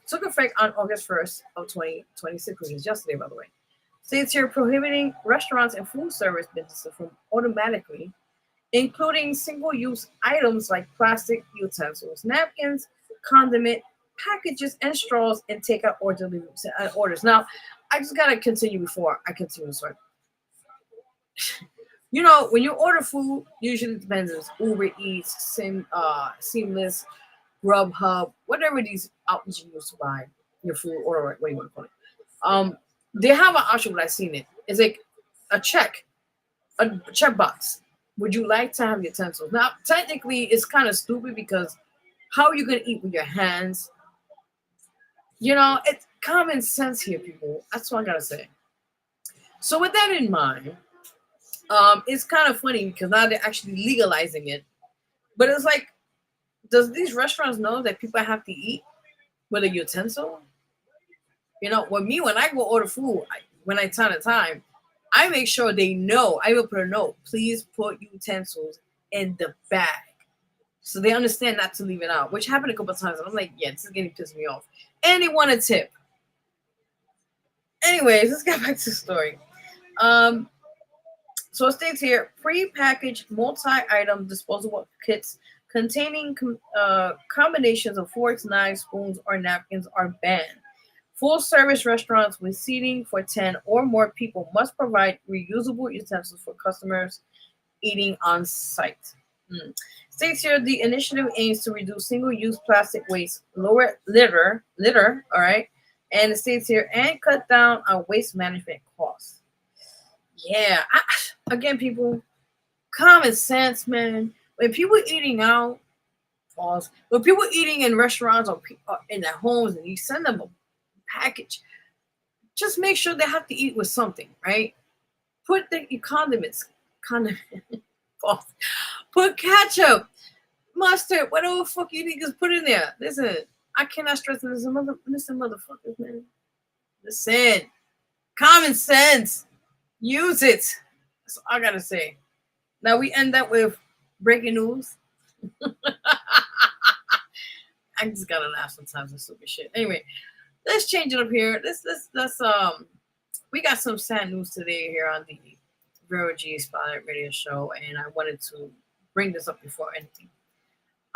took effect on August 1st of 2026, which is yesterday, by the way. States here prohibiting restaurants and food service businesses from automatically including single-use items like plastic utensils, napkins, condiment, packages, and straws in takeout or delivery orders. Now, I just gotta continue before I continue this one. You know, when you order food, usually it depends if it's Uber Eats, Seamless, Grubhub, whatever these outlets you use to buy your food, or what do you want to call it? They have an option when I've seen it. It's like a checkbox. Would you like to have utensils? Now, technically, it's kind of stupid because how are you going to eat with your hands? You know, it's common sense here, people. That's what I got to say. So with that in mind, it's kind of funny because now they're actually legalizing it. But it's like, does these restaurants know that people have to eat with a utensil? You know, when I go order food, when I time to time, I make sure they know. I will put a note. Please put utensils in the bag. So they understand not to leave it out, which happened a couple of times. And I'm like, yeah, this is getting pissed me off. And they want a tip. Anyways, let's get back to the story. So it states here, pre-packaged multi-item disposable kits containing combinations of forks, knives, spoons, or napkins are banned. Full-service restaurants with seating for 10 or more people must provide reusable utensils for customers eating on site. States here, the initiative aims to reduce single-use plastic waste, lower litter, all right? And it states here, and cut down on waste management costs. Yeah, again, people, common sense, man. When people eating out, when people eating in restaurants or in their homes, and you send them a package, just make sure they have to eat with something, right? Put the condiments, put ketchup, mustard, whatever the fuck you think is put in there. Listen, I cannot stress this. Listen, motherfuckers, man. Listen, common sense. Use it. That's all I gotta say. Now we end up with breaking news. I just gotta laugh sometimes at stupid shit. Anyway, let's change it up here. Let's we got some sad news today here on the Vero G Spotlight Radio Show, and I wanted to bring this up before anything.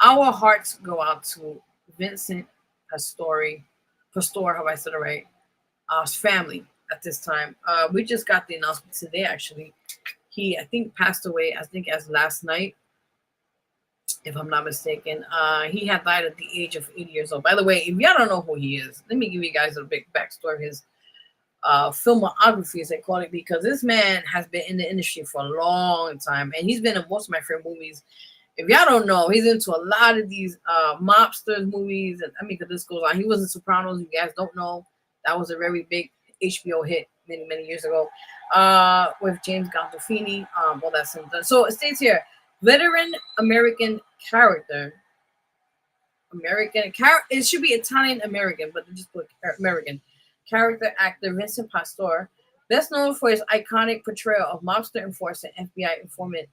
Our hearts go out to Vincent Pastore, have I said it right? His family at this time. We just got the announcement today, actually. He, I think, passed away, as last night, if I'm not mistaken. He had died at the age of 80 years old. By the way, if y'all don't know who he is, let me give you guys a big backstory of his filmography, as they call it, because this man has been in the industry for a long time, and he's been in most of my favorite movies. If y'all don't know, he's into a lot of these mobsters movies, and I mean, the list goes on. He was in Sopranos. If you guys don't know, that was a very big HBO hit many years ago with James Gandolfini. All that's done. So it states here, veteran American character. It should be Italian American, but they just put American character actor Vincent Pastore, best known for his iconic portrayal of mobster enforcer, FBI informant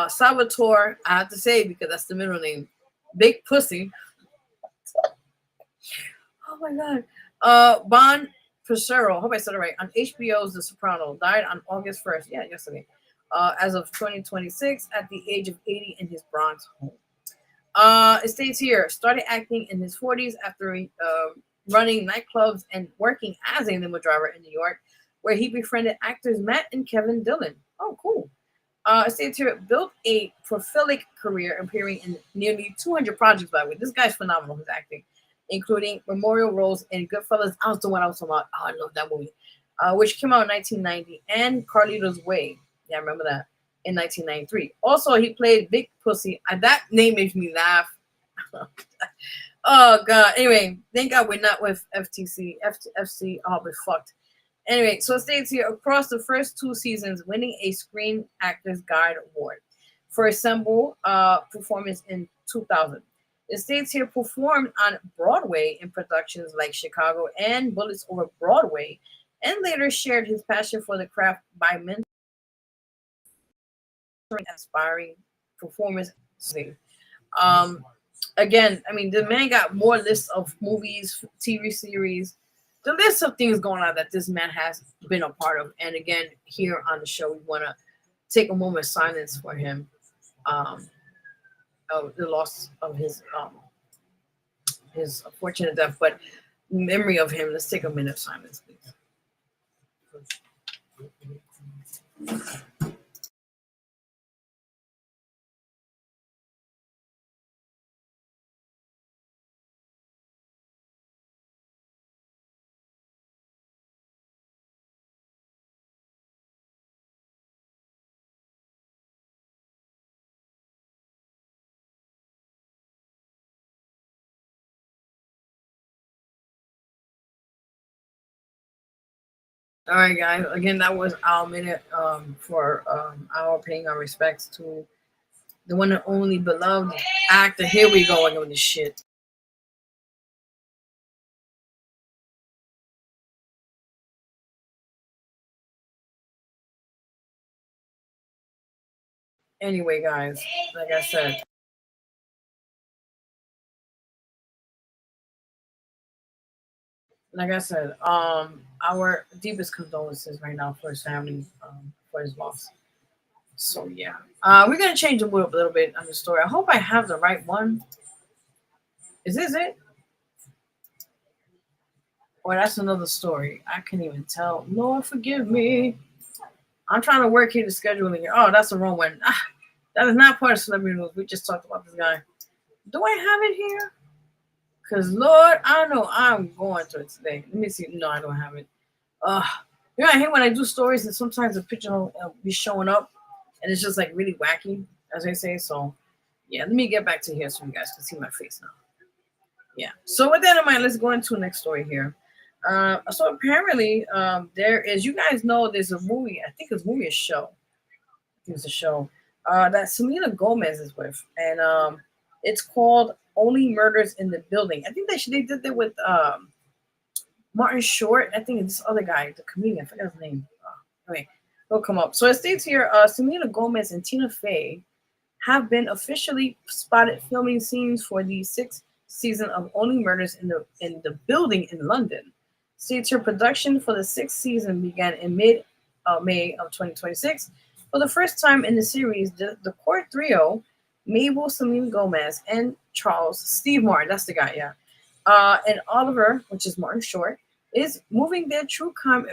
Salvatore. I have to say because that's the middle name, Big Pussy. Oh my God, Bon Pacero, hope I said it right, on HBO's The Sopranos, died on August 1st. Yeah, yesterday. As of 2026, at the age of 80 in his Bronx home. It states here, started acting in his 40s after running nightclubs and working as a limo driver in New York, where he befriended actors Matt and Kevin Dillon. Oh, cool. It states here, built a prolific career appearing in nearly 200 projects, by the way. This guy's phenomenal, his acting, including memorial roles in Goodfellas. I was the one I was talking about. Oh, I love that movie. Which came out in 1990, and Carlito's Way. Yeah, I remember that. in 1993. Also, he played Big Pussy. That name makes me laugh. Oh God. Anyway, thank God we're not with FC. Oh, we're fucked. Anyway, so it states here across the first 2 seasons, winning a Screen Actors Guild Award for ensemble performance in 2000. It states here performed on Broadway in productions like Chicago and Bullets Over Broadway, and later shared his passion for the craft by mentoring aspiring performers. Again, I mean, the man got more lists of movies, TV series, the list of things going on that this man has been a part of. And again, here on the show, we want to take a moment of silence for him, of the loss of his unfortunate death. But in memory of him, let's take a minute of silence, please. All right, guys. Again, that was our minute for our paying our respects to the one and only beloved actor. Here we go again with this shit. Anyway, guys, like I said, our deepest condolences right now for his family, for his loss. So yeah, we're gonna change the mood up a little bit on the story. I hope I have the right one. Is this it? Or that's another story? I can't even tell. Lord, forgive me. I'm trying to work here to scheduling here. Oh, that's the wrong one. That is not part of celebrity news. We just talked about this guy. Do I have it here? Because, Lord, I know I'm going through it today. Let me see. No, I don't have it. You know, I hate when I do stories and sometimes the picture will be showing up and it's just like really wacky, as I say. So, yeah, let me get back to here so you guys can see my face now. Yeah. So, with that in mind, let's go into the next story here. So, apparently, there is, you guys know there's a movie, I think it's a movie, a show. I think it's a show that Selena Gomez is with. And it's called Only Murders in the Building. I think they did that with Martin Short. I think it's this other guy, the comedian. I forgot his name. Anyway, he'll come up. So it states here, Selena Gomez and Tina Fey have been officially spotted filming scenes for the 6th season of Only Murders in the Building in London. States here production for the 6th season began in mid-May of 2026. For the first time in the series, the core trio, Mabel, Selena Gomez, and Charles, Steve Martin, that's the guy, yeah, and Oliver, which is Martin Short, is moving their true crime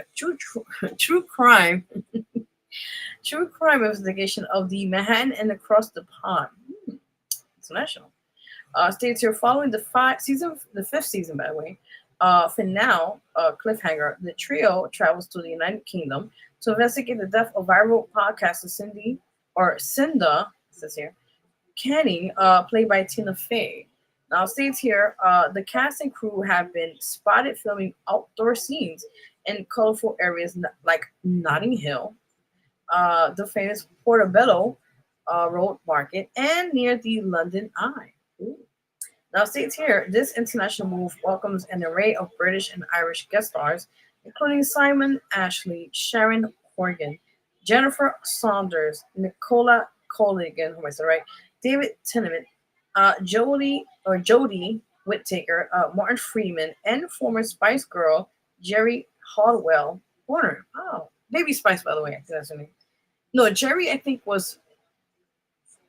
investigation of the Manhattan and across the pond. International. States here following the 5th season, by the way, finale, cliffhanger, the trio travels to the United Kingdom to investigate the death of viral podcaster Cinda, says here, Kenny, played by Tina Fey. Now, it states here, the cast and crew have been spotted filming outdoor scenes in colorful areas like Notting Hill, the famous Portobello Road Market, and near the London Eye. Ooh. Now, it states here, this international move welcomes an array of British and Irish guest stars, including Simon Ashley, Sharon Horgan, Jennifer Saunders, Nicola Colligan, who am I saying right? David Tennant, Jodie Whittaker, Martin Freeman, and former Spice Girl Jerry Haldwell Warner. Oh, Baby Spice, by the way. I think that's her name. No, Jerry, I think was.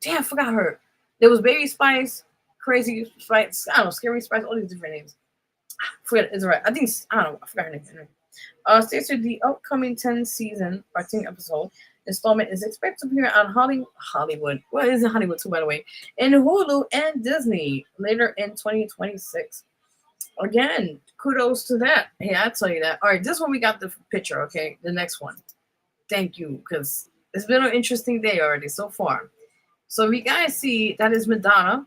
Damn, I forgot her. There was Baby Spice, Crazy Spice, I don't know, Scary Spice, all these different names. I forget, it's right. I think, I don't know, I forgot her name. States here, the upcoming 10 season, or 10 episode installment is expected to appear on Hollywood. Well, it is in Hollywood too, by the way. And Hulu and Disney later in 2026. Again, kudos to that. Hey, I'll tell you that. All right, this one we got the picture, okay? The next one. Thank you, because It's been an interesting day already so far. So you guys see that is Madonna,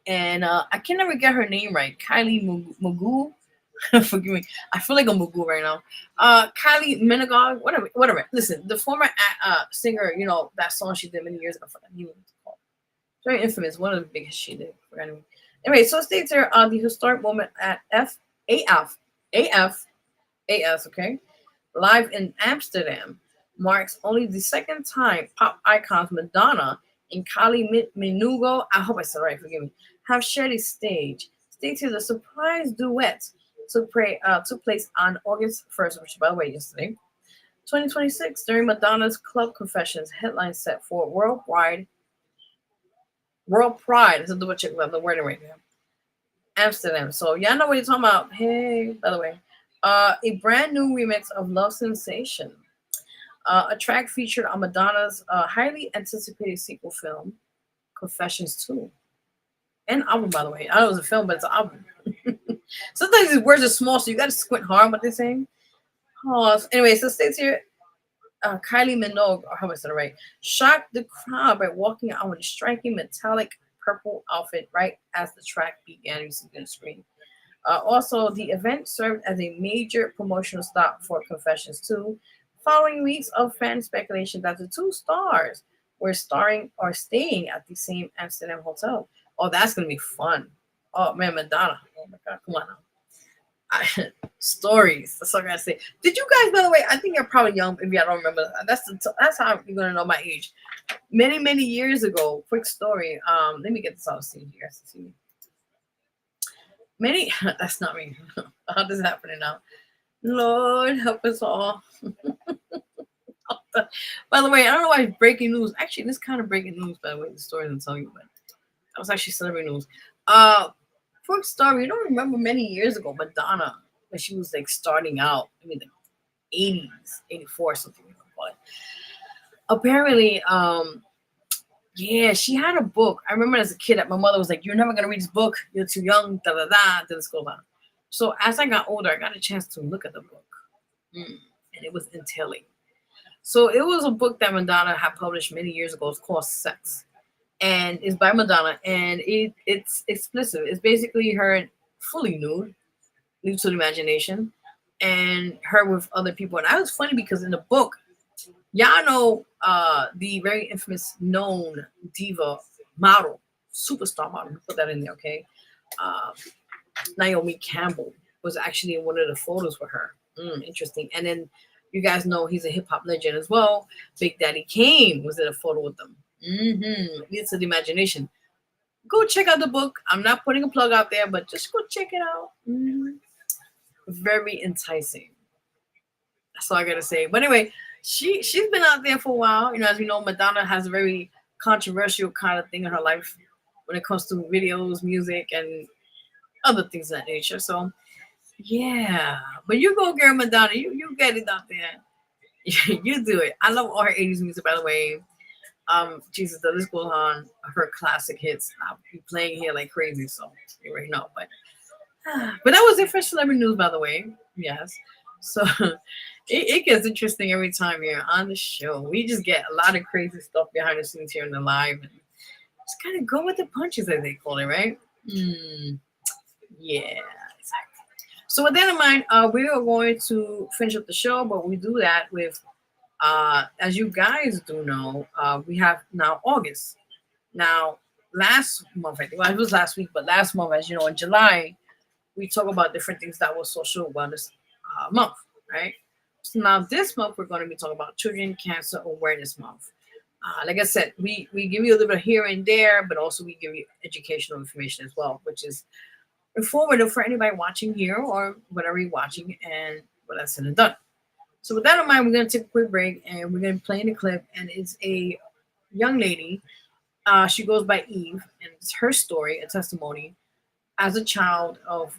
and I can never get her name right. Kylie Minogue. Forgive me. I feel like a Mugu right now. Kylie Minogue, whatever. Listen, the former singer, you know, that song she did many years ago. Very infamous. One of the biggest she did. Anyway, so it states here the historic moment at AF, okay, live in Amsterdam marks only the second time pop icons Madonna and Kylie Minogue, I hope I said it right, forgive me, have shared a stage. States here the surprise duet took place on August 1st, which by the way, yesterday, 2026, during Madonna's Club Confessions headline set for World Pride. This is the word right now. Amsterdam. So y'all know what you're talking about. Hey, by the way, a brand new remix of Love Sensation, a track featured on Madonna's highly anticipated sequel film, Confessions 2. An album, by the way. I know it was a film, but it's an album. Sometimes these words are small, so you got to squint hard what they're saying. Anyway, so it states here, Kylie Minogue, or how I said it right, shocked the crowd by walking out with a striking metallic purple outfit right as the track began. You see on the screen. Also, the event served as a major promotional stop for Confessions 2, following weeks of fan speculation that the two stars were starring or staying at the same Amsterdam hotel. Oh, that's going to be fun. Oh, man, Madonna. Oh, my God. Come on now. Stories. That's all I got to say. Did you guys, by the way, I think you're probably young. Maybe I don't remember. That's how you're going to know my age. Many, many years ago, quick story. Let me get this off scene here. That's not me. How does it happen now? Lord, help us all. By the way, I don't know why it's breaking news. Actually, this kind of breaking news, by the way, the story I'm telling you, but that was actually celebrity news. Quick story. You don't remember many years ago, Madonna, when she was like starting out, I mean, the 80s, 84, something like that. Apparently, yeah, she had a book. I remember as a kid that my mother was like, "You're never gonna read this book. You're too young." Da da da. Then let's go on. So as I got older, I got a chance to look at the book, and it was entailing. So it was a book that Madonna had published many years ago. It's called Sex, and it's by Madonna, and it's explicit. It's basically her fully nude to the imagination, and her with other people. And I was funny because in the book, y'all know the very infamous known diva model, superstar model. Put that in there, okay? Naomi Campbell was actually in one of the photos with her. Interesting. And then you guys know he's a hip hop legend as well. Big Daddy Kane was in a photo with them. Leads to the imagination. Go check out the book. I'm not putting a plug out there, but just go check it out. Very enticing. That's all I gotta say. But anyway, she's been out there for a while. You know, as we know, Madonna has a very controversial kind of thing in her life when it comes to videos, music, and other things of that nature. So yeah, but you go, girl, Madonna. You get it out there. You do it. I love all her 80s music, by the way. Jesus, the list goes on. Her classic hits. I'll be playing here like crazy, so you already know. But that was it for celebrity news, by the way. Yes. So it gets interesting every time here on the show. We just get a lot of crazy stuff behind the scenes here in the live, and just kind of go with the punches, as they call it, right? Yeah, exactly. So with that in mind, we are going to finish up the show, but we do that with, as you guys do know, we have now August. Now, last month, I think, well, it was last week, but last month, as you know, in July, we talk about different things that was social wellness month, right? So now this month, we're going to be talking about Children Cancer Awareness Month. Like I said, we give you a little bit here and there, but also we give you educational information as well, which is informative for anybody watching here or whatever you're watching, and what that's said and done. So with that in mind, we're going to take a quick break, and we're going to play in a clip, and it's a young lady. She goes by Eve, and it's her story, a testimony as a child of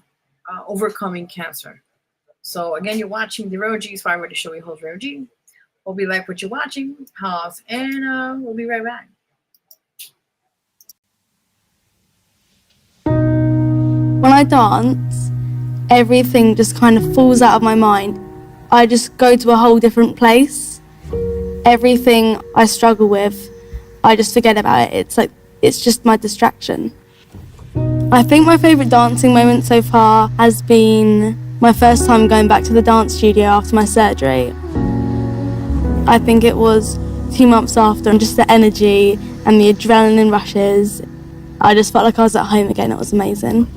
overcoming cancer. So again, you're watching the Real G Inspire Radio Show. We host Real G. Hope you like what you're watching. Pause, and we'll be right back. When I dance, everything just kind of falls out of my mind. I just go to a whole different place. everything I struggle with, I just forget about it. It's just my distraction. I think my favourite dancing moment so far has been my first time going back to the dance studio after my surgery. I think it was 2 months after, and just the energy and the adrenaline rushes, I just felt like I was at home again. It was amazing.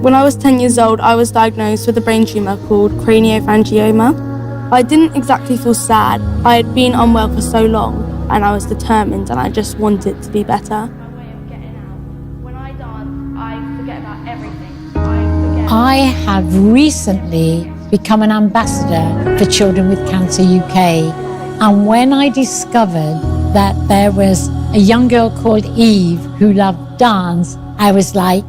When I was 10 years old, I was diagnosed with a brain tumour called craniopharyngioma. I didn't exactly feel sad. I had been unwell for so long, and I was determined, and I just wanted to be better. When I dance, I forget about everything. I have recently become an ambassador for Children with Cancer UK. And when I discovered that there was a young girl called Eve who loved dance, I was like,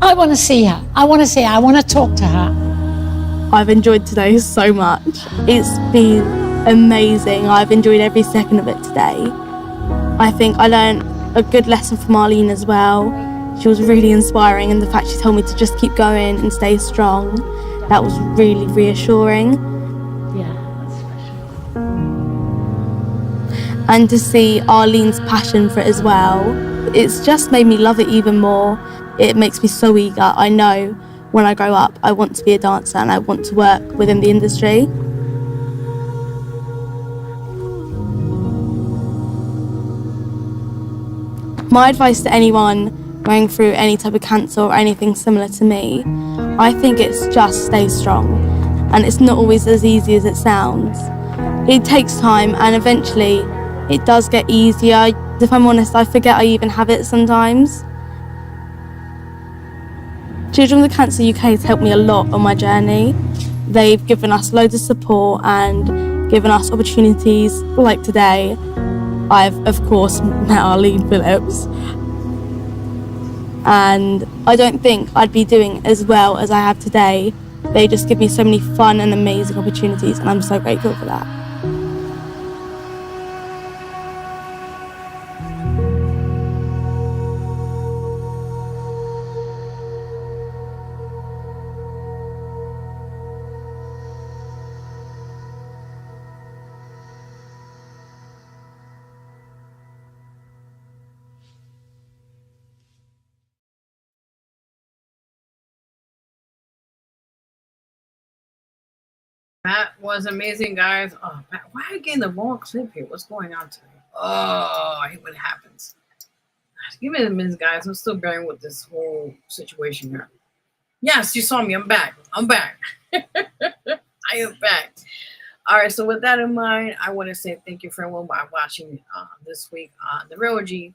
I want to see her. I want to see her. I want to talk to her. I've enjoyed today so much. It's been amazing. I've enjoyed every second of it today. I think I learned a good lesson from Arlene as well. She was really inspiring, and the fact she told me to just keep going and stay strong, that was really reassuring. Yeah, that's special. And to see Arlene's passion for it as well, it's just made me love it even more. It makes me so eager. I know when I grow up, I want to be a dancer and I want to work within the industry. My advice to anyone going through any type of cancer or anything similar to me, I think it's just stay strong. And it's not always as easy as it sounds. It takes time, and eventually it does get easier. If I'm honest, I forget I even have it sometimes. Children with Cancer UK has helped me a lot on my journey. They've given us loads of support and given us opportunities like today. I've, of course, met Arlene Phillips. And I don't think I'd be doing as well as I have today. They just give me so many fun and amazing opportunities, and I'm so grateful for that. That was amazing, guys. Oh, why are you getting the wrong clip here? What's going on today? Oh, I hate when it happens. Give me a minute, guys. I'm still bearing with this whole situation here. Yes, you saw me. I'm back. I'm back. I am back. All right. So with that in mind, I want to say thank you for everyone watching this week on the Real G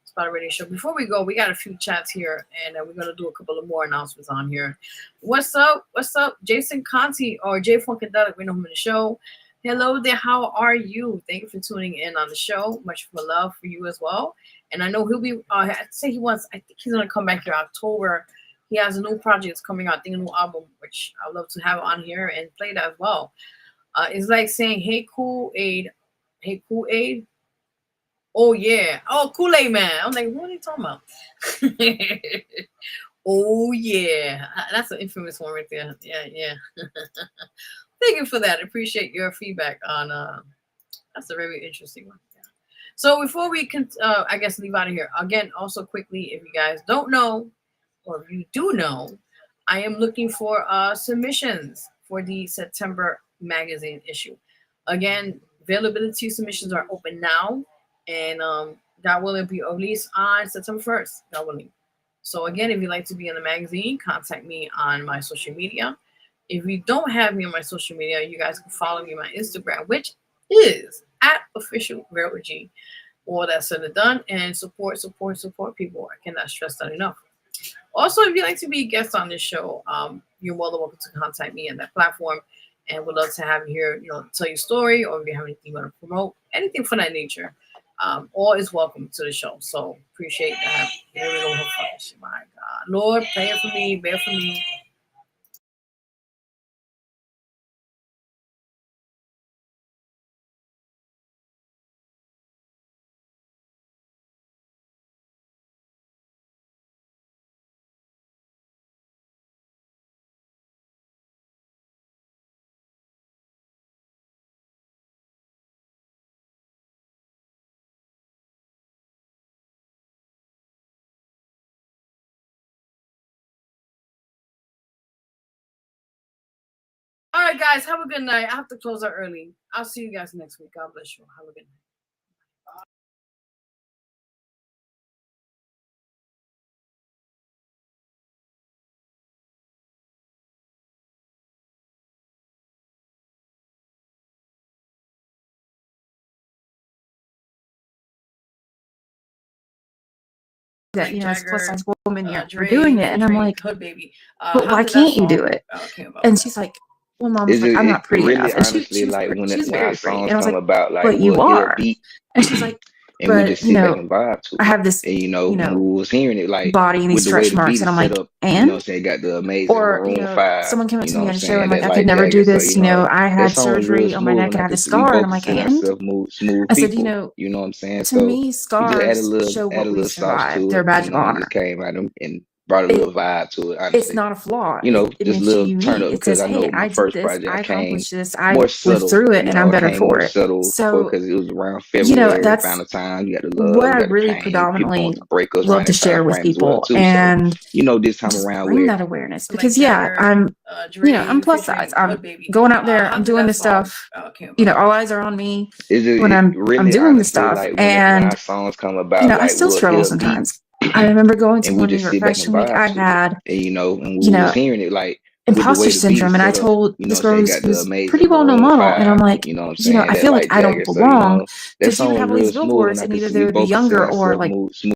Spot Radio Show. Before we go, we got a few chats here, and we're going to do a couple of more announcements on here. What's up? What's up? Jason Conti or Jay Funkadelic, we know him in the show. Hello there. How are you? Thank you for tuning in on the show. Much more love for you as well. And I know he'll be, I think he's going to come back here October. He has a new project that's coming out, I think a new album, which I'd love to have on here and play that as well. It's like saying, hey, Kool-Aid. Hey, Kool-Aid. Oh, yeah. Oh, Kool-Aid Man. I'm like, what are you talking about? Oh, yeah. That's an infamous one right there. Yeah. Thank you for that. I appreciate your feedback on that's a very interesting one. Yeah. So before we can, I guess, leave out of here, again, also quickly, if you guys don't know, or if you do know, I am looking for submissions for the September magazine issue. Again, availability submissions are open now, and that will be released on September 1st. God willing. So again, if you'd like to be in the magazine, contact me on my social media. If you don't have me on my social media, you guys can follow me on my Instagram, which is @officialRealG. All that said and done, and support people. I cannot stress that enough. Also, if you'd like to be a guest on this show, you're more than welcome to contact me on that platform, and we'd love to have you here, tell your story, or if you have anything you want to promote, anything for that nature. All is welcome to the show. So appreciate that. Here we go. My God, Lord, bear for me. right, guys. Have a good night. I have to close out early. I'll see you guys next week. God bless you. Have a good night. that as a plus size woman you're Dre doing it, and I'm featuring like, Hood Baby. but How why did that can't you do song, it? came about? And she's like, well, Mom was Is like, I'm it not pretty really enough, and honestly she's like she's when our very pretty, songs and I was come like, about, like but you we'll hear a are, beat and she's like, and we but just sit back and vibe to I it. have this, And when we was hearing it, like body and with these the way stretch the beat marks, and is I'm set like, up, and saying got the amazing or Maroon 5, someone came up to me at a show and that like, I could never Light do Jagger. this, So, I that had song was real surgery on my smooth, neck and and I I have could this we scar, and both I'm like, consider and ourselves smooth I said, people. You know what I'm saying? to So me, we just add a scars show what we sauce survived. to They're a it, badge of and honor. just came at them and brought a little vibe to it. It's Honestly, not a flaw. It just a makes you little turn unique. up It because says, I know hey, my I did first this, project I I came accomplished this, I more lived subtle. through it, and I I'm better came more for it. subtle So, because it was around you know, February, that's around the time you got the what love, I got the really pain, people predominantly going through breakups love around to that time share with frame as well people, too. So and this time just around bring with that awareness, So because Light Jagger, I'm Dre I'm plus size. featuring I'm Hood Baby. going out there, How I'm did doing that this song stuff. came about? All eyes are on me is when it I'm really doing this honestly stuff, like when and our songs come about, I like still we'll struggle hear a beat sometimes. I remember going to and we one New just York sit back and Fashion Week. vibe I to it. had, And we was hearing it like with the imposter way the beat syndrome, is and I set up, told this girl got the who's pretty amazing well known Maroon model, and I'm 5, like, that I feel like Light I don't Jagger. So, belong, that because you song would was have all real these smooth, and billboards, I and could either see they we would be both consider younger or ourselves like smooth